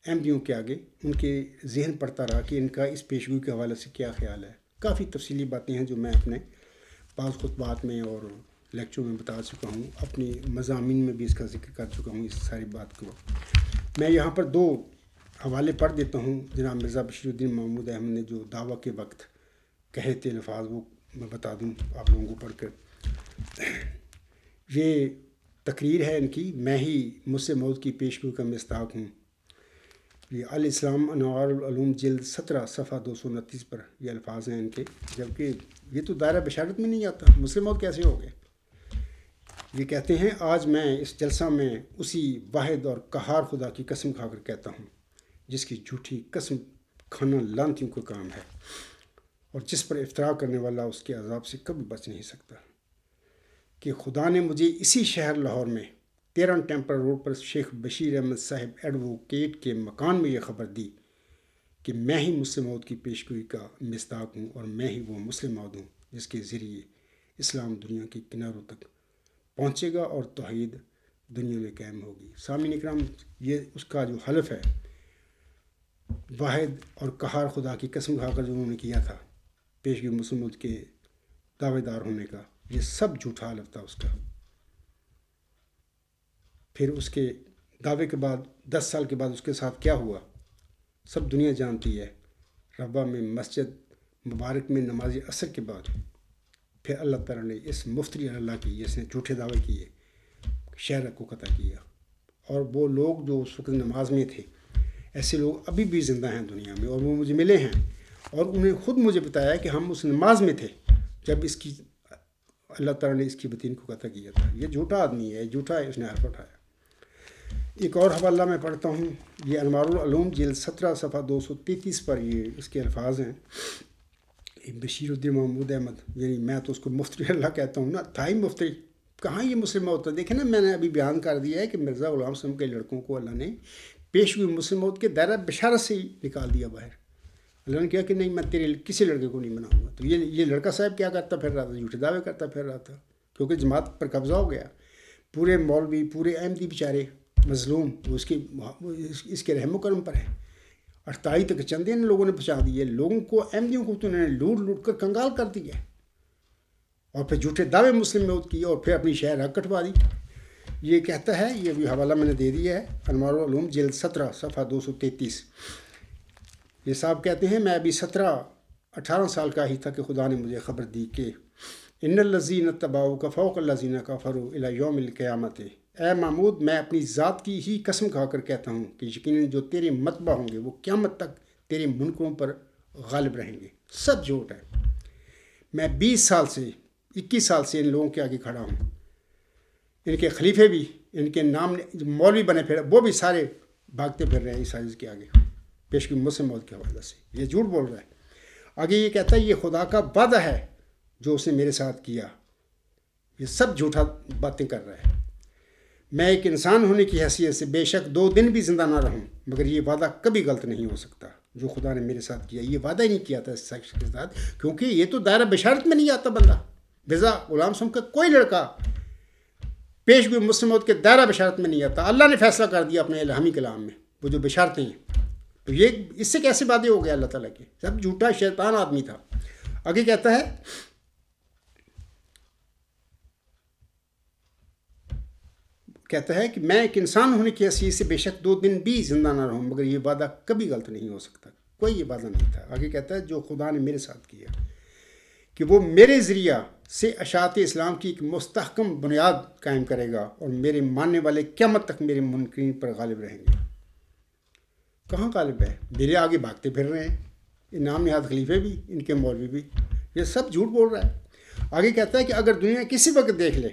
احمدیوں کے آگے ان کے ذہن پڑتا رہا کہ ان کا اس پیشگوئی کے حوالے سے کیا خیال ہے. کافی تفصیلی باتیں ہیں جو میں اپنے بعض خطبات میں اور لیکچر میں بتا چکا ہوں، اپنی مضامین میں بھی اس کا ذکر کر چکا ہوں. اس ساری بات کو میں یہاں پر 2 حوالے پڑھ دیتا ہوں. جناب مرزا بشیر الدین محمود احمد نے جو دعویٰ کے وقت کہے تھے الفاظ، وہ میں بتا دوں آپ لوگوں کو پڑھ کر. یہ تقریر ہے ان کی، میں ہی مسلم موت کی پیشگوئی کا مصداق ہوں. یہ الاسلام انوار العلوم جلد 17 صفحہ 229 پر یہ الفاظ ہیں ان کے، جبکہ یہ تو دائرہ بشارت میں نہیں آتا. مسلم موت کیسے ہو گئے؟ یہ کہتے ہیں آج میں اس جلسہ میں اسی واحد اور قہار خدا کی قسم کھا کر کہتا ہوں جس کی جھوٹی قسم کھانا لانتیوں کا کام ہے اور جس پر افطرا کرنے والا اس کے عذاب سے کبھی بچ نہیں سکتا، کہ خدا نے مجھے اسی شہر لاہور میں 13 ٹیمپل روڈ پر شیخ بشیر احمد صاحب ایڈوکیٹ کے مکان میں یہ خبر دی کہ میں ہی مسلم موت کی پیشگوئی کا مصداق ہوں، اور میں ہی وہ مسلم موت ہوں جس کے ذریعے اسلام دنیا کے کناروں تک پہنچے گا اور توحید دنیا میں قائم ہوگی. سامعین اکرام، یہ اس کا جو حلف ہے واحد اور قہار خدا کی قسم کھا کر جو انہوں نے کیا تھا پیشگوئی مسلم موت کے دعوے دار ہونے کا، یہ سب جھوٹا حلف تھا اس کا. پھر اس کے دعوے کے بعد 10 سال کے بعد اس کے ساتھ کیا ہوا سب دنیا جانتی ہے. ربا میں مسجد مبارک میں نماز عصر کے بعد پھر اللہ تعالیٰ نے اس مفتری اللہ کی، جس نے جھوٹے دعوے کیے، شہر کو قطع کیا. اور وہ لوگ جو اس وقت نماز میں تھے، ایسے لوگ ابھی بھی زندہ ہیں دنیا میں، اور وہ مجھے ملے ہیں اور انہیں خود مجھے بتایا کہ ہم اس نماز میں تھے جب اس کی اللہ تعالیٰ نے اس کی بتین کو قطع کیا تھا. یہ جھوٹا آدمی ہے، جھوٹا ہے، اس نے حرف اٹھایا. ایک اور حوالہ میں پڑھتا ہوں، یہ انوار العلوم جلد 17 صفحہ 233 پر یہ اس کے الفاظ ہیں. بشیر الدین محمود احمد، یعنی میں تو اس کو مفتری اللہ کہتا ہوں نا، تھا ہی مفتری. کہاں یہ مسلم موت؟ دیکھیں نا، میں نے ابھی بیان کر دیا ہے کہ مرزا غلام صاحب کے لڑکوں کو اللہ نے پیشگوئی مسلم موت کے دائرہ بشارت سے ہی نکال دیا باہر. اللہ نے کہا کہ نہیں، میں تیرے کسی لڑکے کو نہیں بناؤں گا. تو یہ لڑکا صاحب کیا کرتا پھر رہا تھا؟ جھوٹے دعوے کرتا پھر رہا تھا، کیونکہ جماعت پر قبضہ ہو گیا. پورے مولوی، پورے احمدی بیچارے مظلوم، وہ اس کے رحم و کرم پر ہے. 28 تک چندے ان لوگوں نے پہنچا دیے. لوگوں کو، احمدیوں کو تو انہوں نے لوٹ کر کنگال کر دیا، اور پھر جھوٹے دعوے مسلم موت کیے، اور پھر اپنی شہر حق کٹوا دی. یہ کہتا ہے، یہ بھی حوالہ میں نے دے دیا ہے، انوار العلوم جلد 17 صفحہ 233۔ یہ صاحب کہتے ہیں میں ابھی 18 سال کا ہی تھا کہ خدا نے مجھے خبر دی کہ ان الذین اتبعوک فوق الذین کفروا الی یوم القیامت، اے محمود میں اپنی ذات کی ہی قسم کھا کر کہتا ہوں کہ یقیناً جو تیرے متبع ہوں گے وہ قیامت تک تیرے منکروں پر غالب رہیں گے۔ سب جھوٹ ہے۔ میں 21 سال سے ان لوگوں کے آگے کھڑا ہوں، ان کے خلیفے بھی، ان کے نام مولوی بنے پھر وہ بھی سارے بھاگتے پھر رہے ہیں عیسائی کے آگے پیشگی مسلم موت کے حوالے سے۔ یہ جھوٹ بول رہا ہے۔ آگے یہ کہتا ہے یہ خدا کا وعدہ ہے جو اس نے میرے ساتھ کیا۔ یہ سب جھوٹا باتیں کر رہا ہے۔ میں ایک انسان ہونے کی حیثیت سے بے شک 2 دن بھی زندہ نہ رہوں، مگر یہ وعدہ کبھی غلط نہیں ہو سکتا جو خدا نے میرے ساتھ کیا۔ یہ وعدہ ہی نہیں کیا تھا اس شخص کے ساتھ، کیونکہ یہ تو دائرہ بشارت میں نہیں آتا بندہ۔ مرزا غلام صاحب کا کوئی لڑکا پیشگوئی مسلم موت کے دائرہ بشارت میں نہیں آتا۔ اللہ نے فیصلہ کر دیا اپنے الہامی کلام میں، وہ جو بشارتیں ہیں۔ تو یہ اس سے کیسے وعدے ہو گئے اللہ تعالیٰ کے؟ سب جھوٹا شیطان آدمی تھا۔ آگے کہتا ہے کہ میں ایک انسان ہونے کی حیثیت سے بے شک 2 دن بھی زندہ نہ رہوں، مگر یہ وعدہ کبھی غلط نہیں ہو سکتا۔ کوئی یہ وعدہ نہیں تھا۔ آگے کہتا ہے جو خدا نے میرے ساتھ کیا کہ وہ میرے ذریعہ سے اشاعت اسلام کی ایک مستحکم بنیاد قائم کرے گا اور میرے ماننے والے قیامت تک میرے منکرین پر غالب رہیں گے۔ کہاں غالب ہے؟ میرے آگے بھاگتے پھر رہے ہیں، انعام نہاد خلیفے بھی، ان کے مولوی بھی۔ یہ سب جھوٹ بول رہا ہے۔ آگے کہتا ہے کہ اگر دنیا کسی وقت دیکھ لے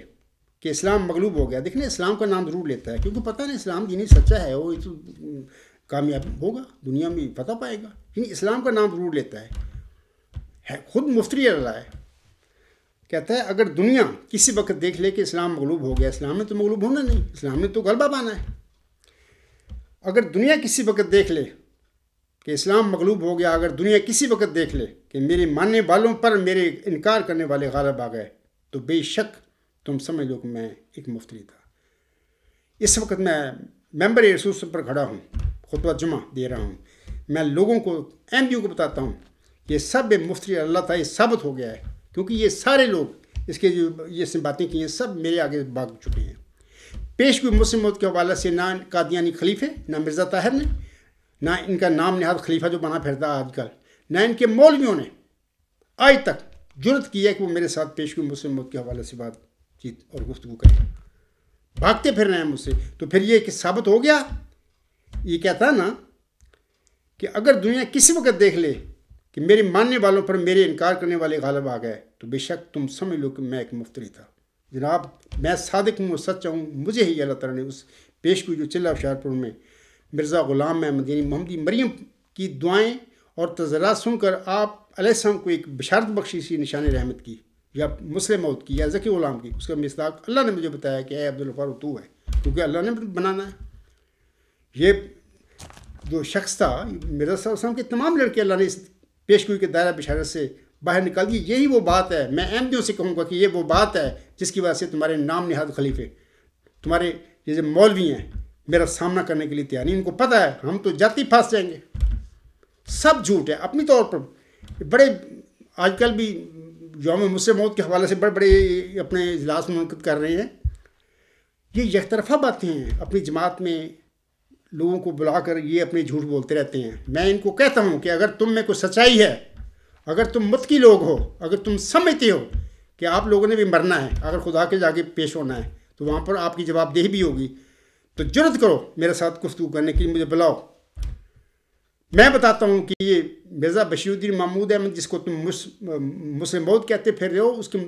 کہ اسلام مغلوب ہو گیا، دیکھیں اسلام کا نام ضرور لیتا ہے کیونکہ پتہ نہیں اسلام دینی سچا ہے، وہ تو کامیاب ہوگا، دنیا میں فتح پائے گا، لیکن اسلام کا نام ضرور لیتا ہے، خود مفتری اللہ ہے۔ کہتا ہے اگر دنیا کسی وقت دیکھ لے کہ اسلام مغلوب ہو گیا، اسلام نے تو مغلوب ہونا نہیں، اسلام نے تو غلبہ پانا ہے۔ اگر دنیا کسی وقت دیکھ لے کہ اسلام مغلوب ہو گیا، اگر دنیا کسی وقت دیکھ لے کہ میرے ماننے والوں پر میرے انکار کرنے والے غالب آ گئے، تو بے شک تم سمجھ لو کہ میں ایک مفتری تھا۔ اس وقت میں ممبر رسول پر کھڑا ہوں، خطبہ جمعہ دے رہا ہوں، میں لوگوں کو احمدیوں کو بتاتا ہوں یہ سب مفتری اللہ تھا، یہ ثابت ہو گیا ہے، کیونکہ یہ سارے لوگ اس کے جو یہ باتیں کی ہیں سب میرے آگے بھاگ چکے ہیں۔ پیشگوئی مسلم موت کے حوالے سے نہ قادیانی خلیفے، نہ مرزا طاہر نے، نہ ان کا نام نہاد خلیفہ جو بنا پھرتا آج کل، نہ ان کے مولویوں نے آج تک جرت کی ہے کہ وہ میرے ساتھ پیشگوئی مسلم موت کے حوالے سے بات چیت اور گفتگو کریں۔ بھاگتے پھر رہے ہیں مجھ سے، تو پھر یہ کہ ثابت ہو گیا۔ یہ کہتا ہے نا کہ اگر دنیا کسی وقت دیکھ لے کہ میرے ماننے والوں پر میرے انکار کرنے والے غالب آ گئے، تو بے شک تم سمجھ لو کہ میں ایک مفتری تھا۔ جناب میں صادق ہوں اور سچا ہوں، مجھے ہی اللہ تعالیٰ نے اس پیشگوئی جو چلہ ہوشیارپور میں مرزا غلام احمد یعنی محمدی مریم کی دعائیں اور تذرات سن کر آپ علیہ السلام کو ایک بشارت بخشی سی نشان رحمت کی، یا مسلم موت کی، یا ذکی غلام کی، اس کا مصداق اللہ نے مجھے بتایا کہ اے عبدالغفار تو ہے، کیونکہ اللہ نے بنانا ہے۔ یہ جو شخص تھا مرزا صلی اللہ علیہ وسلم کے تمام لڑکے اللہ نے اس پیشگوئی کے دائرہ بشارت سے باہر نکال دی۔ یہی وہ بات ہے، میں احمدیوں سے کہوں گا کہ یہ وہ بات ہے جس کی وجہ سے تمہارے نام نہاد خلیفے، تمہارے یہ جو مولوی ہیں میرا سامنا کرنے کے لیے تیار نہیں، ان کو پتہ ہے ہم تو جاتی پھنس جائیں گے۔ سب جھوٹ ہے اپنی طور پر۔ بڑے آج کل بھی یوم مسلم موت کے حوالے سے بڑے بڑے اپنے اجلاس منعقد کر رہے ہیں، یہ یک طرفہ باتیں ہیں، اپنی جماعت میں لوگوں کو بلا کر یہ اپنے جھوٹ بولتے رہتے ہیں۔ میں ان کو کہتا ہوں کہ اگر تم میں کوئی سچائی ہے، اگر تم متقی لوگ ہو، اگر تم سمجھتے ہو کہ آپ لوگوں نے بھی مرنا ہے، اگر خدا کے آگے پیش ہونا ہے، تو وہاں پر آپ کی جواب دہی بھی ہوگی، تو جرت کرو میرے ساتھ گفتگو کرنے کے لیے، مجھے بلاؤ۔ میں بتاتا ہوں کہ یہ مرزا بشیر الدین محمود احمد جس کو تم مسلم موت کہتے پھر رہے ہو، اس کے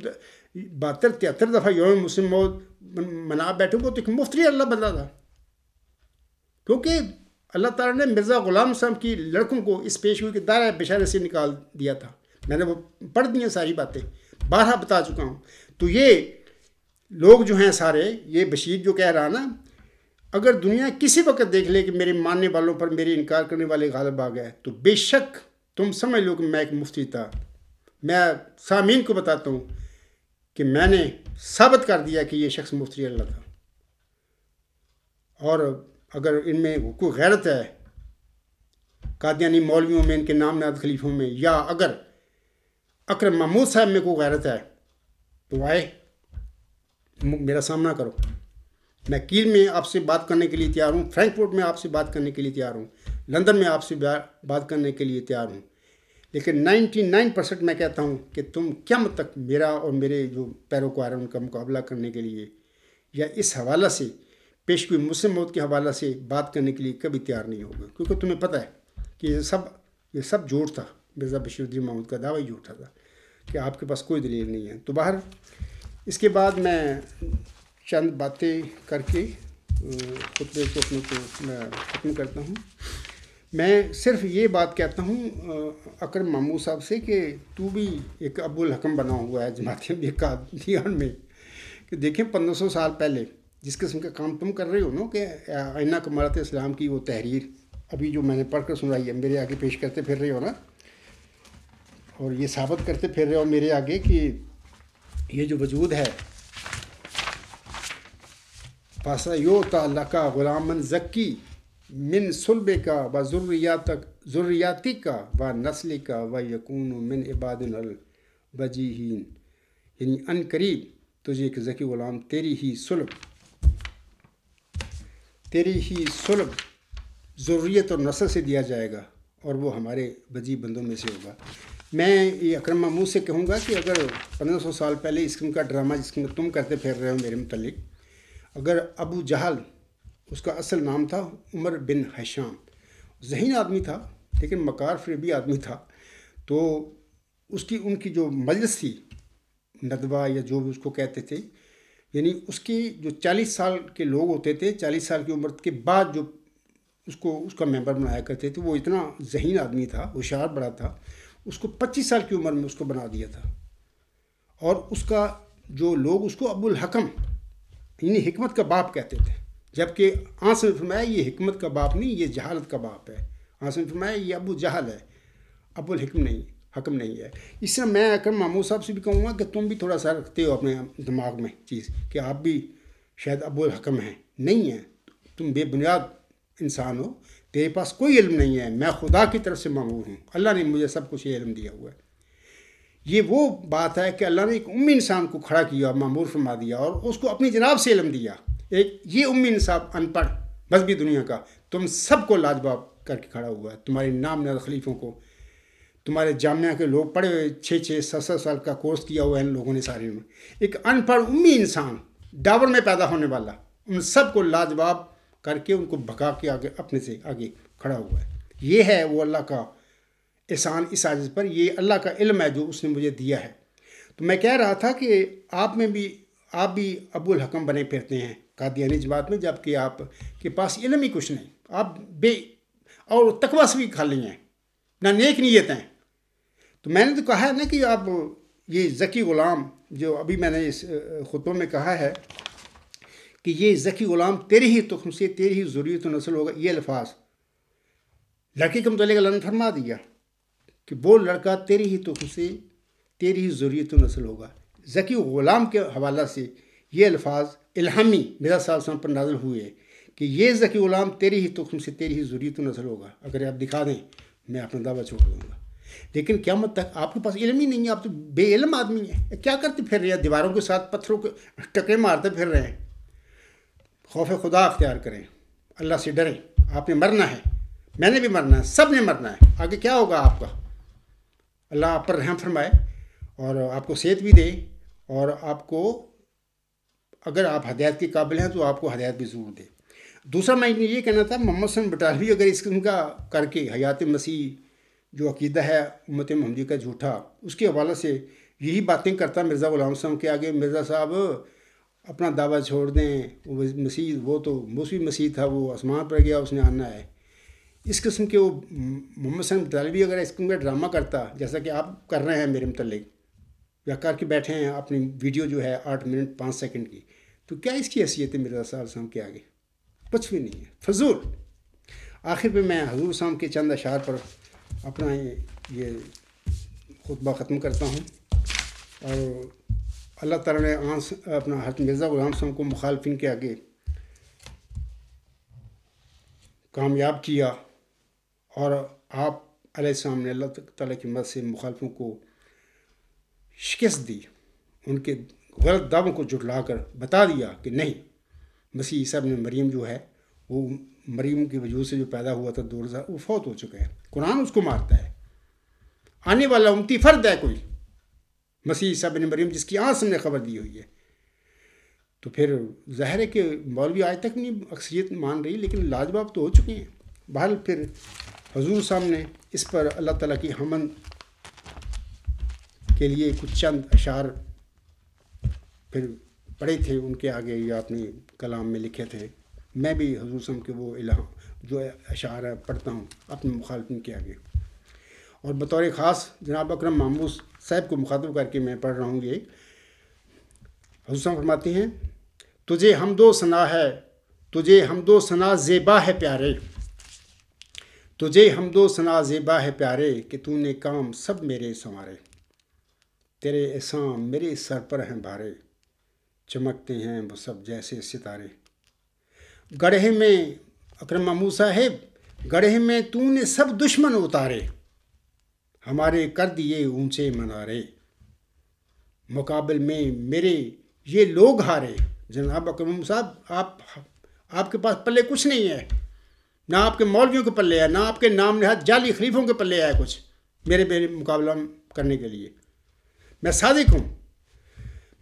72-73 دفعہ یوم مسلم موت منا بیٹھے، وہ تو ایک مفتری اللہ بندہ تھا، کیونکہ اللہ تعالیٰ نے مرزا غلام صاحب کی لڑکوں کو اس پیشگوئی کے دائرہ بشارت سے نکال دیا تھا۔ میں نے وہ پڑھ دی ہیں ساری باتیں، بارہا بتا چکا ہوں۔ تو یہ لوگ جو ہیں سارے، یہ بشیر جو کہہ رہا نا، اگر دنیا کسی وقت دیکھ لے کہ میرے ماننے والوں پر میرے انکار کرنے والے غالب آ گئے، تو بے شک تم سمجھ لو کہ میں ایک مفتی تھا۔ میں سامعین کو بتاتا ہوں کہ میں نے ثابت کر دیا کہ یہ شخص مفتی اللہ تھا، اور اگر ان میں کوئی غیرت ہے قادیانی مولویوں میں، ان کے نام نہاد خلیفوں میں، یا اگر اکرم محمود صاحب میں کوئی غیرت ہے تو آئے میرا سامنا کرو، میں کیل میں آپ سے بات کرنے کے لیے تیار ہوں، فرینکفرٹ میں آپ سے بات کرنے کے لیے تیار ہوں، لندن میں آپ سے بات کرنے کے لیے تیار ہوں، لیکن 99% میں کہتا ہوں کہ تم قیامت تک میرا اور میرے جو پیروکار ہیں ان کا مقابلہ کرنے کے لیے یا اس حوالہ سے پیشگوئی مسلم موت کے حوالہ سے بات کرنے کے لیے کبھی تیار نہیں ہوگا، کیونکہ تمہیں پتہ ہے کہ یہ سب جھوٹ تھا، مرزا بشیر الدین محمود کا دعویٰ ہی جھوٹا تھا کہ آپ کے پاس کوئی دلیل نہیں ہے۔ تو باہر اس کے بعد میں چند باتیں کر کے خطبے کو اپنے کو میں ختم کرتا ہوں۔ میں صرف یہ بات کہتا ہوں اکرم محمود صاحب سے کہ تو بھی ایک ابو الحکم بنا ہوا ہے جماعت قادیان میں، کہ دیکھیں 1500 سال پہلے جس قسم کا کام تم کر رہے ہو نا، کہ آئینہ کمالات اسلام کی وہ تحریر ابھی جو میں نے پڑھ کر سنائی ہے میرے آگے پیش کرتے پھر رہے ہو نا، اور یہ ثابت کرتے پھر رہے ہو میرے آگے کہ یہ جو وجود ہے فَسَيُؤْتَى لَكَ غُلَامًا زَكِّيًّا مِنْ صُلْبِكَ وَذُرِّيَّتِكَ وَنَسْلِكَ وَيَكُونُ مِنْ عِبَادِنَا الْوَجِيهِينَ، یعنی ان قریب تجھے ایک ذکی غلام تیری ہی صلب ضروریت اور نسل سے دیا جائے گا اور وہ ہمارے وجی بندوں میں سے ہوگا۔ میں یہ اکرم محمود سے کہوں گا کہ اگر 1500 سال پہلے اس قسم کا ڈرامہ جس میں تم کرتے پھر رہے ہو میرے متعلق، اگر ابو جہل اس کا اصل نام تھا عمر بن ہشام، ذہین آدمی تھا لیکن مکار فریبی آدمی تھا، تو ان کی جو مجلس تھی ندوہ یا جو بھی اس کو کہتے تھے، یعنی اس کی جو 40 سال کے لوگ ہوتے تھے، 40 سال کی عمر کے بعد جو اس کا ممبر بنایا کرتے تھے، وہ اتنا ذہین آدمی تھا، ہوشیار بڑا تھا، اس کو 25 سال کی عمر میں اس کو بنا دیا تھا، اور اس کا جو لوگ اس کو ابو الحکم یعنی حکمت کا باپ کہتے تھے، جبکہ آنسا نے فرمایا یہ حکمت کا باپ نہیں، یہ جہالت کا باپ ہے۔ آنسا نے فرمایا یہ ابو جہل ہے، ابو الحکم نہیں، حکم نہیں ہے۔ اس طرح میں اکرم محمود صاحب سے بھی کہوں گا کہ تم بھی تھوڑا سا رکھتے ہو اپنے دماغ میں چیز کہ آپ بھی شاید ابو الحکم ہیں، نہیں ہیں، تم بے بنیاد انسان ہو، تیرے پاس کوئی علم نہیں ہے، میں خدا کی طرف سے مامور ہوں، اللہ نے مجھے سب کچھ یہ علم دیا ہوا ہے۔ یہ وہ بات ہے کہ اللہ نے ایک امی انسان کو کھڑا کیا، مامور فرما دیا اور اس کو اپنی جناب سے علم دیا، یہ امی انسان ان پڑھ مذہبی دنیا کا تم سب کو لاجواب کر کے کھڑا ہوا ہے، تمہارے نام نہاد خلیفوں کو، تمہارے جامعہ کے لوگ پڑھے ہوئے 6-6 7-7 سال کا کورس کیا ہوا ہے ان لوگوں نے سارے میں، ایک ان پڑھ امی انسان ڈاور میں پیدا ہونے والا ان سب کو لاجواب کر کے ان کو بھگا کے آگے اپنے سے آگے کھڑا ہوا ہے۔ یہ ہے وہ اللہ کا احسان اس عاجز پر، یہ اللہ کا علم ہے جو اس نے مجھے دیا ہے۔ تو میں کہہ رہا تھا کہ آپ بھی ابو الحکم بنے پھرتے ہیں قادیانی جماعت میں، جبکہ آپ کے پاس علم ہی کچھ نہیں، آپ اور تقوی سے بھی خالی ہیں، نہ نیک نیت ہیں۔ تو میں نے تو کہا ہے نا کہ آپ یہ ذکی غلام جو ابھی میں نے اس خطبہ میں کہا ہے کہ یہ ذکی غلام تیری ہی تخم سے تیری ہی ذریت و نسل ہوگا، یہ الفاظ لڑکے کے متعلق اللہ نے فرما دیا کہ وہ لڑکا تیری ہی تخم سے تیری ہی ذریت و نسل ہوگا۔ ذکی غلام کے حوالہ سے یہ الفاظ الہامی مرزا صاحب وسلم پر نازل ہوئے کہ یہ ذکی غلام تیری ہی تخم سے تیری ہی ذریت و نسل ہوگا، اگر آپ دکھا دیں میں اپنا دعویٰ چھوڑ دوں گا۔ لیکن قیامت تک آپ کے پاس علم ہی نہیں ہے، آپ تو بے علم آدمی ہیں، کیا کرتے پھر رہے ہیں؟ دیواروں کے ساتھ پتھروں کے ٹکرے مارتے پھر رہے ہیں۔ خوف خدا اختیار کریں، اللہ سے ڈریں، آپ نے مرنا ہے، میں نے بھی مرنا ہے، سب نے مرنا ہے، آگے کیا ہوگا آپ کا؟ اللہ آپ پر رحم فرمائے اور آپ کو صحت بھی دے، اور آپ کو اگر آپ ہدایت کے قابل ہیں تو آپ کو ہدایت بھی ضرور دے۔ دوسرا میں یہ کہنا تھا، محمد صلی اللہ علیہ وسلم بٹالوی اگر اس قسم کا کر کے حیات مسیح جو عقیدہ ہے امت محمدی کا جھوٹا، اس کے حوالے سے یہی باتیں کرتا مرزا غلام صاحب کے آگے، مرزا صاحب اپنا دعویٰ چھوڑ دیں، وہ مسیح وہ تو موسوی مسیح تھا، وہ آسمان پر گیا، اس نے آنا ہے، اس قسم کے وہ محمد صلی اللہ علیہ وسلم بٹالوی اگر اس قسم کا ڈرامہ کرتا جیسا کہ آپ کر رہے ہیں میرے متعلق یا کر کے بیٹھے ہیں اپنی ویڈیو جو ہے 8 منٹ 5 سیکنڈ کی، تو کیا اس کی حیثیت ہے مرزا صاحب صاحب کے آگے؟ کچھ بھی نہیں ہے، فضول۔ آخر پہ میں حضور صاحب کے چند اشعار پر اپنا یہ خطبہ ختم کرتا ہوں، اور اللہ تعالیٰ نے اپنا حضرت مرزا غلام صاحب کو مخالفین کے آگے کامیاب کیا، اور آپ علیہ السلام نے اللہ تعالیٰ کی مدد سے مخالفوں کو شکست دی، ان کے غلط دعووں کو جھٹلا کر بتا دیا کہ نہیں، مسیح عیسیٰ ابن مریم جو ہے وہ مریم کی وجود سے جو پیدا ہوا تھا 2000 وہ فوت ہو چکا ہے. قرآن اس کو مارتا ہے. آنے والا امتی فرد ہے کوئی مسیح عیسیٰ ابن مریم جس کی آنکھ نے خبر دی ہوئی ہے. تو پھر ظاہر ہے کہ مولوی آج تک نہیں اکثریت مان رہی لیکن لاجواب تو ہو چکے ہیں. بہرحال پھر حضور سامنے اس پر اللہ تعالیٰ کی حمد کے لیے کچھ چند اشعار پھر پڑھے تھے ان کے آگے یا اپنے کلام میں لکھے تھے. میں بھی حضور صلی اللہ علیہ وسلم کے وہ الہام جو اشعار پڑھتا ہوں اپنے مخالفین کے آگے. اور بطور خاص جناب اکرم محمود صاحب کو مخاطب کر کے میں پڑھ رہا ہوں. یہ حضور صلی اللہ علیہ وسلم فرماتے ہیں تجھے حمد و ثنا ہے، تجھے حمد و ثنا زیبا ہے پیارے، تجھے حمد و ثنا زیبا ہے پیارے کہ تو نے کام سب میرے سنوارے. تیرے احسان میرے سر پر ہیں بھارے، چمکتے ہیں وہ سب جیسے ستارے. گڑھے میں اکرم محمود صاحب گڑھے میں تو نے سب دشمن اتارے، ہمارے کر دیے اونچے منارے، مقابل میں میرے یہ لوگ ہارے. جناب اکرم صاحب آپ کے پاس پلے کچھ نہیں ہے، نہ آپ کے مولویوں کے پلے ہے، نہ آپ کے نام نہاد جعلی خلیفوں کے پلے ہے کچھ میرے مقابلہ کرنے کے لیے. میں صادق ہوں.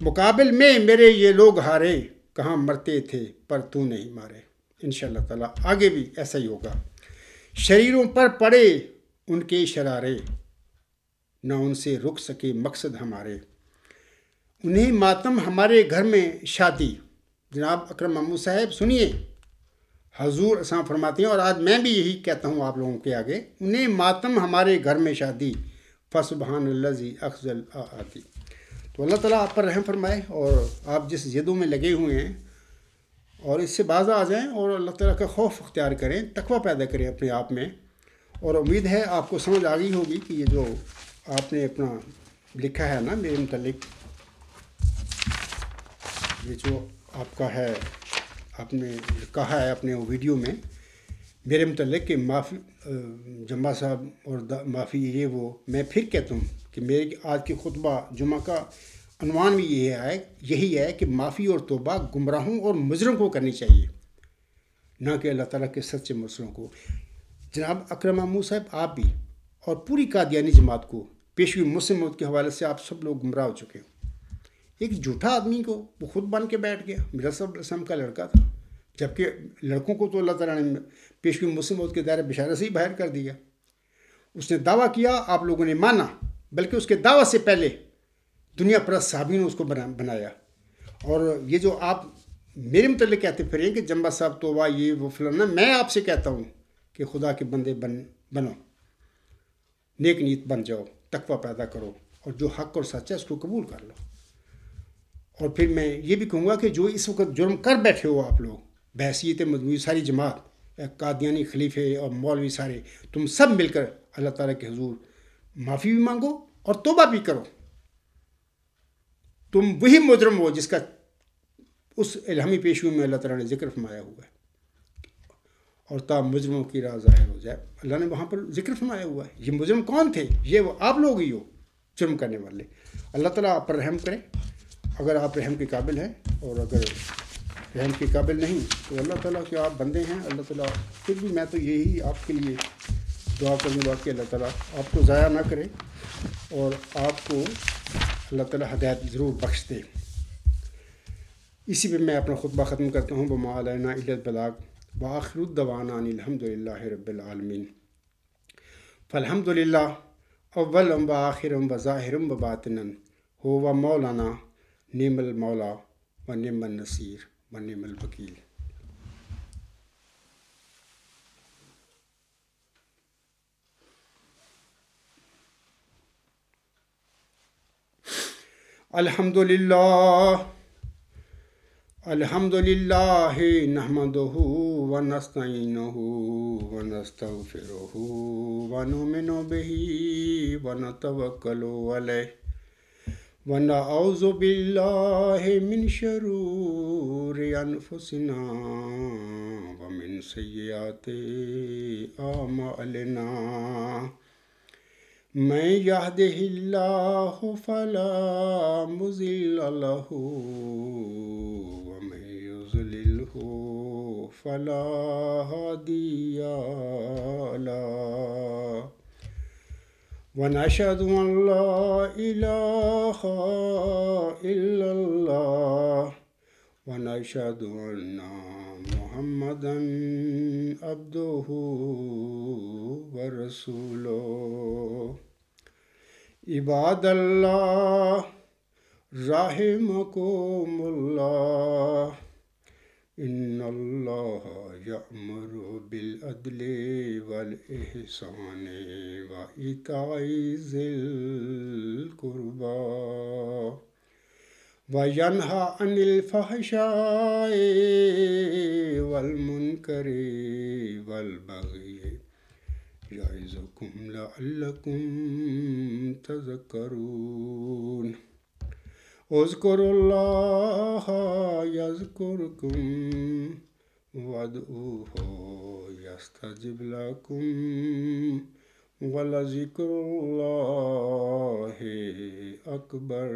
مقابل میں میرے یہ لوگ ہارے، کہاں مرتے تھے پر تو نہیں مارے. انشاءاللہ تعالیٰ آگے بھی ایسا ہی ہوگا. شریروں پر پڑے ان کے شرارے، نہ ان سے رک سکے مقصد ہمارے. انہیں ماتم ہمارے گھر میں شادی. جناب اکرم محمود صاحب سنیے، حضور اساں فرماتے ہیں اور آج میں بھی یہی کہتا ہوں آپ لوگوں کے آگے، انہیں ماتم ہمارے گھر میں شادی، فسبحان الذی اخذل آتی. تو اللہ تعالیٰ آپ پر رحم فرمائے اور آپ جس زدوں میں لگے ہوئے ہیں اور اس سے باز آ جائیں اور اللہ تعالیٰ کا خوف اختیار کریں، تقوی پیدا کریں اپنے آپ میں. اور امید ہے آپ کو سمجھ آ گئی ہوگی کہ یہ جو آپ نے اپنا لکھا ہے نا میرے متعلق، یہ جو آپ کا ہے آپ نے کہا ہے اپنے ویڈیو میں میرے متعلق کہ معافی جمعہ صاحب اور معافی یہ وہ، میں پھر کہتا ہوں کہ میرے آج کے خطبہ جمعہ کا عنوان بھی یہی ہے کہ معافی اور توبہ گمراہوں اور مجرم کو کرنی چاہیے، نہ کہ اللہ تعالیٰ کے سچے مرسلوں کو. جناب اکرم محمود صاحب آپ بھی اور پوری قادیانی جماعت کو پیشوی مسلم موت کے حوالے سے آپ سب لوگ گمراہ ہو چکے ہو. ایک جھوٹا آدمی کو وہ خود بن کے بیٹھ گیا، مرزا صاحب علیہ السلام کا لڑکا تھا، جبکہ لڑکوں کو تو اللہ تعالیٰ نے پیشوی مسلم موت کے دائرہ بشارت سے ہی باہر کر دیا. اس نے دعویٰ کیا، آپ لوگوں نے مانا، بلکہ اس کے دعویٰ سے پہلے دنیا پرست صحابی نے اس کو بنایا. اور یہ جو آپ میرے متعلق کہتے پھریں کہ جمبا صاحب توبہ یہ وہ فلانا، میں آپ سے کہتا ہوں کہ خدا کے بندے بنو، نیک نیت بن جاؤ، تقوی پیدا کرو اور جو حق اور سچ ہے اس کو قبول کر لو. اور پھر میں یہ بھی کہوں گا کہ جو اس وقت جرم کر بیٹھے ہو آپ لوگ بحیثیت مجموعی ساری جماعت، قادیانی خلیفے اور مولوی سارے، تم سب مل کر اللہ تعالیٰ کے حضور معافی بھی مانگو اور توبہ بھی کرو. تم وہی مجرم ہو جس کا اس الہامی پیشوی میں اللہ تعالیٰ نے ذکر فرمایا ہوا ہے، اور تا مجرموں کی راہ ظاہر ہو جائے. اللہ نے وہاں پر ذکر فرمایا ہوا ہے. یہ مجرم کون تھے؟ یہ وہ آپ لوگ ہی ہو جرم کرنے والے. اللہ تعالیٰ آپ پر رحم کرے اگر آپ رحم کے قابل ہیں، اور اگر رحم کے قابل نہیں تو اللہ تعالیٰ کے آپ بندے ہیں. اللہ تعالیٰ پھر بھی میں تو یہی آپ کے لیے دعا کروں گا کہ اللہ تعالیٰ آپ کو ضائع نہ کرے اور آپ کو اللہ تعالیٰ ہدایت ضرور بخش دے. اسی پہ میں اپنا خطبہ ختم کرتا ہوں. وما علینا الا البلاغ وآخر الدعوانا ان الحمد للہ رب العالمین. فالحمد للہ اولا و آخرا و ظاہرا و باطنا هو مولانا نعم المولا و نعم النصیر و نعم الوکیل. الحمد للہ نحمدہ و نستعینہ و نستغفرہ و نؤمن بہ و نتوکل علیہ و نعوذ باللہ من شرور انفسنا و من سیئات اعمالنا. من یهده اللہ فلا مضل لہ ومن یضللہ فلا هادي له ونشهد أن لا إله إلا الله ونشهد أن محمدا عبده ورسوله عباد الله رحمكم الله إن الله يأمر بالعدل والإحسان وإيتاء ذي القربى وينهى عن الفحشاء والمنكر والبغي يعظكم لعلكم تذكرون اذكروا الله يذكركم وادعوه يستجب لكم ولذكر الله أكبر